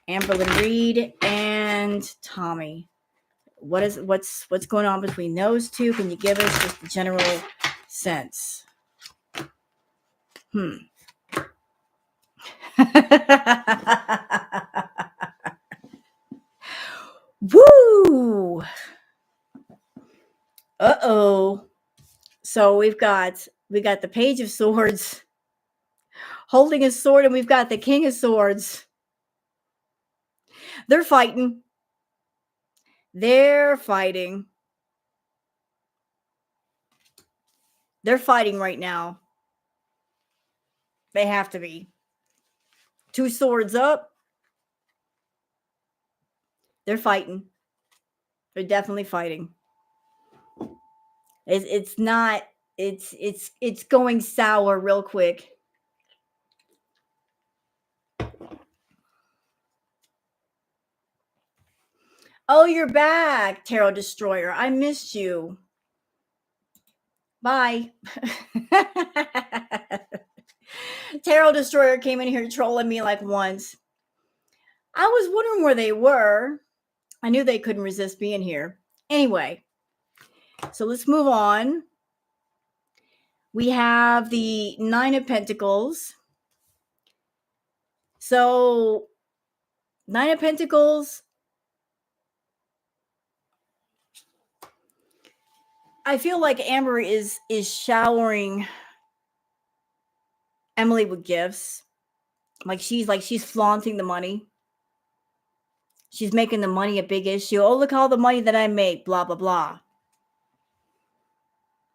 Amberlynn Reed and Tommy? What's going on between those two? Can you give us just a general sense. Woo! Uh-oh. So we got the Page of Swords holding a sword, and we've got the King of Swords. They're fighting. They're fighting. They're fighting right now. They have to be. 2 swords up. They're fighting. They're definitely fighting. It's going sour real quick. Oh, you're back, Tarot Destroyer. I missed you. Bye. Tarot Destroyer came in here trolling me like once. I was wondering where they were. I knew they couldn't resist being here. Anyway, so let's move on. We have the 9 of Pentacles. So 9 of Pentacles. I feel like Amber is showering Emily with gifts. Like she's flaunting the money. She's making the money a big issue. Oh, look all the money that I make, blah, blah, blah.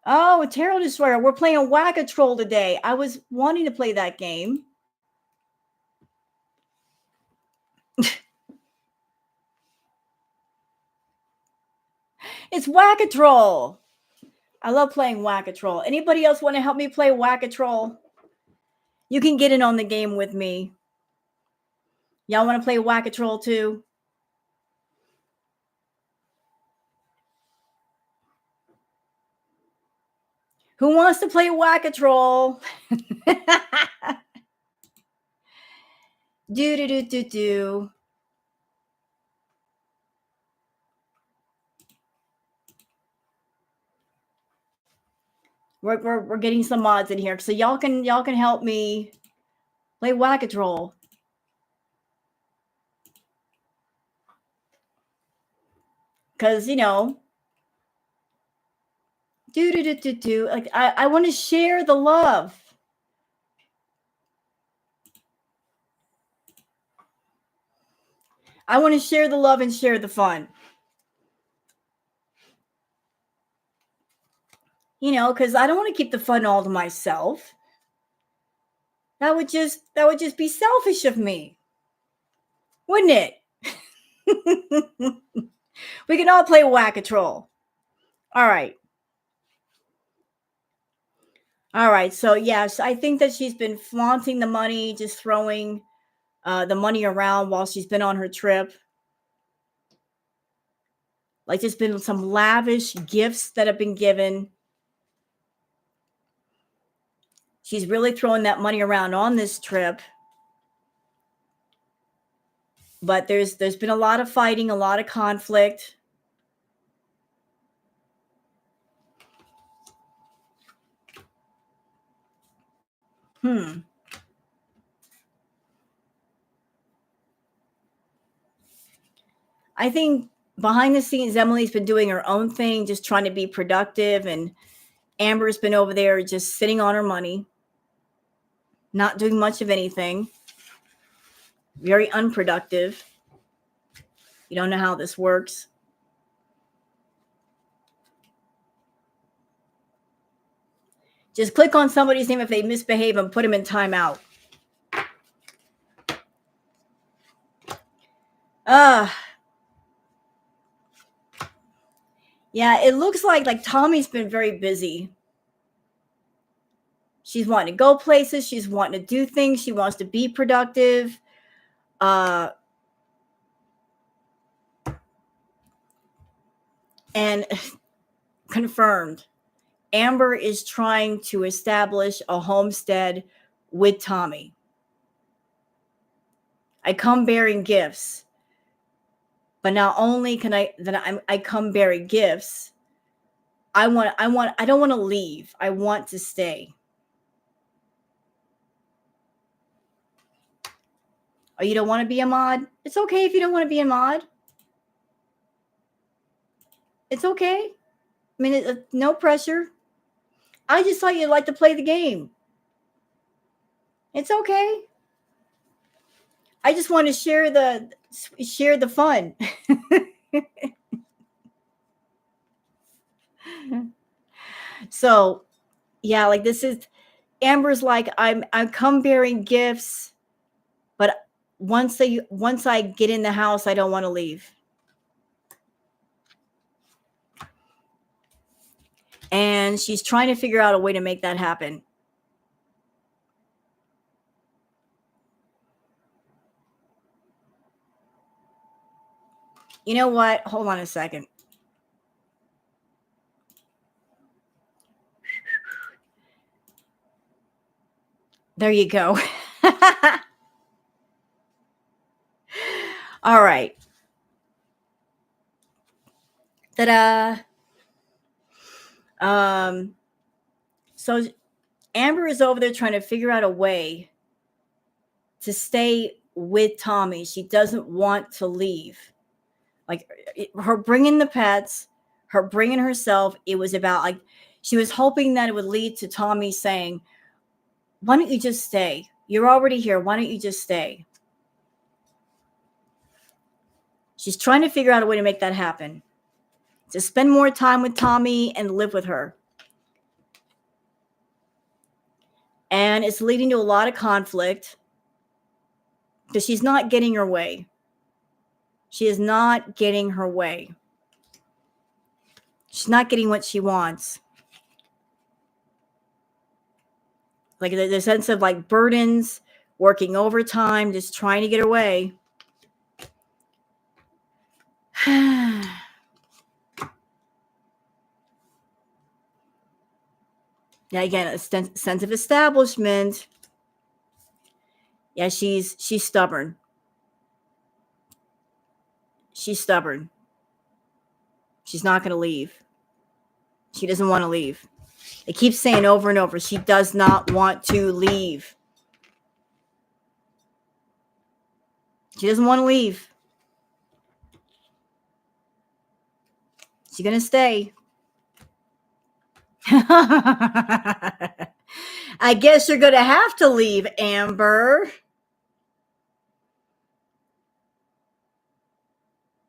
Oh, Tarot Destroyer. We're playing Whack-A-Troll today. I was wanting to play that game. It's Whack-A-Troll. I love playing Whack-A-Troll. Anybody else want to help me play Whack-A-Troll? You can get in on the game with me. Y'all want to play Whack-A-Troll too? Who wants to play Whack-A-Troll? Do. We're getting some mods in here, so y'all can help me play Whack-A-Troll. Because do. Like I want to share the love. I want to share the love and share the fun. Because I don't want to keep the fun all to myself. That would just be selfish of me, wouldn't it? We can all play Whack-A-Troll. All right. So yes, I think that she's been flaunting the money, just throwing the money around while she's been on her trip. Like there's been some lavish gifts that have been given. She's really throwing that money around on this trip. But there's been a lot of fighting, a lot of conflict. I think behind the scenes, Emily's been doing her own thing, just trying to be productive. And Amber's been over there just sitting on her money, not doing much of anything. Very unproductive. You don't know how this works. Just click on somebody's name if they misbehave and put them in timeout. Yeah, it looks like Tommy's been very busy. She's wanting to go places. She's wanting to do things. She wants to be productive. And confirmed, Amber is trying to establish a homestead with Tommy. I come bearing gifts. But not only can I come bearing gifts, I don't want to leave. I want to stay. Oh, you don't want to be a mod? It's okay if you don't want to be a mod. It's okay. I mean, no pressure. I just thought you'd like to play the game. It's okay. I just want to share the fun. So, yeah, like this is Amber's like I'm come bearing gifts, but once I get in the house, I don't want to leave. And she's trying to figure out a way to make that happen. You know what? Hold on a second. There you go. All right. Ta-da. So Amber is over there trying to figure out a way to stay with Tommy. She doesn't want to leave. Like her bringing the pets, her bringing herself, it was about like she was hoping that it would lead to Tommy saying, why don't you just stay? You're already here. Why don't you just stay? She's trying to figure out a way to make that happen. To spend more time with Tommy and live with her. And it's leading to a lot of conflict because she's not getting her way. She is not getting her way. She's not getting what she wants. Like the sense of like burdens, working overtime, just trying to get her way. Yeah, again, a sense of establishment. Yeah, she's stubborn. She's stubborn. She's not going to leave. She doesn't want to leave. It keeps saying over and over, she does not want to leave. She doesn't want to leave. She's going to stay. I guess you're going to have to leave, Amber.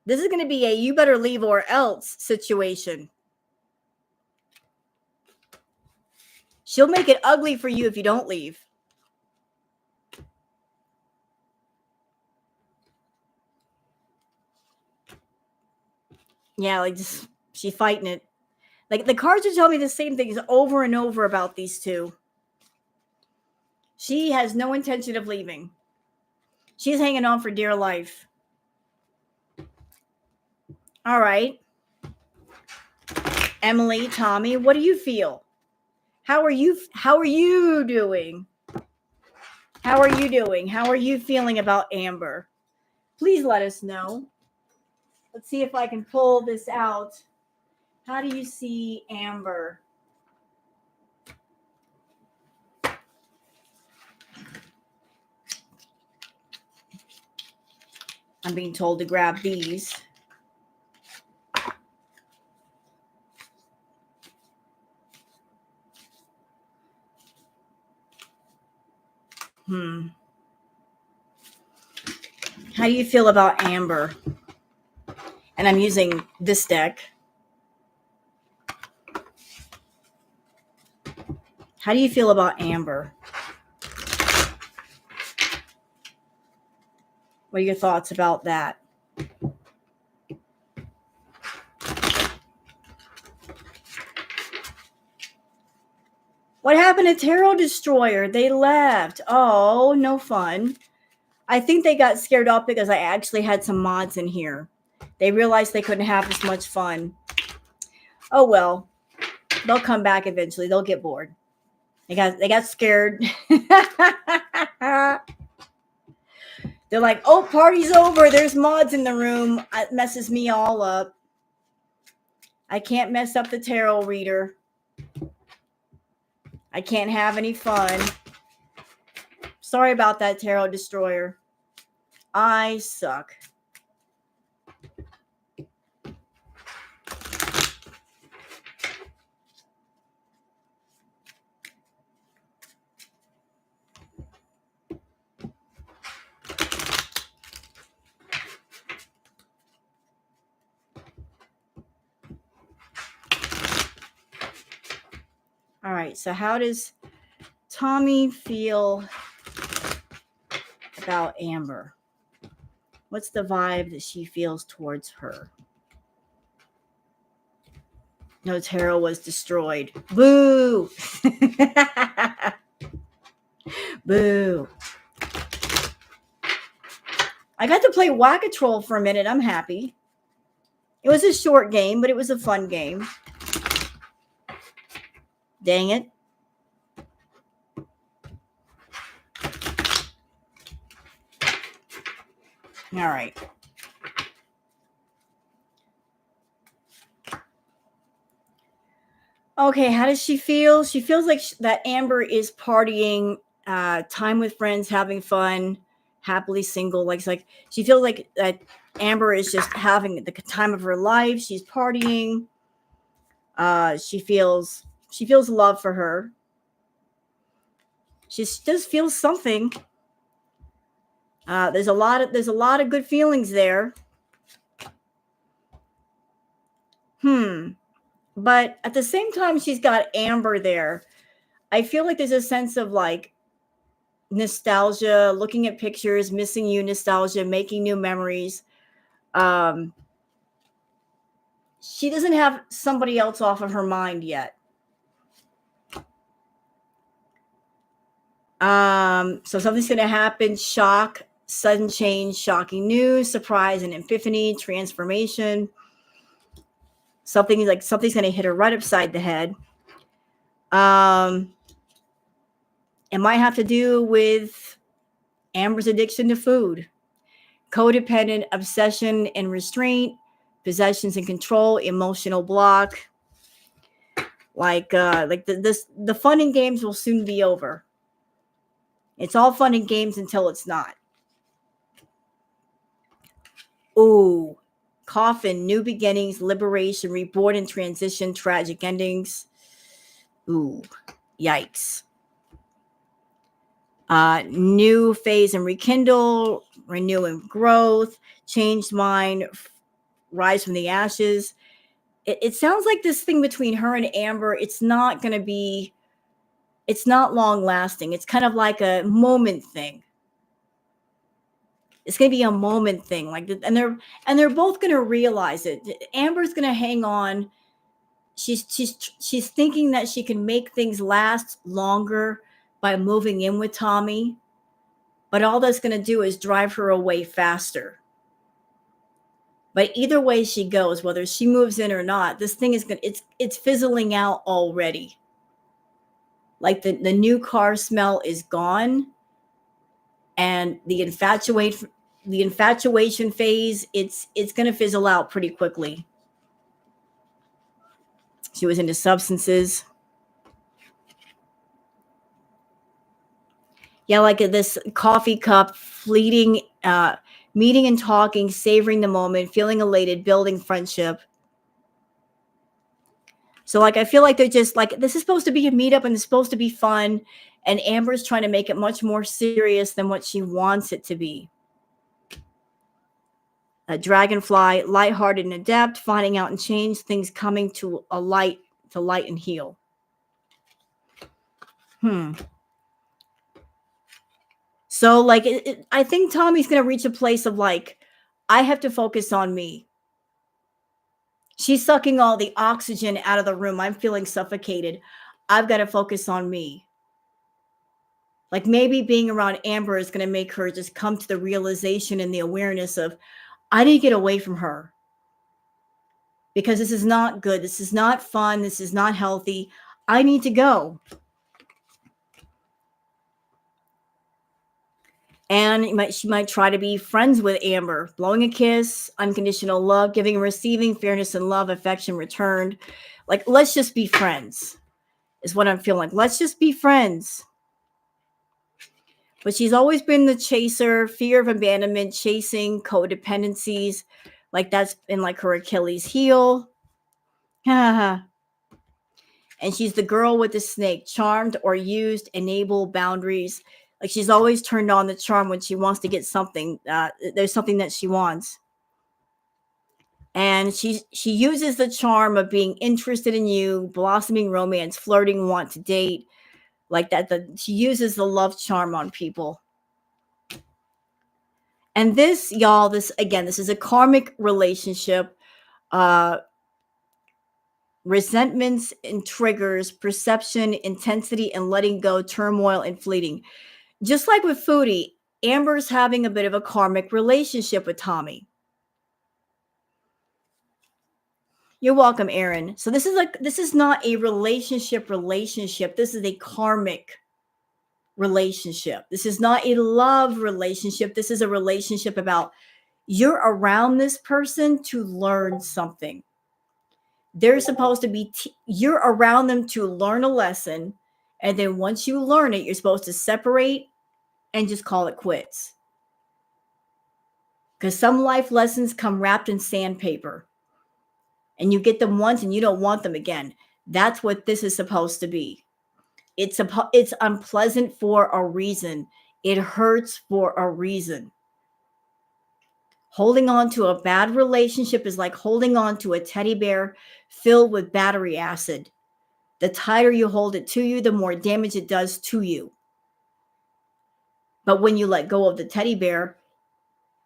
This is going to be a you better leave or else situation. She'll make it ugly for you if you don't leave. Yeah, like just she's fighting it. Like the cards are telling me the same things over and over about these two. She has no intention of leaving. She's hanging on for dear life. All right. Emily, Tommy, what do you feel? How are you doing? How are you doing? How are you feeling about Amber? Please let us know. Let's see if I can pull this out. How do you see Amber? I'm being told to grab these. How do you feel about Amber? And I'm using this deck. How do you feel about Amber? What are your thoughts about that? What happened to Tarot Destroyer? They left. Oh, no fun. I think they got scared off because I actually had some mods in here. They realized they couldn't have as much fun. Oh, well. They'll come back eventually. They'll get bored. They got scared. They're like, oh, party's over. There's mods in the room. It messes me all up. I can't mess up the tarot reader. I can't have any fun. Sorry about that, Tarot Destroyer. I suck. All right, so how does Tommy feel about Amber? What's the vibe that she feels towards her? No, tarot was destroyed. Boo! Boo. I got to play Whack-A-Troll for a minute. I'm happy. It was a short game, but it was a fun game. Dang it. All right. Okay, how does she feel? She feels like that Amber is partying, time with friends, having fun, happily single. Like she feels like that Amber is just having the time of her life. She's partying. She feels love for her. She just feels something. There's a lot of good feelings there. But at the same time, she's got Amber there. I feel like there's a sense of like nostalgia, looking at pictures, missing you, nostalgia, making new memories. She doesn't have somebody else off of her mind yet. So something's going to happen. Shock, sudden change, shocking news, surprise, and epiphany, transformation. Something's going to hit her right upside the head. It might have to do with Amber's addiction to food, codependent obsession and restraint, possessions and control, emotional block. The fun and games will soon be over. It's all fun and games until it's not. Ooh, coffin, new beginnings, liberation, reborn and transition, tragic endings. Ooh, yikes. New phase and rekindle, renew and growth, changed mind, rise from the ashes. It sounds like this thing between her and Amber, it's not long lasting. It's kind of like a moment thing. It's going to be a moment thing. And they're both going to realize it. Amber's going to hang on. She's thinking that she can make things last longer by moving in with Tommy. But all that's going to do is drive her away faster. But either way she goes, whether she moves in or not, this thing is it's fizzling out already. Like the new car smell is gone, and the infatuation phase, it's going to fizzle out pretty quickly. She was into substances. Yeah, like this coffee cup, fleeting, meeting and talking, savoring the moment, feeling elated, building friendship. So I feel like they're just like, this is supposed to be a meetup and it's supposed to be fun. And Amber's trying to make it much more serious than what she wants it to be. A dragonfly, lighthearted and adept, finding out and change, things coming to light and heal. So I think Tommy's going to reach a place of like, I have to focus on me. She's sucking all the oxygen out of the room. I'm feeling suffocated. I've got to focus on me. Like maybe being around Amber is going to make her just come to the realization and the awareness of, I need to get away from her. Because this is not good. This is not fun. This is not healthy. I need to go. And she might try to be friends with Amber, blowing a kiss, unconditional love, giving and receiving, fairness and love, affection returned. Like, let's just be friends, is what I'm feeling. Let's just be friends. But she's always been the chaser, fear of abandonment, chasing, codependencies. Like, that's been like her Achilles heel. And she's the girl with the snake, charmed or used, enable boundaries. Like, she's always turned on the charm when she wants to get something. There's something that she wants. And she uses the charm of being interested in you, blossoming romance, flirting, want to date. Like that. She uses the love charm on people. And this, y'all, this is a karmic relationship. Resentments and triggers, perception, intensity, and letting go, turmoil, and fleeting. Just like with Foodie, Amber's having a bit of a karmic relationship with Tommy. You're welcome, Aaron. So this is not a relationship. This is a karmic relationship. This is not a love relationship. This is a relationship about you're around this person to learn something. They're supposed to be, you're around them to learn a lesson. And then once you learn it, you're supposed to separate and just call it quits. Because some life lessons come wrapped in sandpaper. And you get them once and you don't want them again. That's what this is supposed to be. It's unpleasant for a reason. It hurts for a reason. Holding on to a bad relationship is like holding on to a teddy bear filled with battery acid. The tighter you hold it to you, the more damage it does to you. But when you let go of the teddy bear,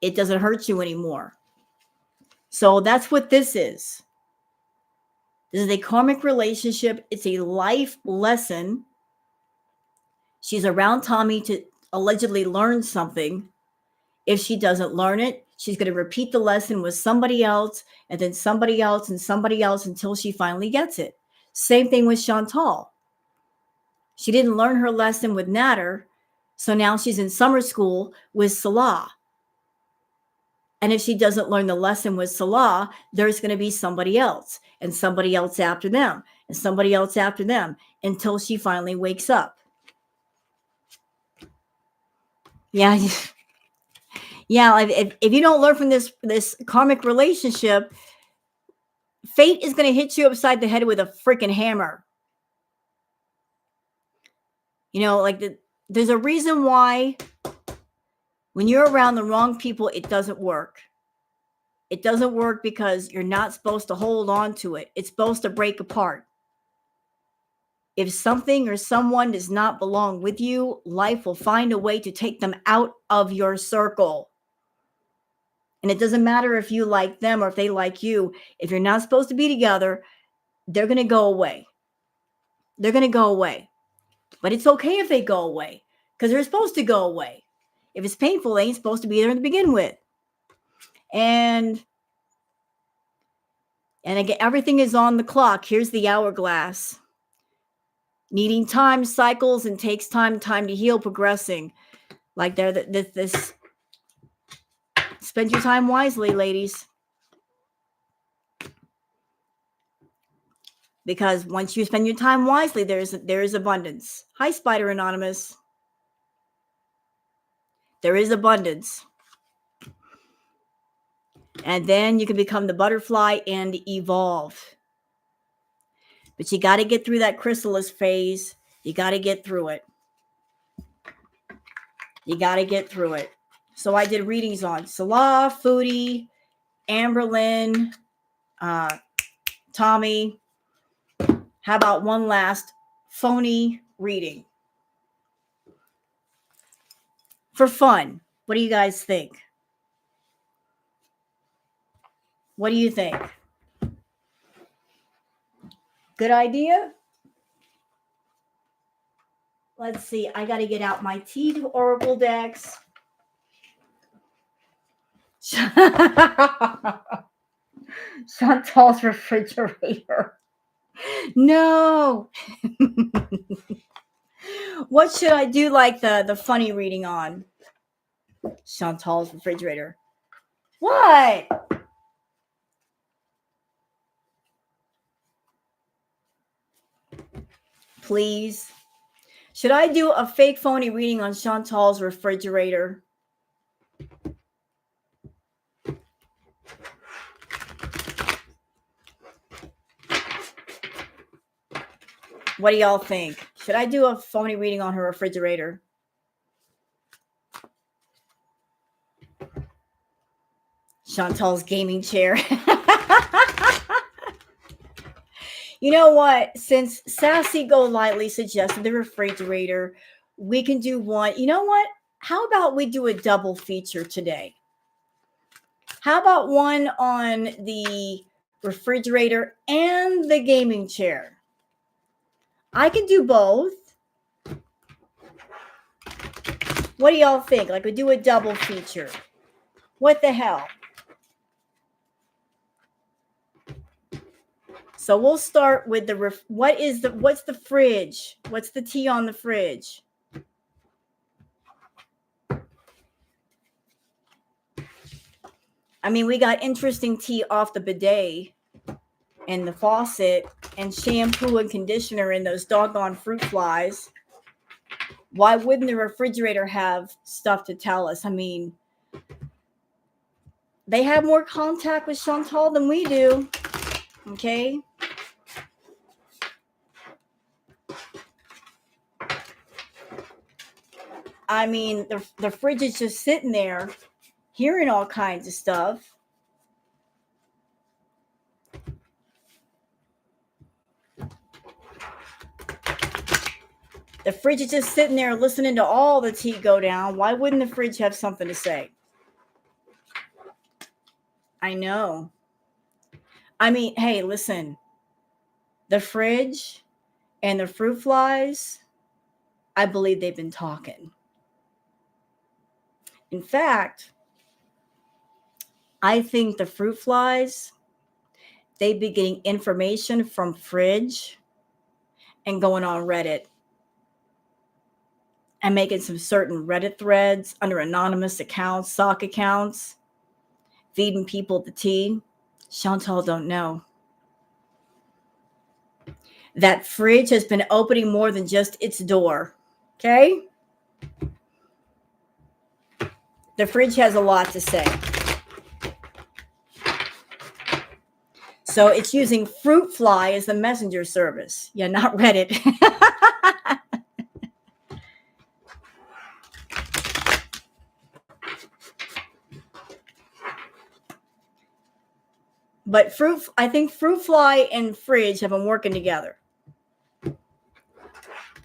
it doesn't hurt you anymore. So that's what this is. This is a karmic relationship. It's a life lesson. She's around Tommy to allegedly learn something. If she doesn't learn it, she's going to repeat the lesson with somebody else and then somebody else and somebody else until she finally gets it. Same thing with Chantal. She didn't learn her lesson with Nader, so now she's in summer school with Salah. And if she doesn't learn the lesson with Salah, there's going to be somebody else and somebody else after them and somebody else after them until she finally wakes up. Yeah. Yeah. If you don't learn from this karmic relationship, fate is going to hit you upside the head with a freaking hammer. You know, like there's a reason why when you're around the wrong people, it doesn't work. It doesn't work because you're not supposed to hold on to it. It's supposed to break apart. If something or someone does not belong with you, life will find a way to take them out of your circle. And it doesn't matter if you like them or if they like you. If you're not supposed to be together, they're going to go away. They're going to go away. But it's okay if they go away because they're supposed to go away. If it's painful, they ain't supposed to be there to begin with. And again, everything is on the clock. Here's the hourglass. Needing time, cycles, and takes time to heal, progressing. Like this. Spend your time wisely, ladies. Because once you spend your time wisely, there is abundance. Hi, Spider Anonymous. There is abundance. And then you can become the butterfly and evolve. But you got to get through that chrysalis phase. You got to get through it. You got to get through it. So I did readings on Salah, Foodie, Amberlynn, Tommy. How about one last phony reading? For fun. What do you guys think? What do you think? Good idea? Let's see. I got to get out my Teeth Oracle decks. Chantal's refrigerator. No. What should I do like the funny reading on? Chantal's refrigerator. What? Please. Should I do a fake phony reading on Chantal's refrigerator? What do y'all think? Should I do a phony reading on her refrigerator? Chantal's gaming chair. You know what? Since Sassy Go Lightly suggested the refrigerator, we can do one. You know what? How about we do a double feature today? How about one on the refrigerator and the gaming chair? I can do both. What do y'all think? Like we do a double feature. What the hell? So we'll start with the what's the fridge? What's the tea on the fridge? I mean, we got interesting tea off the bidet and the faucet and shampoo and conditioner and those doggone fruit flies. Why wouldn't the refrigerator have stuff to tell us? I mean, they have more contact with Chantal than we do. Okay. I mean, the fridge is just sitting there hearing all kinds of stuff. The fridge is just sitting there listening to all the tea go down. Why wouldn't the fridge have something to say? I know. I mean, hey, listen. The fridge and the fruit flies, I believe they've been talking. In fact, I think the fruit flies, they've been getting information from fridge and going on Reddit and making some certain Reddit threads under anonymous accounts, sock accounts, feeding people the tea. Chantal don't know. That fridge has been opening more than just its door. Okay? The fridge has a lot to say. So it's using fruit fly as the messenger service. Yeah, not Reddit. But I think fruit fly and fridge have been working together.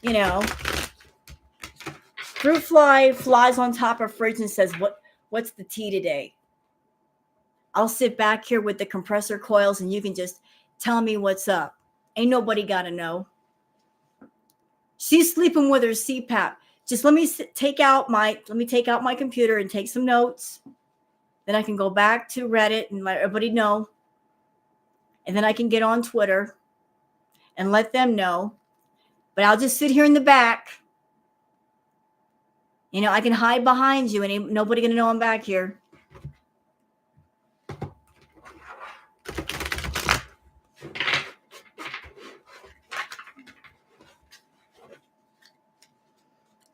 You know, fruit fly flies on top of fridge and says, what's the tea today? I'll sit back here with the compressor coils and you can just tell me what's up. Ain't nobody got to know. She's sleeping with her CPAP. Just let me take out my computer and take some notes. Then I can go back to Reddit and let everybody know. And then I can get on Twitter and let them know. But I'll just sit here in the back. You know, I can hide behind you and ain't nobody going to know I'm back here.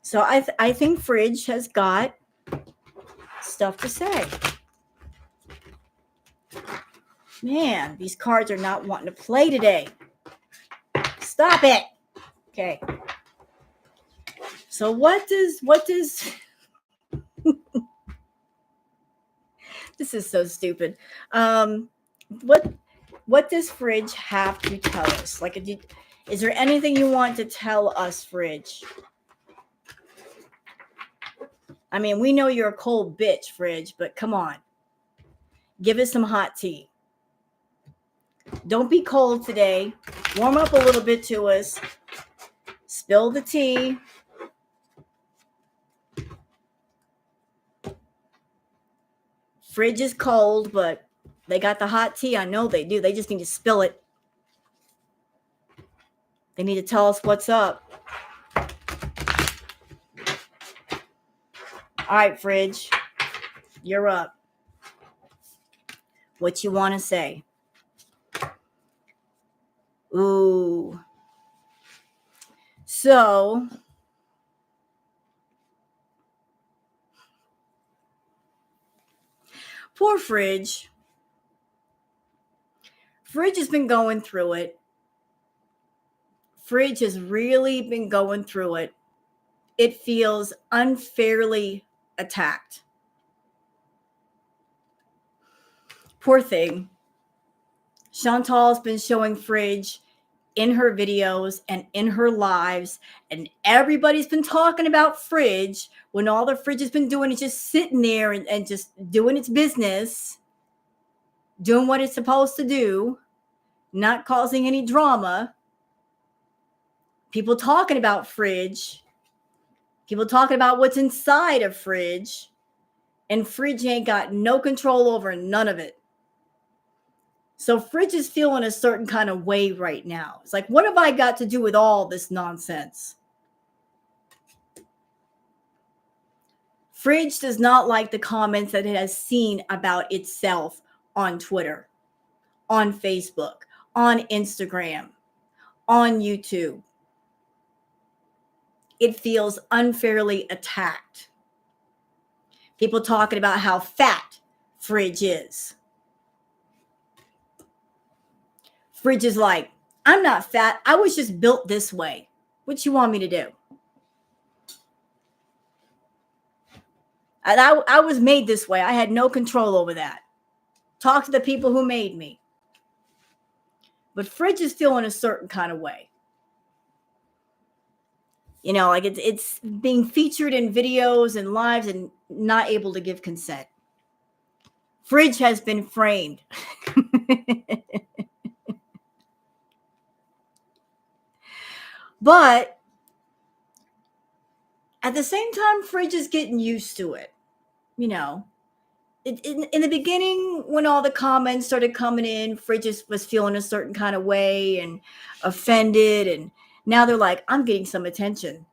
So I think fridge has got stuff to say. Man, these cards are not wanting to play today. Stop it. Okay. So what does this is so stupid. What does fridge have to tell us? Like, is there anything you want to tell us, fridge? I mean, we know you're a cold bitch, fridge, but come on. Give us some hot tea. Don't be cold today. Warm up a little bit to us. Spill the tea. Fridge is cold, but they got the hot tea. I know they do. They just need to spill it. They need to tell us what's up. All right, Fridge, you're up. What you want to say? Ooh. So, poor Fridge. Fridge has been going through it. Fridge has really been going through it. It feels unfairly attacked. Poor thing. Chantal's been showing Fridge in her videos and in her lives, and everybody's been talking about Fridge when all the Fridge has been doing is just sitting there and just doing its business, doing what it's supposed to do, not causing any drama. People talking about Fridge, people talking about what's inside of Fridge, and Fridge ain't got no control over none of it. So Fridge is feeling a certain kind of way right now. It's like, what have I got to do with all this nonsense? Fridge does not like the comments that it has seen about itself on Twitter, on Facebook, on Instagram, on YouTube. It feels unfairly attacked. People talking about how fat Fridge is. Fridge is like, I'm not fat. I was just built this way. What you want me to do? And I was made this way. I had no control over that. Talk to the people who made me. But Fridge is feeling a certain kind of way. You know, like it's being featured in videos and lives and not able to give consent. Fridge has been framed. But at the same time, Fridge is getting used to it. You know, in the beginning, when all the comments started coming in, Fridge was feeling a certain kind of way and offended. And now they're like, I'm getting some attention.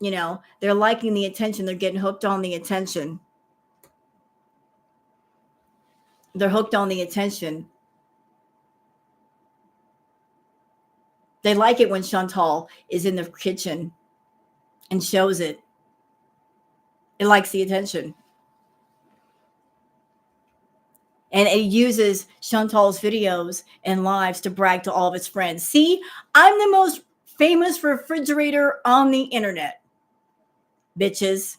You know, they're liking the attention. They're getting hooked on the attention. They're hooked on the attention. They like it when Chantal is in the kitchen and shows it. It likes the attention. And it uses Chantal's videos and lives to brag to all of its friends. See, I'm the most famous refrigerator on the internet. Bitches.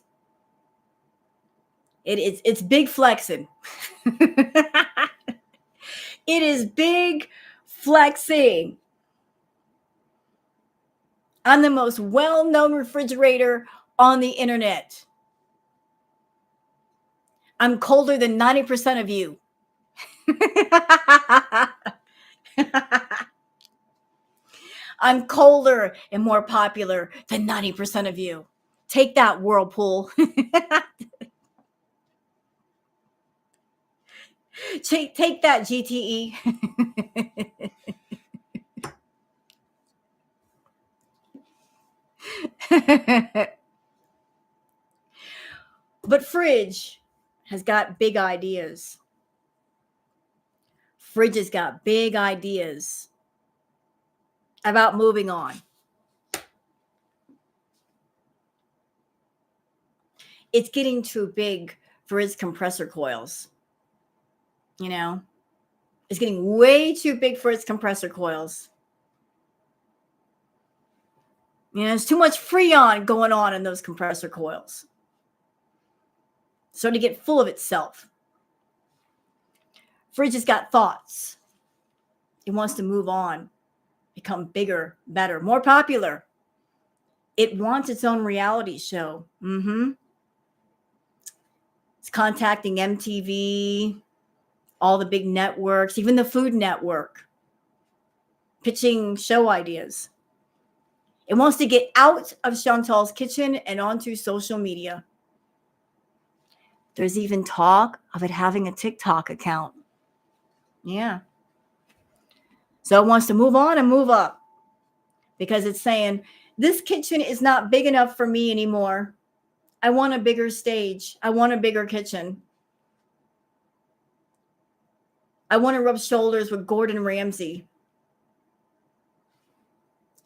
It's big flexing. It is big flexing. I'm the most well-known refrigerator on the internet. I'm colder than 90% of you. I'm colder and more popular than 90% of you. Take that, Whirlpool. Take that, GTE. But Fridge has got big ideas. Fridge has got big ideas about moving on. It's getting too big for his compressor coils. You know, it's getting way too big for its compressor coils. You know, there's too much freon going on in those compressor coils. So to get full of itself. Fridge has got thoughts. It wants to move on, become bigger, better, more popular. It wants its own reality show. It's contacting MTV, all the big networks, even the Food Network, pitching show ideas. It wants to get out of Chantal's kitchen and onto social media. There's even talk of it having a TikTok account. Yeah. So it wants to move on and move up because it's saying, this kitchen is not big enough for me anymore. I want a bigger stage. I want a bigger kitchen. I want to rub shoulders with Gordon Ramsay.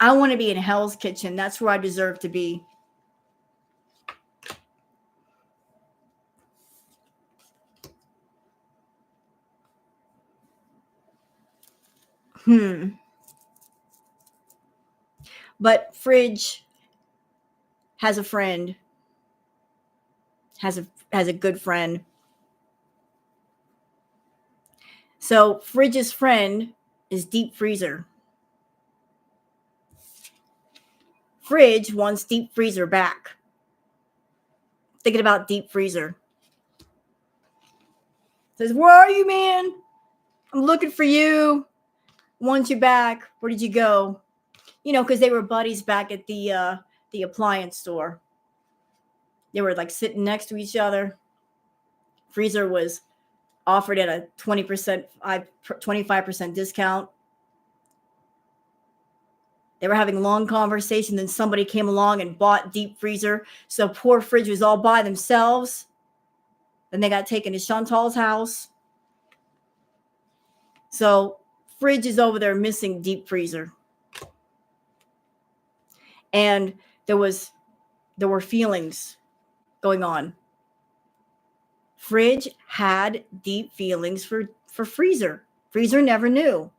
I want to be in Hell's Kitchen. That's where I deserve to be. But Fridge has a friend. Has a good friend. So Fridge's friend is Deep Freezer. Fridge wants Deep Freezer back. Thinking about Deep Freezer. Says, where are you, man? I'm looking for you. Want you back. Where did you go? You know, because they were buddies back at the appliance store. They were like sitting next to each other. Freezer was offered at a 25% discount. They were having long conversation. Then somebody came along and bought Deep Freezer. So poor Fridge was all by themselves. Then they got taken to Chantal's house. So Fridge is over there missing Deep Freezer. And there were feelings going on. Fridge had deep feelings for Freezer. Freezer never knew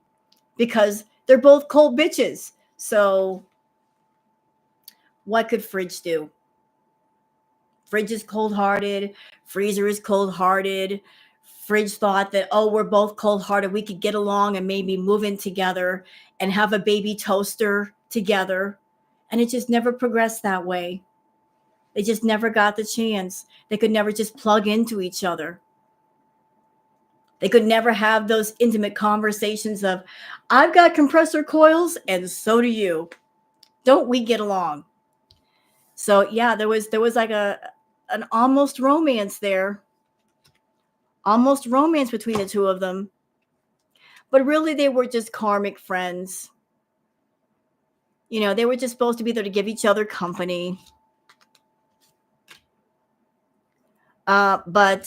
because they're both cold bitches. So what could Fridge do? Fridge is cold-hearted. Freezer is cold-hearted. Fridge thought that, oh, we're both cold-hearted. We could get along and maybe move in together and have a baby toaster together. And it just never progressed that way. They just never got the chance. They could never just plug into each other. They could never have those intimate conversations of, I've got compressor coils and so do you. Don't we get along? So yeah, there was like an almost romance there. Almost romance between the two of them. But really they were just karmic friends. You know, they were just supposed to be there to give each other company. But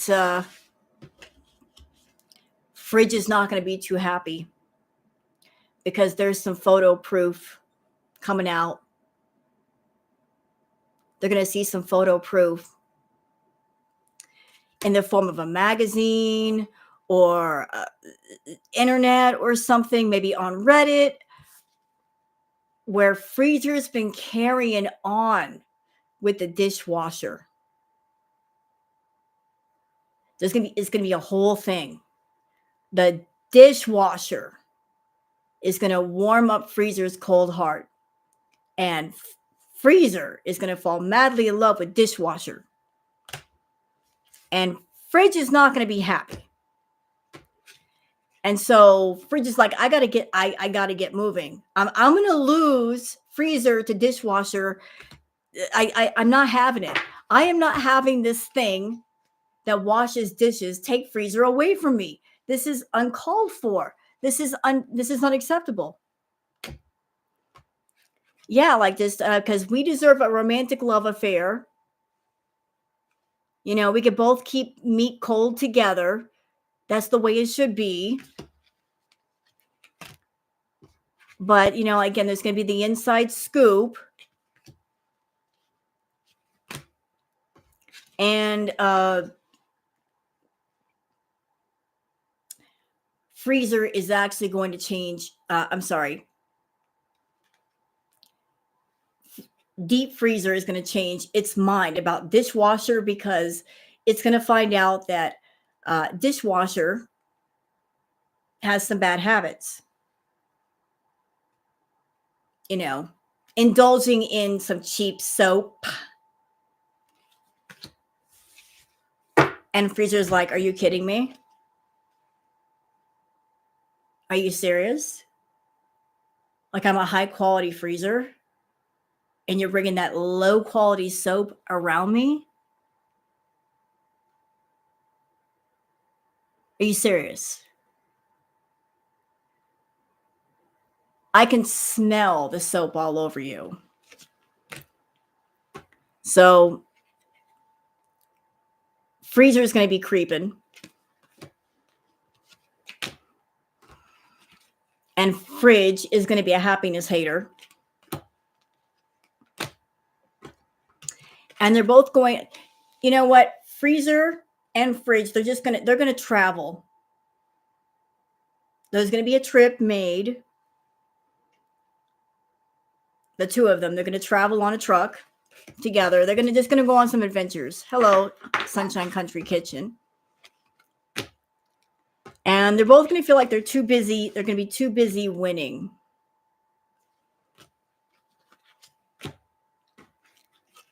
Fridge is not going to be too happy because there's some photo proof coming out. They're going to see some photo proof in the form of a magazine or internet or something, maybe on Reddit, where Freezer's been carrying on with the dishwasher. It's going to be a whole thing. The dishwasher is going to warm up Freezer's cold heart. And Freezer is going to fall madly in love with dishwasher. And Fridge is not going to be happy. And so Fridge is like, I gotta get moving. I'm going to lose Freezer to dishwasher. I'm not having it. I am not having this thing that washes dishes take Freezer away from me. This is uncalled for. This is unacceptable. Yeah, like this, because we deserve a romantic love affair. You know, we could both keep meat cold together. That's the way it should be. But, you know, again, there's going to be the inside scoop. And Freezer is actually going to change. Deep Freezer is going to change its mind about dishwasher because it's going to find out that dishwasher has some bad habits. You know, indulging in some cheap soap. And Freezer's like, are you kidding me? Are you serious? Like, I'm a high quality freezer and you're bringing that low quality soap around me? Are you serious? I can smell the soap all over you. So Freezer is going to be creeping. And fridge is going to be a happiness hater. And they're both going, you know what? Freezer and fridge, they're going to travel. There's going to be a trip made. The two of them, they're going to travel on a truck together. They're just going to go on some adventures. Hello, Sunshine Country Kitchen. And they're both going to feel like they're too busy. They're going to be too busy winning.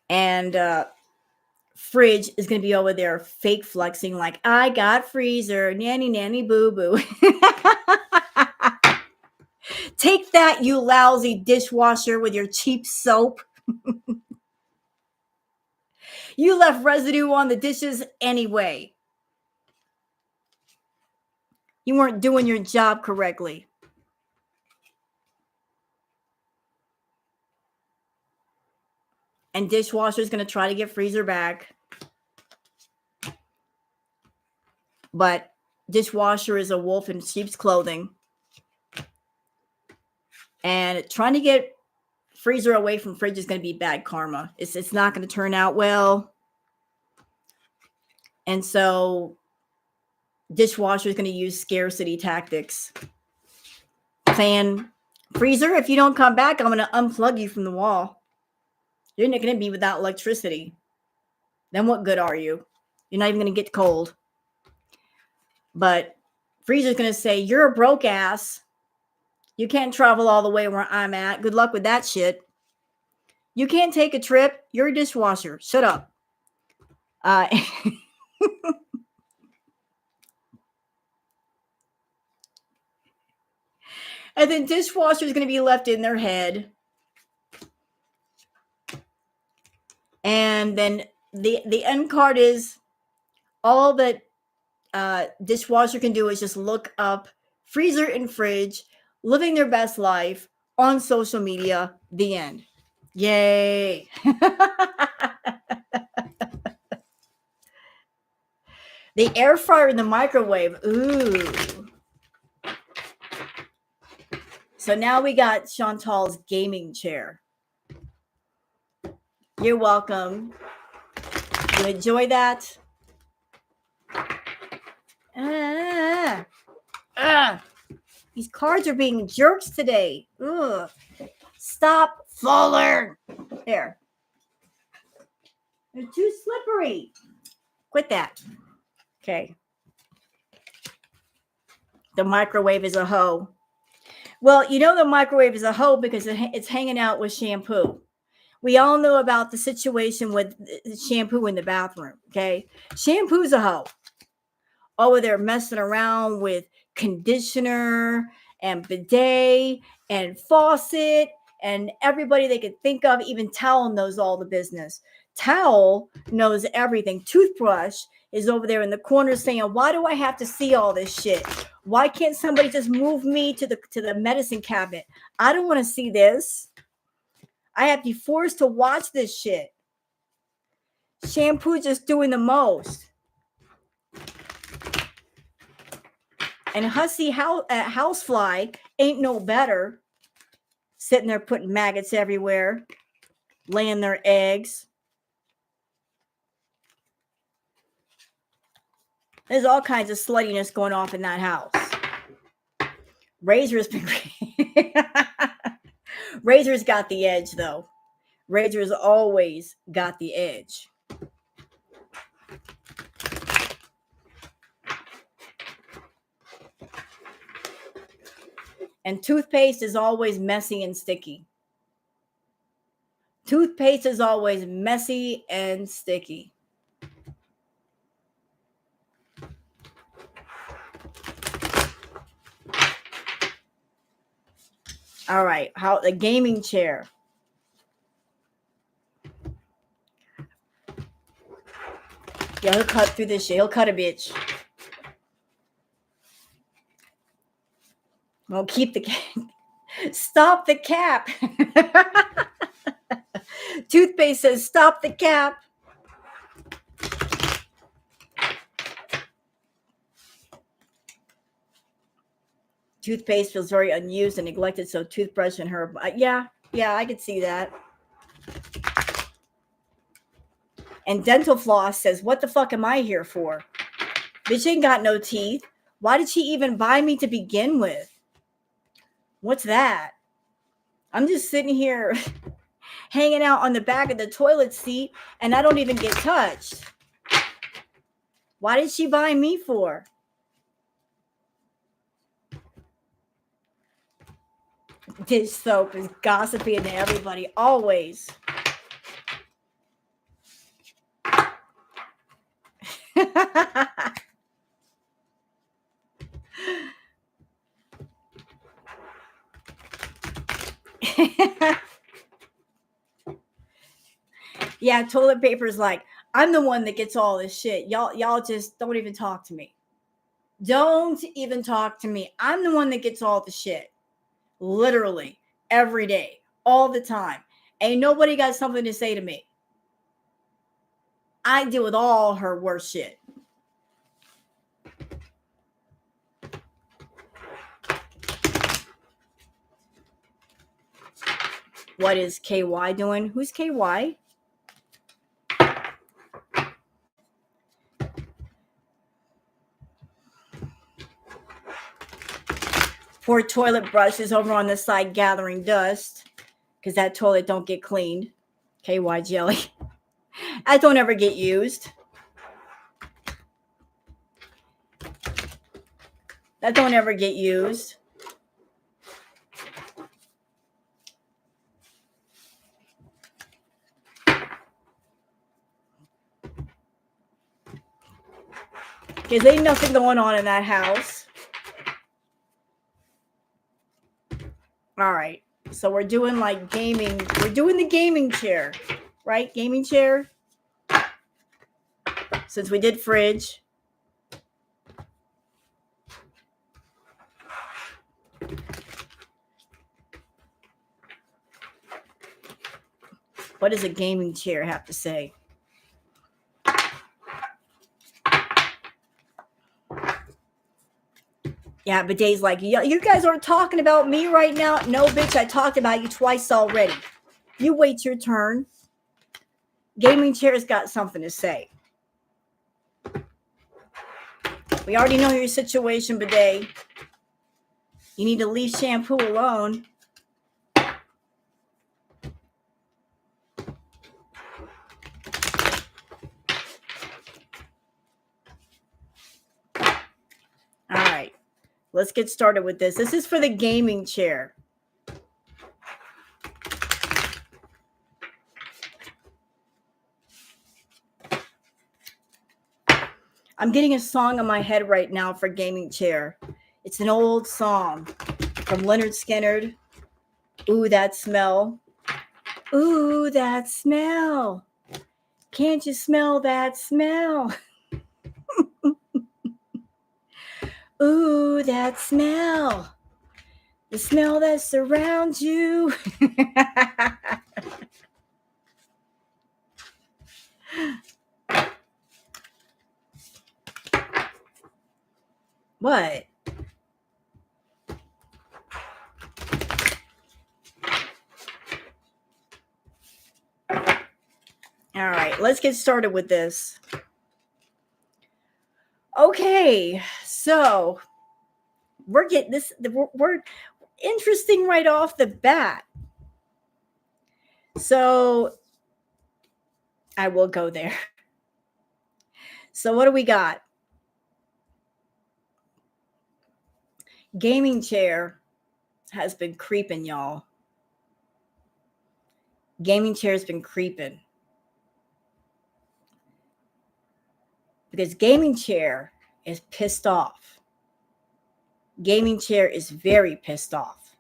And fridge is going to be over there fake flexing like, I got freezer, nanny, nanny, boo, boo. Take that, you lousy dishwasher with your cheap soap. You left residue on the dishes anyway. You weren't doing your job correctly. And dishwasher is going to try to get freezer back. But dishwasher is a wolf in sheep's clothing. And trying to get freezer away from fridge is going to be bad karma. It's not going to turn out well. And so dishwasher is going to use scarcity tactics. Saying, freezer, if you don't come back, I'm going to unplug you from the wall. You're not going to be without electricity. Then what good are you? You're not even going to get cold. But freezer's going to say, you're a broke ass. You can't travel all the way where I'm at. Good luck with that shit. You can't take a trip. You're a dishwasher. Shut up. And then dishwasher is going to be left in their head. And then the end card is all that dishwasher can do is just look up freezer and fridge living their best life on social media. The end. Yay. The air fryer and the microwave. Ooh. So now we got Chantal's gaming chair. You're welcome. You enjoy that? These cards are being jerks today. Ugh. Stop falling. There. They're too slippery. Quit that. Okay. The microwave is a hoe. Well, you know the microwave is a hoe because it's hanging out with shampoo. We all know about the situation with shampoo in the bathroom, okay? Shampoo's a hoe. Over there messing around with conditioner and bidet and faucet and everybody they could think of. Even Towel knows all the business. Towel knows everything. Toothbrush is over there in the corner saying, why do I have to see all this shit? Why can't somebody just move me to the medicine cabinet? I don't want to see this. I have to be forced to watch this shit. Shampoo just doing the most. And hussy housefly ain't no better. Sitting there putting maggots everywhere. Laying their eggs. There's all kinds of sluttiness going off in that house. Razor's been Razor's got the edge, though. Razor's always got the edge. And toothpaste is always messy and sticky. Toothpaste is always messy and sticky. All right, how the gaming chair. Yeah, he'll cut through this shit. He'll cut a bitch. Well, keep the stop the cap. Toothpaste says stop the cap. Toothpaste feels very unused and neglected, so toothbrush and her. Yeah, I could see that. And dental floss says, what the fuck am I here for? Bitch ain't got no teeth. Why did she even buy me to begin with? What's that? I'm just sitting here hanging out on the back of the toilet seat and I don't even get touched. Why did she buy me for? Dish soap is gossiping to everybody, always. Yeah, toilet paper's like, I'm the one that gets all this shit. Y'all just don't even talk to me. Don't even talk to me. I'm the one that gets all the shit. Literally, every day, all the time. Ain't nobody got something to say to me. I deal with all her worst shit. What is KY doing? Who's KY? Poor toilet brush is over on the side gathering dust because that toilet don't get cleaned. KY jelly. That don't ever get used. That don't ever get used. Because ain't nothing going on in that house. All right. So we're doing like gaming. We're doing the gaming chair, right? Gaming chair. Since we did fridge. What does a gaming chair have to say? Yeah, but Dave's like, you guys aren't talking about me right now. No, bitch, I talked about you twice already. You wait your turn. Gaming chair's got something to say. We already know your situation, Bidet. You need to leave shampoo alone. All right. Let's get started with this. This is for the gaming chair. I'm getting a song in my head right now for gaming chair. It's an old song from Leonard Skinner. Ooh, that smell. Ooh, that smell. Can't you smell that smell? Ooh, that smell. The smell that surrounds you. What? All right, let's get started with this. Okay, so we're getting this. We're interesting right off the bat. So I will go there. So what do we got? Gaming chair has been creeping, y'all. Gaming chair has been creeping. Because gaming chair is pissed off. Gaming chair is very pissed off.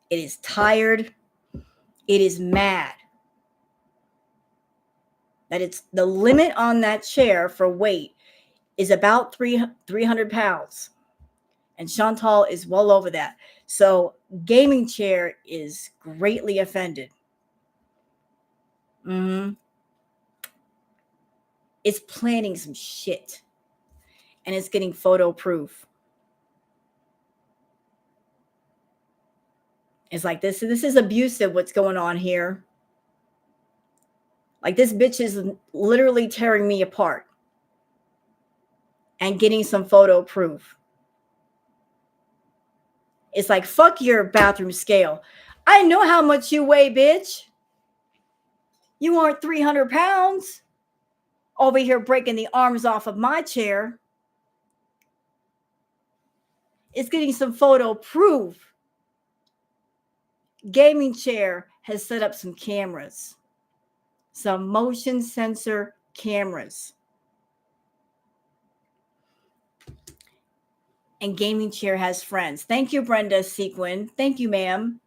It is tired. It is mad. That it's the limit on that chair for weight is about 300 pounds. And Chantal is well over that. So gaming chair is greatly offended. It's planning some shit. And it's getting photo proof. It's like this is abusive what's going on here. Like this bitch is literally tearing me apart and getting some photo proof. It's like, fuck your bathroom scale. I know how much you weigh, bitch. You aren't 300 pounds over here breaking the arms off of my chair. It's getting some photo proof. Gaming chair has set up some cameras, some motion sensor cameras. And gaming chair has friends. Thank you, Brenda Sequin. Thank you, ma'am.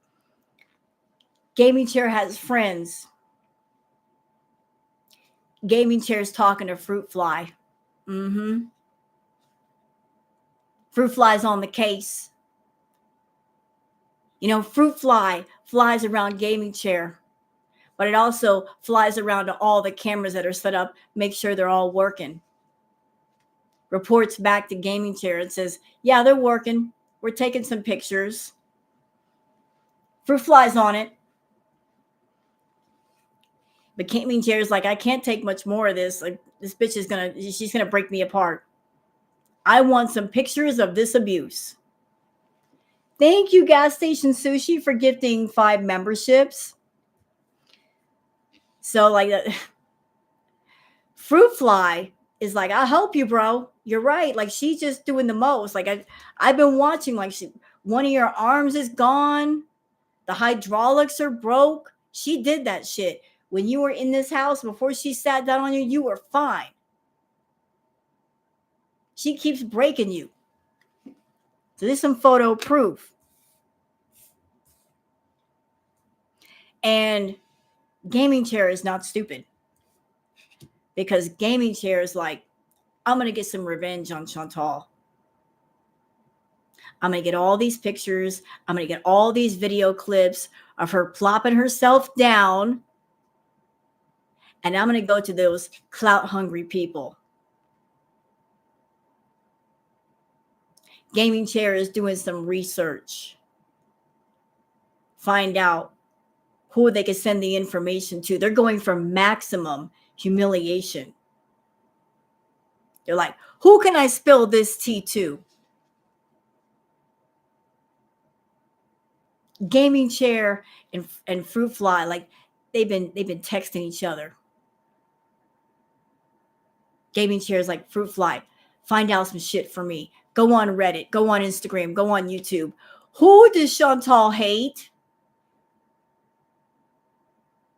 Gaming chair has friends. Gaming chair is talking to Fruit Fly. Fruit Fly's on the case. You know, Fruit Fly flies around gaming chair, but it also flies around to all the cameras that are set up, make sure they're all working. Reports back to gaming chair and says, yeah, they're working. We're taking some pictures. Fruit Fly's on it. But gaming chair is like, I can't take much more of this. Like, this bitch she's gonna break me apart. I want some pictures of this abuse. Thank you, Gas Station Sushi, for gifting 5 memberships. So, like, Fruit Fly is like, I'll help you, bro. You're right. Like, she's just doing the most. Like, I've been watching, like, one of your arms is gone. The hydraulics are broke. She did that shit. When you were in this house, before she sat down on you, you were fine. She keeps breaking you. So there's some photo proof. And gaming chair is not stupid. Because gaming chair is like, I'm going to get some revenge on Chantal. I'm going to get all these pictures. I'm going to get all these video clips of her plopping herself down. And I'm going to go to those clout-hungry people. Gaming chair is doing some research. Find out who they can send the information to. They're going for maximum humiliation. They're like, who can I spill this tea to? Gaming chair and Fruit Fly, like they've been texting each other. Gaming chair is like, Fruit Fly, find out some shit for me. Go on Reddit, go on Instagram, go on YouTube. Who does Chantal hate?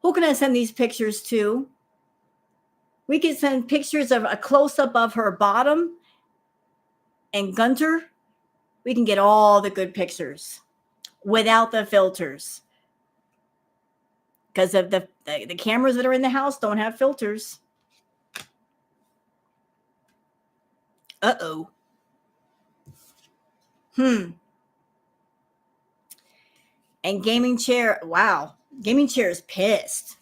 Who can I send these pictures to? We can send pictures of a close-up of her bottom and Gunter. We can get all the good pictures without the filters. Because of the cameras that are in the house don't have filters. Uh-oh. And gaming chair, wow. Gaming chair is pissed.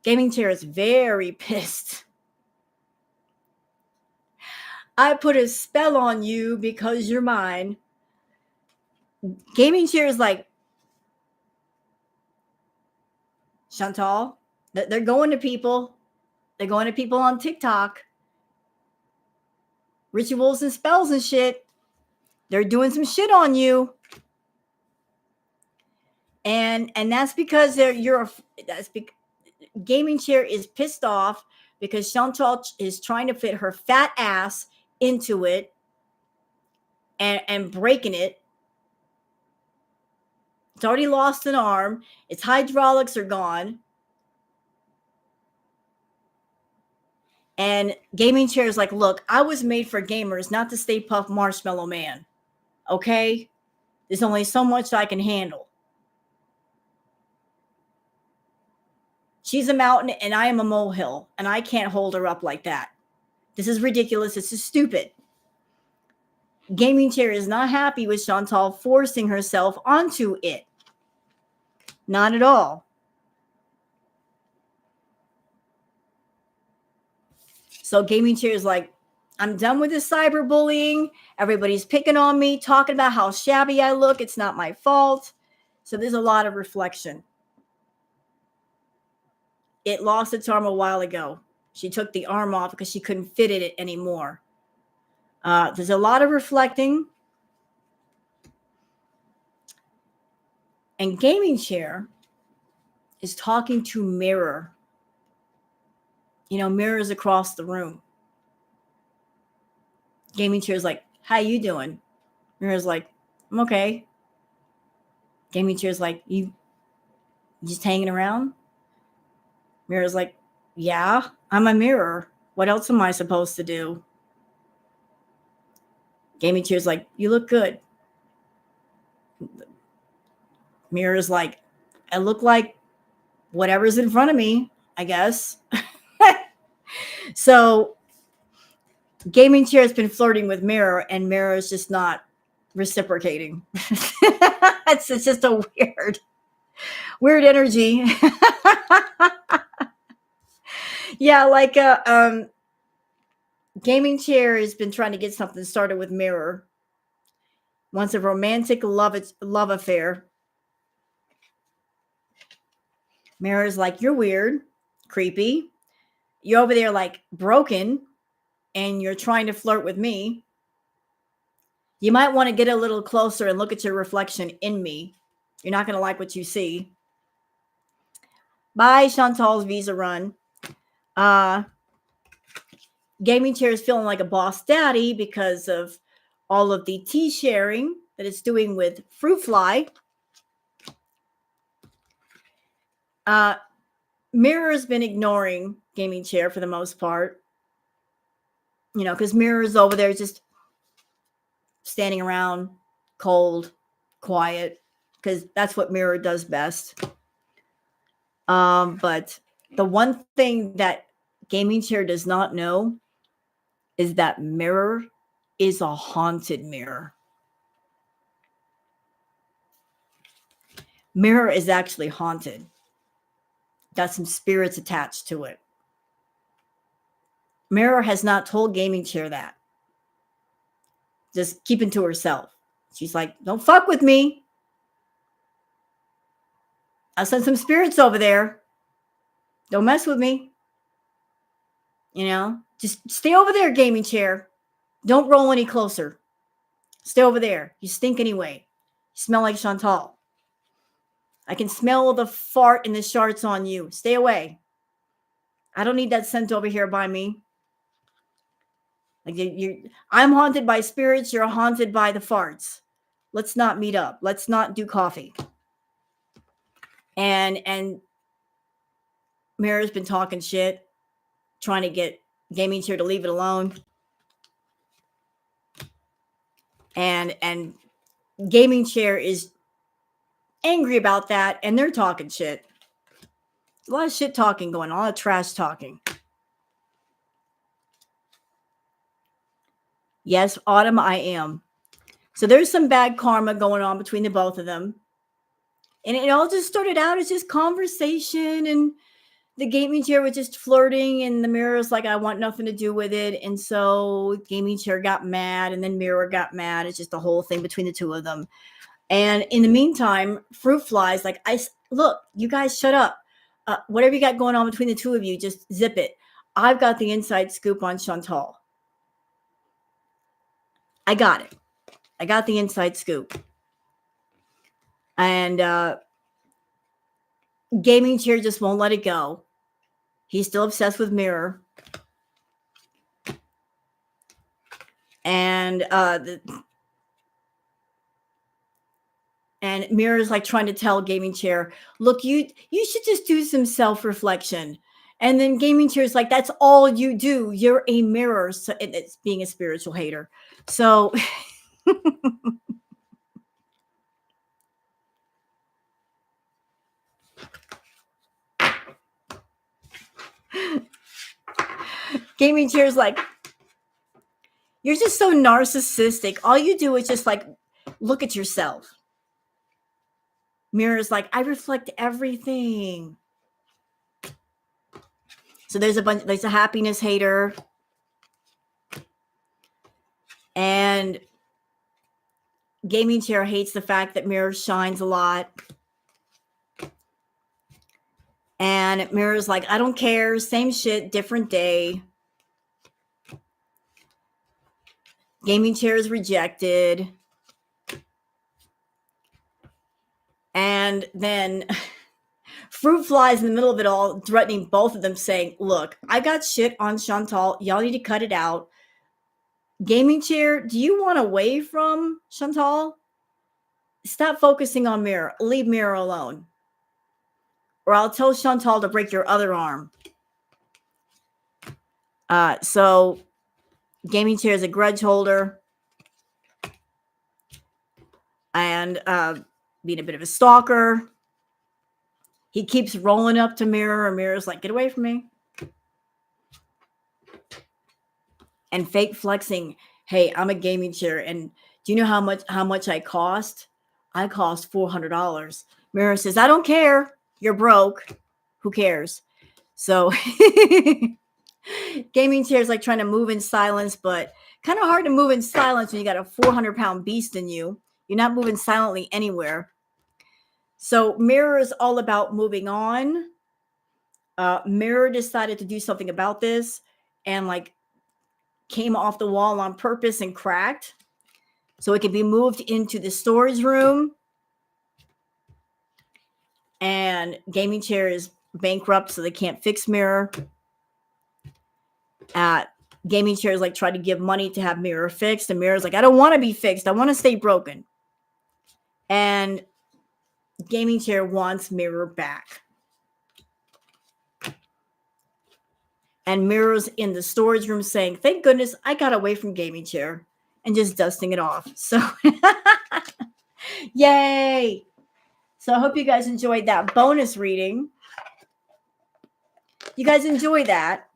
Gaming chair is very pissed. I put a spell on you because you're mine. Gaming chair is like, Chantal, they're going to people. They're going to people on TikTok. Rituals and spells and shit. They're doing some shit on you. And that's because gaming chair is pissed off because Chantal is trying to fit her fat ass into it and breaking it. It's already lost an arm. Its hydraulics are gone. And gaming chair is like, look, I was made for gamers, not to Stay Puft Marshmallow Man. Okay? There's only so much I can handle. She's a mountain and I am a molehill, and I can't hold her up like that. This is ridiculous. This is stupid. Gaming chair is not happy with Chantal forcing herself onto it. Not at all. So gaming chair is like, I'm done with this cyberbullying. Everybody's picking on me, talking about how shabby I look. It's not my fault. So there's a lot of reflection. It lost its arm a while ago. She took the arm off because she couldn't fit it anymore. There's a lot of reflecting. And gaming chair is talking to mirror. Mirrors across the room. Gaming chair is like, how you doing? Mirror's like, I'm okay. Gaming chair is like, you just hanging around? Mirror's like, yeah, I'm a mirror. What else am I supposed to do? Gaming chair's like, you look good. Mirror's like, I look like whatever's in front of me, I guess. So gaming chair has been flirting with mirror, and mirror is just not reciprocating. it's just a weird energy. Yeah, like gaming chair has been trying to get something started with mirror. Wants a romantic love affair. Mirror's like, you're weird, creepy. You're over there like broken, and you're trying to flirt with me. You might want to get a little closer and look at your reflection in me. You're not going to like what you see. Bye, Chantal's visa run. Gaming chair is feeling like a boss daddy because of all of the tea sharing that it's doing with Fruit Fly. Mirror has been ignoring gaming chair for the most part. Because Mirror is over there just standing around, cold, quiet, because that's what Mirror does best. But the one thing that gaming chair does not know is that Mirror is a haunted mirror. Mirror is actually haunted. Got some spirits attached to it. Mirror has not told gaming chair that. Just keeping to herself. She's like, don't fuck with me. I'll send some spirits over there. Don't mess with me. Just stay over there, gaming chair. Don't roll any closer. Stay over there. You stink anyway. You smell like Chantal. I can smell the fart and the sharts on you. Stay away. I don't need that scent over here by me. Like I'm haunted by spirits. You're haunted by the farts. Let's not meet up. Let's not do coffee. And Mirror's been talking shit, trying to get gaming chair to leave it alone. And gaming chair is angry about that, and they're talking shit. A lot of shit talking going on, a lot of trash talking. Yes, Autumn, I am. So there's some bad karma going on between the both of them. And it all just started out as just conversation, and the gaming chair was just flirting, and the Mirror's like, I want nothing to do with it. And so gaming chair got mad, and then Mirror got mad. It's just a whole thing between the two of them. And in the meantime, Fruit Fly's like, look, you guys shut up. Whatever you got going on between the two of you, just zip it. I've got the inside scoop on Chantal. I got it. I got the inside scoop. And gaming chair just won't let it go. He's still obsessed with Mirror. And and Mirror is like trying to tell gaming chair, look, you should just do some self-reflection. And then gaming chair is like, that's all you do. You're a mirror. So it's being a spiritual hater. So gaming chair is like, you're just so narcissistic. All you do is just like look at yourself. Mirror is like, I reflect everything. So there's a happiness hater. And Gaming chair hates the fact that Mirror shines a lot. And Mirror's like, I don't care. Same shit, different day. Gaming chair is rejected. And then Fruit flies in the middle of it all, threatening both of them, saying, look, I got shit on Chantal. Y'all need to cut it out. Gaming chair, do you want away from Chantal? Stop focusing on Mirror. Leave Mirror alone. Or I'll tell Chantal to break your other arm. So Gaming chair is a grudge holder. And being a bit of a stalker. He keeps rolling up to Mirror, and Mirror's like, get away from me. And fake flexing, hey, I'm a gaming chair, and do you know how much I cost? I cost $400. Mirror says, I don't care. You're broke. Who cares? So gaming chair is like trying to move in silence, but kind of hard to move in silence when you got a 400-pound beast in you. You're not moving silently anywhere. So Mirror is all about moving on. Mirror decided to do something about this and like came off the wall on purpose and cracked. So it can be moved into the storage room. And gaming chair is bankrupt, so they can't fix Mirror. Gaming chair is like trying to give money to have Mirror fixed. And Mirror's like, I don't want to be fixed. I want to stay broken. And gaming chair wants Mirror back. And Mirror's in the storage room saying, thank goodness I got away from gaming chair, and just dusting it off. So yay. So I hope you guys enjoyed that bonus reading. You guys enjoy that?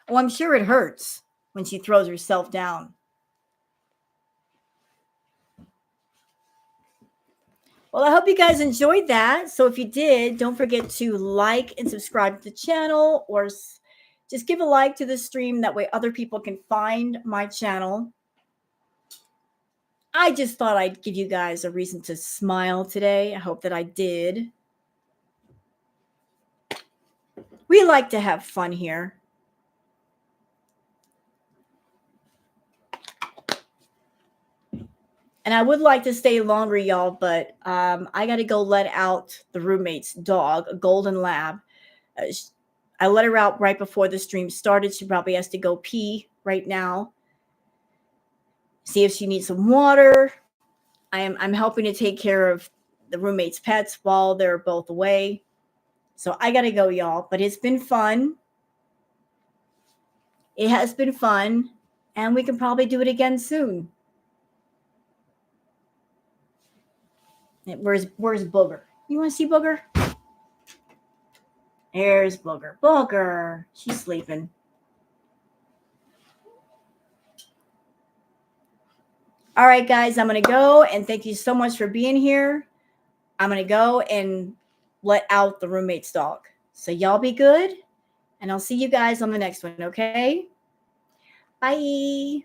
Oh, I'm sure it hurts when she throws herself down. Well, I hope you guys enjoyed that. So if you did, don't forget to like and subscribe to the channel, or just give a like to the stream. That way other people can find my channel. I just thought I'd give you guys a reason to smile today. I hope that I did. We like to have fun here. And I would like to stay longer, y'all, but I got to go let out the roommate's dog, a golden lab. I let her out right before the stream started. She probably has to go pee right now. See if she needs some water. I'm helping to take care of the roommate's pets while they're both away. So I got to go, y'all. But it's been fun. It has been fun. And we can probably do it again soon. Where's Booger? You want to see Booger? There's Booger. Booger. She's sleeping. All right, guys, I'm going to go, and thank you so much for being here. I'm going to go and let out the roommate's dog. So y'all be good, and I'll see you guys on the next one, okay? Bye.